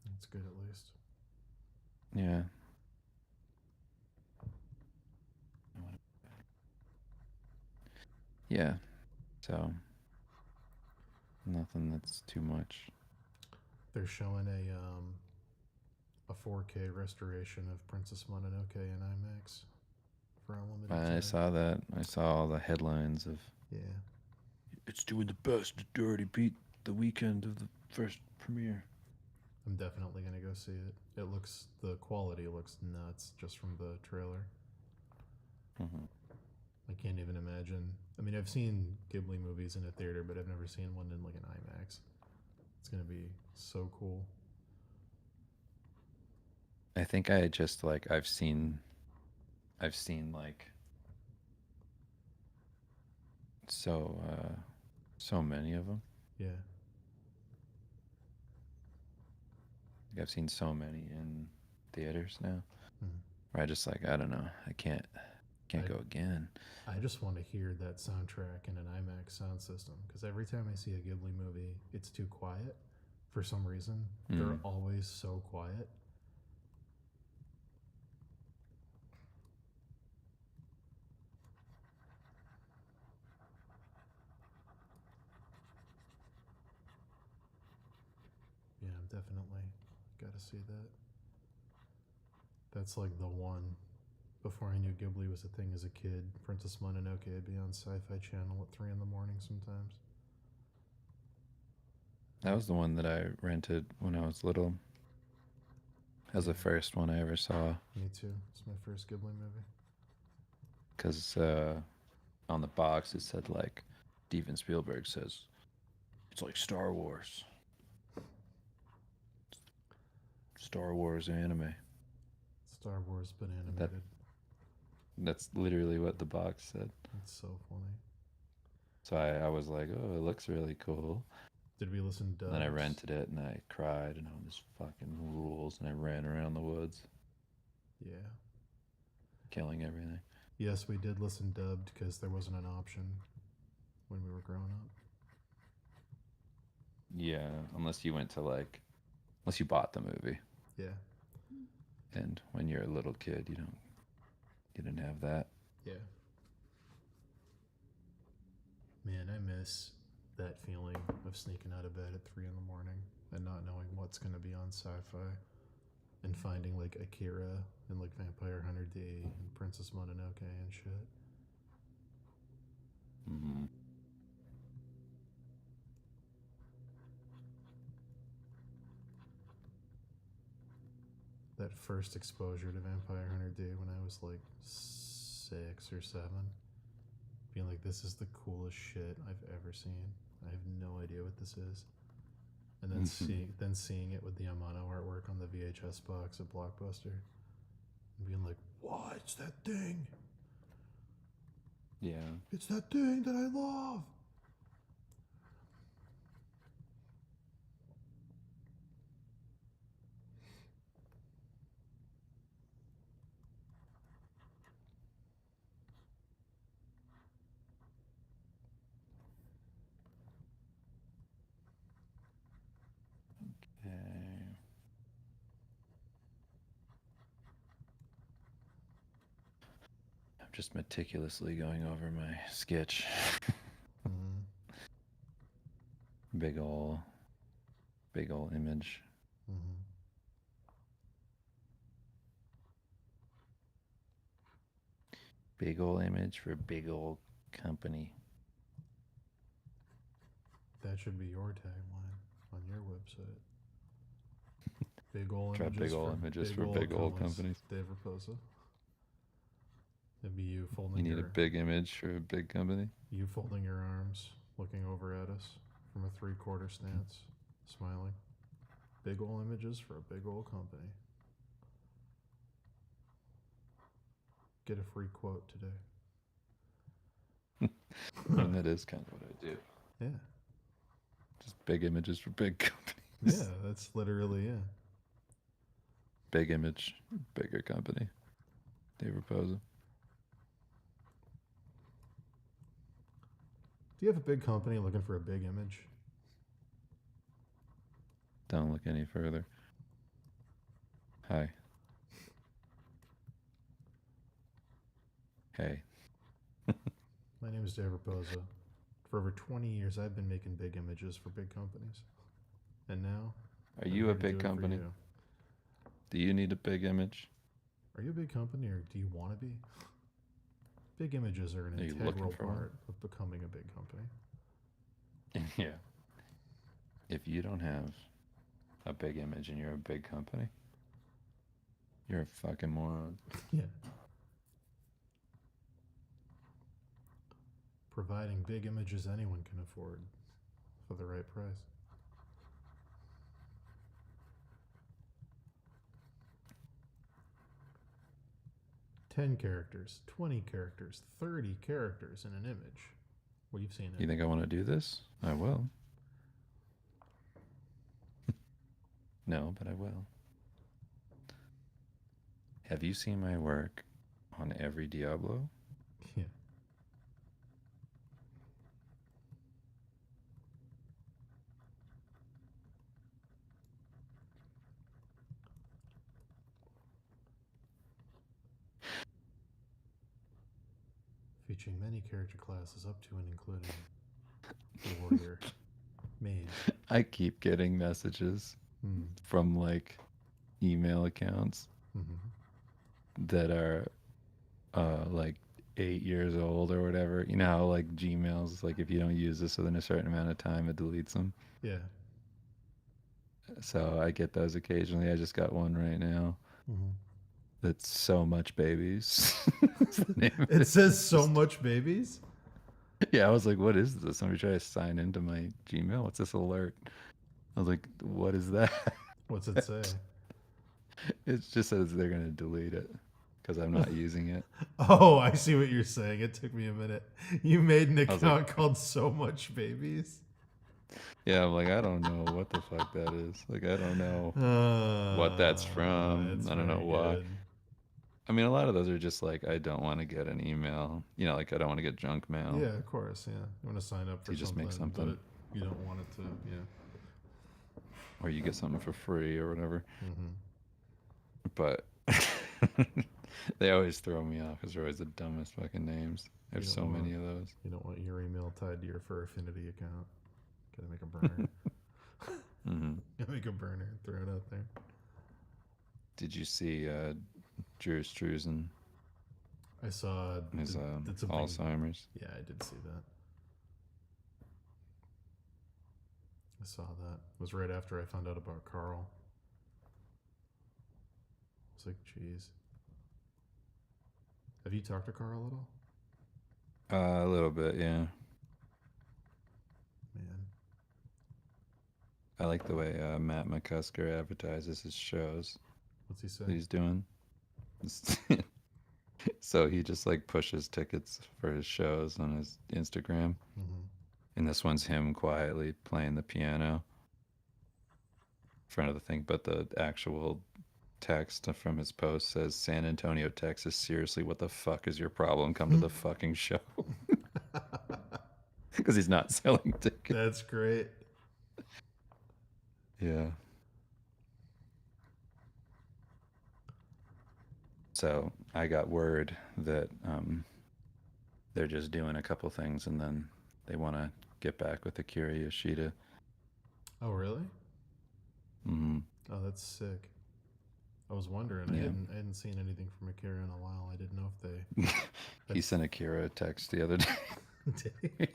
That's good at least. Yeah. Yeah. So nothing that's too much. They're showing a 4K restoration of Princess Mononoke in IMAX for a limited I time. saw that. I saw all the headlines of Yeah. it's doing the best. It already beat the weekend of the first premiere. I'm definitely gonna go see it. The quality looks nuts just from the trailer. Mm-hmm. I can't even imagine. I mean, I've seen Ghibli movies in a theater, but I've never seen one in like an IMAX. It's gonna be so cool. I think I just like I've seen like so many of them. Yeah. Like I've seen so many in theaters now. Hmm. Where I just like I don't know. I can't I- go again. I just want to hear that soundtrack in an IMAX sound system because every time I see a Ghibli movie, it's too quiet. For some reason, they're always so quiet. Yeah, I'm definitely got to see that. That's like the one. Before I knew Ghibli was a thing as a kid, Princess Mononoke would be on Sci-Fi Channel at 3 in the morning sometimes. That was the one that I rented when I was little. That was the first one I ever saw. Me too. It's my first Ghibli movie. Because on the box it said like Steven Spielberg says it's like Star Wars. Star Wars anime. Star Wars but animated. That's literally what the box said. It's so funny. So I was like, oh, it looks really cool. Did we listen to And then I rented it and I cried and oh, this fucking rules. And I ran around the woods. Yeah. Killing everything. Yes, we did listen dubbed because there wasn't an option when we were growing up. Yeah, unless you unless you bought the movie. Yeah. And when you're a little kid, you didn't have that. Yeah. Man, I miss that feeling of sneaking out of bed at 3 in the morning and not knowing what's going to be on Sci-Fi and finding like Akira and like Vampire Hunter D and Princess Mononoke and shit. Mm-hmm. That first exposure to Vampire Hunter D when I was like 6 or 7, being like, this is the coolest shit I've ever seen. I have no idea what this is. And then seeing it with the Amano artwork on the VHS box at Blockbuster and being like, what? It's that thing. Yeah. It's that thing that I love. Okay. I'm just meticulously going over my sketch. Mm-hmm. Big ol' image. Mm-hmm. Big ol' image for big ol' company. That should be your tagline on your website. Big ol' Try images big ol' images for big ol' companies. Dave Raposa. It'd be you folding You need a big image for a big company? You folding your arms, looking over at us from a 3/4 stance, smiling. Big ol' images for a big ol' company. Get a free quote today. And that is kind of what I do. Yeah. Just big images for big companies. Yeah, that's literally it. Big image, bigger company. Dave Raposa. Do you have a big company looking for a big image? Don't look any further. Hi. Hey. My name is Dave Raposa. For over 20 years, I've been making big images for big companies. And now... Are I'm you here a to big do it for company? you. Do you need a big image? Are you a big company, or do you want to be? Big images are an Are you looking integral for one? part of becoming a big company. Yeah. If you don't have a big image and you're a big company, you're a fucking moron. Yeah. Providing big images anyone can afford for the right price. $10 characters, 20 characters, 30 characters in an image. Well, you've seen it. You think I want to do this? I will. No, but I will. Have you seen my work on every Diablo? Yeah. Featuring many character classes up to and including warrior, mage. I keep getting messages Hmm. from like email accounts Mm-hmm. that are like 8 years old or whatever. You know how like Gmail's like if you don't use this within a certain amount of time, it deletes them. Yeah. So I get those occasionally. I just got one right now. Mm-hmm. That's so much babies. That's the name of It says It's so just- much babies. Yeah, I was like, what is this? Somebody try to sign into my Gmail. What's this alert? I was like, what is that? What's it say? It just says they're gonna delete it because I'm not using it. Oh, I see what you're saying. It took me a minute. You made an was like- account called So Much Babies. Yeah, I'm like, I don't know what the fuck that is. Like, I don't know. What that's from. It's I don't know very why. good. I mean, a lot of those are just like, I don't want to get an email. You know, like I don't want to get junk mail. Yeah, of course. Yeah, you want to sign up for You just make something. but you don't want it to. Yeah. Or you get something for free or whatever. Mm-hmm. But they always throw me off because they're always the dumbest fucking names. There's don't so want- many of those. You don't want your email tied to your Fur Affinity account. Gotta make a burner. Hmm Gotta make a burner and throw it out there. Did you see Drew Struzan, I saw his did something. Alzheimer's? Yeah, I did see that. I saw that. It was right after I found out about Carl. I was like, jeez. Have you talked to Carl at all? A little bit, yeah. Man. I like the way Matt McCusker advertises his shows What's he say? that he's doing. So he just like pushes tickets for his shows on his Instagram. Mm-hmm. And this one's him quietly playing the piano in front of the thing. But the actual text from his post says, San Antonio, Texas, seriously, what the fuck is your problem? Come to the fucking show. Because he's not selling tickets. That's great. Yeah. So I got word that they're just doing a couple things and then they want to get back with Akira Yoshida. Oh, really? Hmm Oh, that's sick. I was wondering. Yeah. I hadn't seen anything from Akira in a while. I didn't know if they. He sent Akira a text the other day. Did he?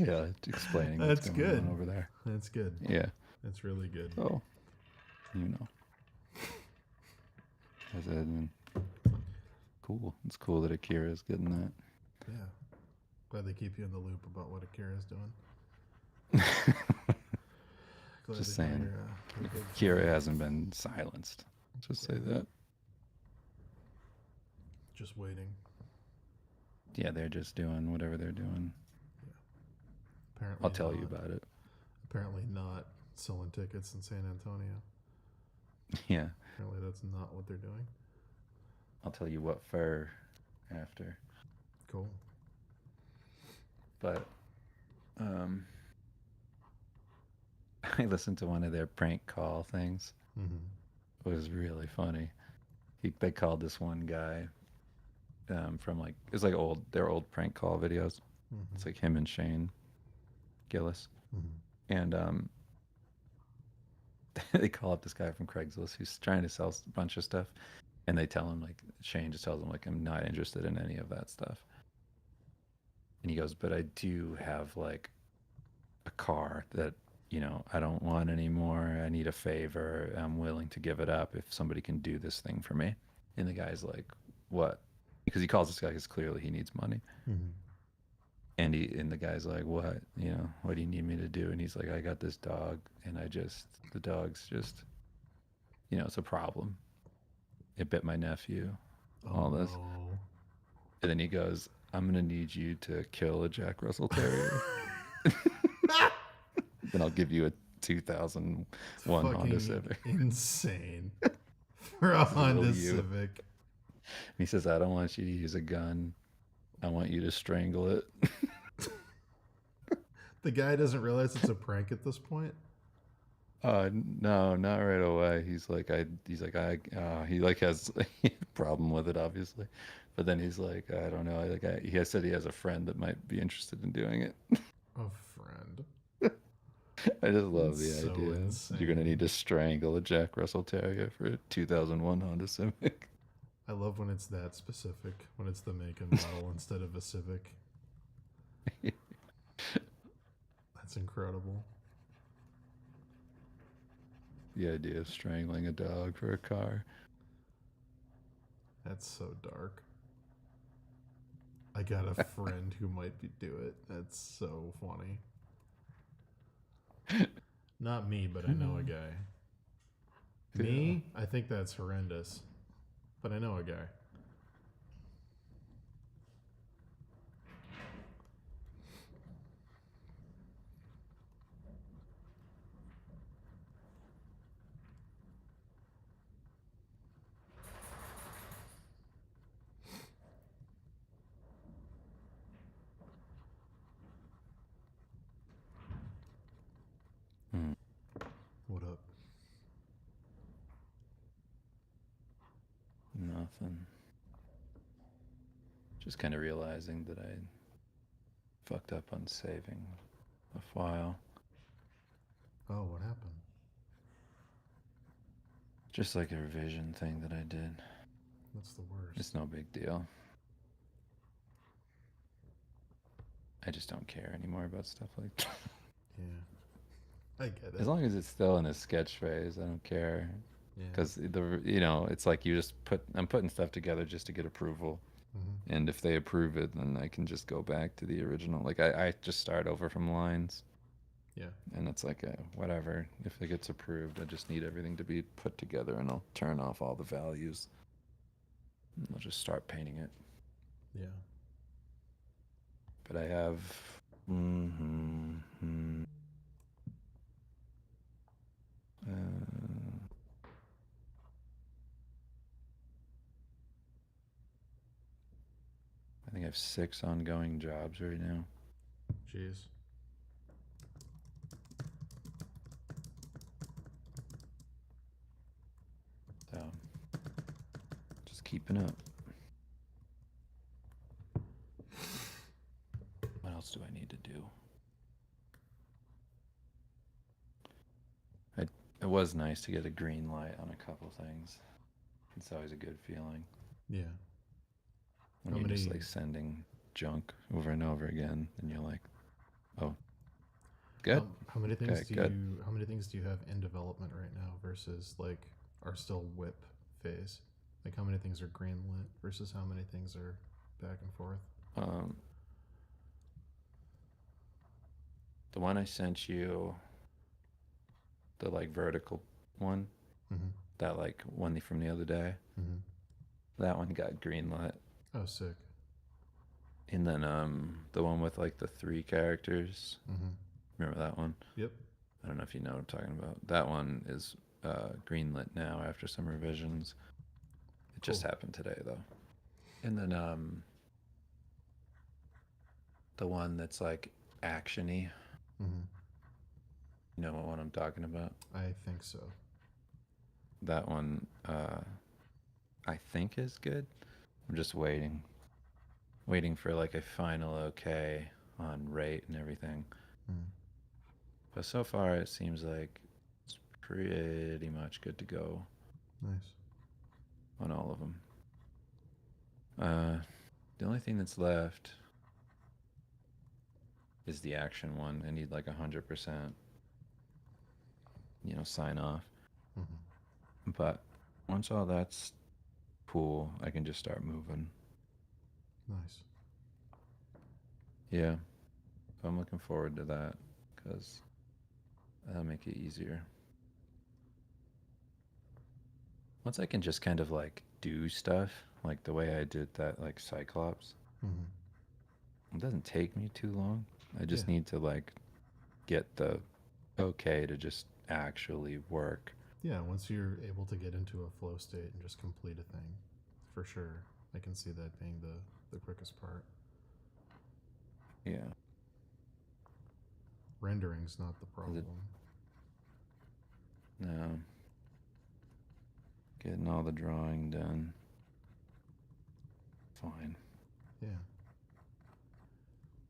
Yeah, explaining That's what's going good. on over there. That's good. Yeah. That's really good. Oh, you know. I said, cool. It's cool that Akira's getting that. Yeah. Glad they keep you in the loop about what Akira's doing. Glad Just to hear saying. you're a big fan. Akira hasn't been silenced. Just say that. Just waiting. Yeah, they're just doing whatever they're doing. Apparently, I'll tell you not- about it. Apparently, not selling tickets in San Antonio. Yeah, Apparently, that's not what they're doing. I'll tell you what for after. Cool. But I listened to one of their prank call things. Mm-hmm. It was really funny. They called this one guy from like it's like their old prank call videos. Mm-hmm. It's like him and Shane Gillis, Mm-hmm. and they call up this guy from Craigslist who's trying to sell a bunch of stuff, and they tell him like Shane just tells him like I'm not interested in any of that stuff, and he goes, but I do have like a car that I don't want anymore. I need a favor. I'm willing to give it up if somebody can do this thing for me. And the guy's like, what? Because he calls this guy because clearly he needs money. Mm-hmm. And the guy's like, what? What do you need me to do? And he's like, I got this dog, and the dog's just, it's a problem. It bit my nephew. All this. No. And then he goes, I'm gonna need you to kill a Jack Russell Terrier. Then I'll give you a 2001 Honda Fucking Civic. insane. For a Honda Civic. And he says, I don't want you to use a gun. I want you to strangle it. The guy doesn't realize it's a prank at this point. No, not right away. He has a problem with it, obviously. But then he's like, I don't know. He has said he has a friend that might be interested in doing it. A friend. I just love That's the so idea. insane. You're gonna need to strangle a Jack Russell Terrier for a 2001 Honda Civic. I love when it's that specific, when it's the make and model instead of a Civic. That's incredible. The idea of strangling a dog for a car. That's so dark. I got a friend who might do it. That's so funny. Not me, but I know a guy. Me? I think that's horrendous. But I know a guy. What up? Nothing. Just kind of realizing that I fucked up on saving a file. Oh, what happened? Just like a revision thing that I did. That's the worst. It's no big deal. I just don't care anymore about stuff like that. Yeah. I get it. As long as it's still in a sketch phase, I don't care. Yeah. Because it's like I'm putting stuff together just to get approval. Mm-hmm. And if they approve it, then I can just go back to the original. Like I just start over from lines. Yeah. And it's like whatever. If it gets approved, I just need everything to be put together, and I'll turn off all the values. And I'll just start painting it. Yeah. But I have. I think I have 6 ongoing jobs right now. Jeez. So, just keeping up. What else do I need to do? It was nice to get a green light on a couple things. It's always a good feeling. Yeah. When you're just like sending junk over and over again, and you're like, oh, good. How many things Okay, how many things do you have in development right now versus like are still whip phase? Like how many things are green lit versus how many things are back and forth? The one I sent you, the like vertical one, Mm-hmm. that like one from the other day, Mm-hmm. that one got green lit. Oh, sick. And then the one with like the 3 characters, Mm-hmm. remember that one? Yep. I don't know if you know what I'm talking about. That one is greenlit now after some revisions. It just happened today though. And then the one that's like actiony. Mm-hmm. You know what one I'm talking about? I think so. That one, I think is good. I'm just waiting for like a final okay on rate and everything. Mm. But so far, it seems like it's pretty much good to go Nice. on all of them. The only thing that's left is the action one. I need like 100%, sign off. Mm-hmm. But once all that's cool, I can just start moving. Nice. Yeah, so I'm looking forward to that because that'll make it easier. Once I can just kind of like do stuff like the way I did that like Cyclops, Mm-hmm. it doesn't take me too long. I just Yeah. need to like get the okay to just actually work. Yeah, once you're able to get into a flow state and just complete a thing, for sure, I can see that being the quickest part. Yeah. Rendering's not the problem. No. Getting all the drawing done. Fine. Yeah.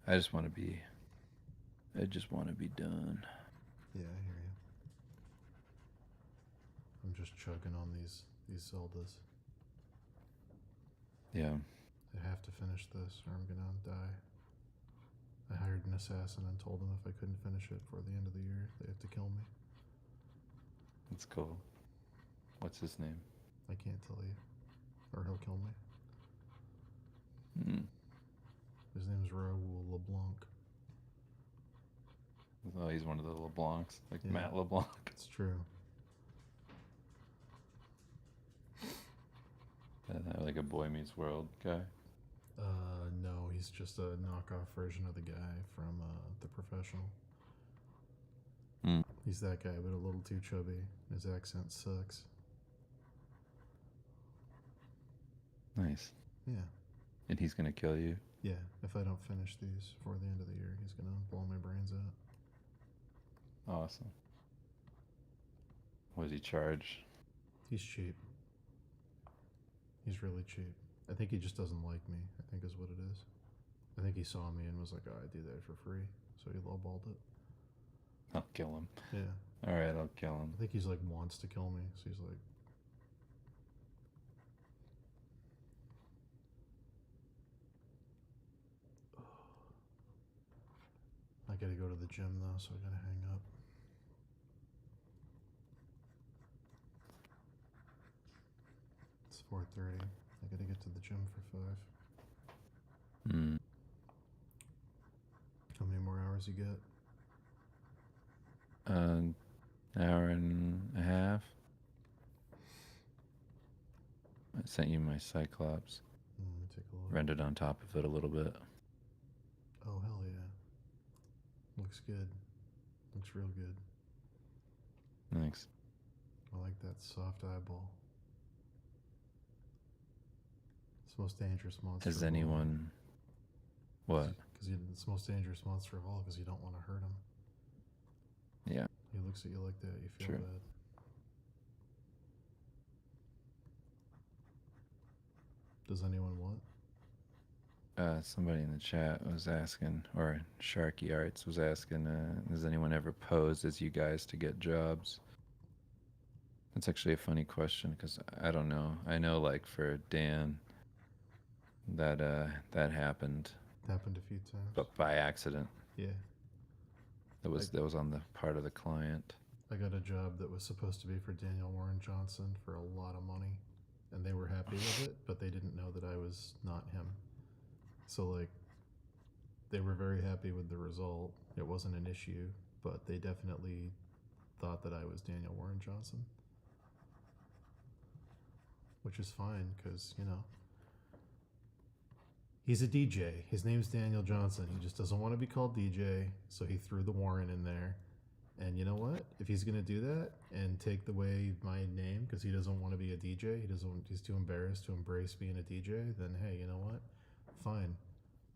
I just want to be done. Yeah, I hear you. I'm just chugging on these Zeldas. Yeah. I have to finish this or I'm gonna die. I hired an assassin and told them if I couldn't finish it before the end of the year, they have to kill me. That's cool. What's his name? I can't tell you. Or he'll kill me. Hmm. His name's Raoul LeBlanc. Oh, he's one of the LeBlancs, like Yeah. Matt LeBlanc. It's true. Like a Boy Meets World guy. No, he's just a knockoff version of the guy from The Professional. Hmm. He's that guy, but a little too chubby. His accent sucks. Nice. Yeah. And he's gonna kill you. Yeah, if I don't finish these before the end of the year, he's gonna blow my brains out. Awesome. What does he charge? He's cheap. He's really cheap. I think he just doesn't like me, I think is what it is. I think he saw me and was like, oh, I do that for free. So he lowballed it. I'll kill him. Yeah. Alright, I'll kill him. I think he's like wants to kill me, so he's like, I gotta go to the gym though, so I gotta hang up. It's 4:30. I gotta get to the gym for 5. Hmm. How many more hours you get? An hour and a half. I sent you my Cyclops. Let me take a look. Rendered on top of it a little bit. Oh, hell yeah. Looks good. Looks real good. Thanks. I like that soft eyeball. It's the most dangerous monster. Has anyone... What? Because it's the most dangerous monster of all because you don't want to hurt him. Yeah. He looks at you like that, you feel True. bad. Does anyone want? Somebody in the chat was asking, or Sharky Arts was asking, has anyone ever posed as you guys to get jobs? That's actually a funny question because I don't know. I know, like for Dan, that happened, Happened a few times. but by accident. Yeah. That was on the part of the client. I got a job that was supposed to be for Daniel Warren Johnson for a lot of money. And they were happy with it, but they didn't know that I was not him. So, like, they were very happy with the result. It wasn't an issue, but they definitely thought that I was Daniel Warren Johnson. Which is fine, because, you know, he's a DJ. His name's Daniel Johnson. He just doesn't want to be called DJ, so he threw the Warren in there. And you know what? If he's gonna do that and take away my name because he doesn't want to be a DJ, he's too embarrassed to embrace being a DJ, then hey, you know what? Fine.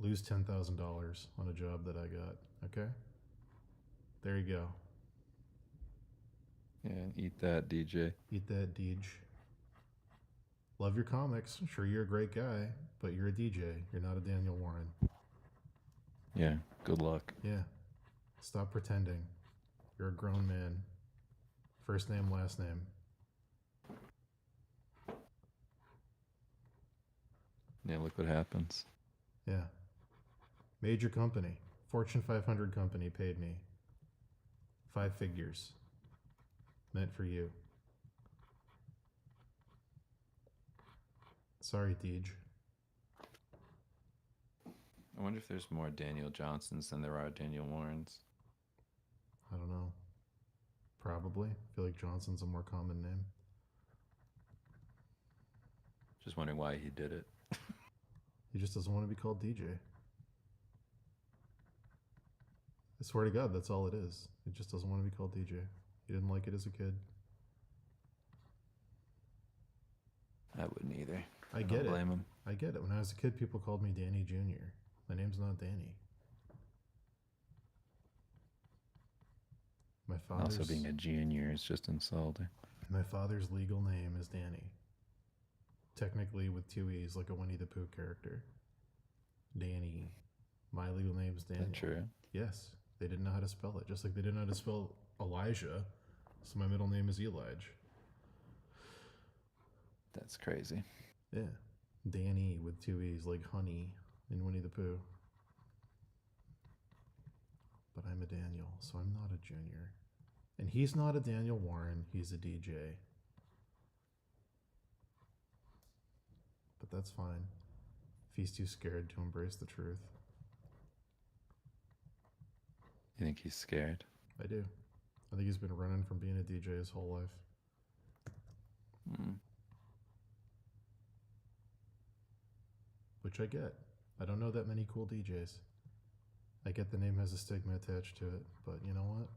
lose $10,000 on a job that I got. Okay? There you go. Yeah, eat that, DJ. Eat that, Deej. Love your comics. Sure, you're a great guy, but you're a DJ. You're not a Daniel Warren. Yeah, good luck. Yeah. Stop pretending. You're a grown man. First name, last name. Yeah, look what happens. Yeah. Major company. Fortune 500 company paid me 5 figures. Meant for you. Sorry, Deej. I wonder if there's more Daniel Johnsons than there are Daniel Warrens. I don't know. Probably. I feel like Johnson's a more common name. Just wondering why he did it. He just doesn't want to be called DJ. I swear to God, that's all it is. He just doesn't want to be called DJ. He didn't like it as a kid. I wouldn't either. I get don't it. blame him. I get it. When I was a kid, people called me Danny Jr. My name's not Danny. My father's, Also, being a junior is just insulting. my father's legal name is Danny. Technically with 2 E's, like a Winnie the Pooh character. Danny. My legal name's Is Daniel. that true? Yes. They didn't know how to spell it. Just like they didn't know how to spell Elijah. So my middle name is Elijah. That's crazy. Yeah. Danny with 2 E's, like honey in Winnie the Pooh. But I'm a Daniel, so I'm not a junior. And he's not a Daniel Warren, he's a DJ. But that's fine. If he's too scared to embrace the truth. You think he's scared? I do. I think he's been running from being a DJ his whole life. Mm. Which I get. I don't know that many cool DJs. I get the name has a stigma attached to it, but you know what?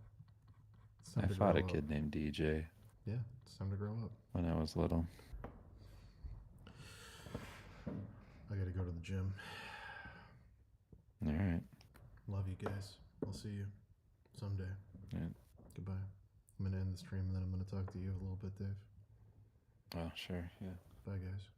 It's time I to fought grow a up. kid named DJ Yeah, it's time to grow up. when I was little. I gotta go to the gym. All right. Love you guys. I'll see you someday. Yeah. Goodbye. I'm gonna end the stream and then I'm gonna talk to you a little bit, Dave. Oh, sure. Yeah. Bye, guys.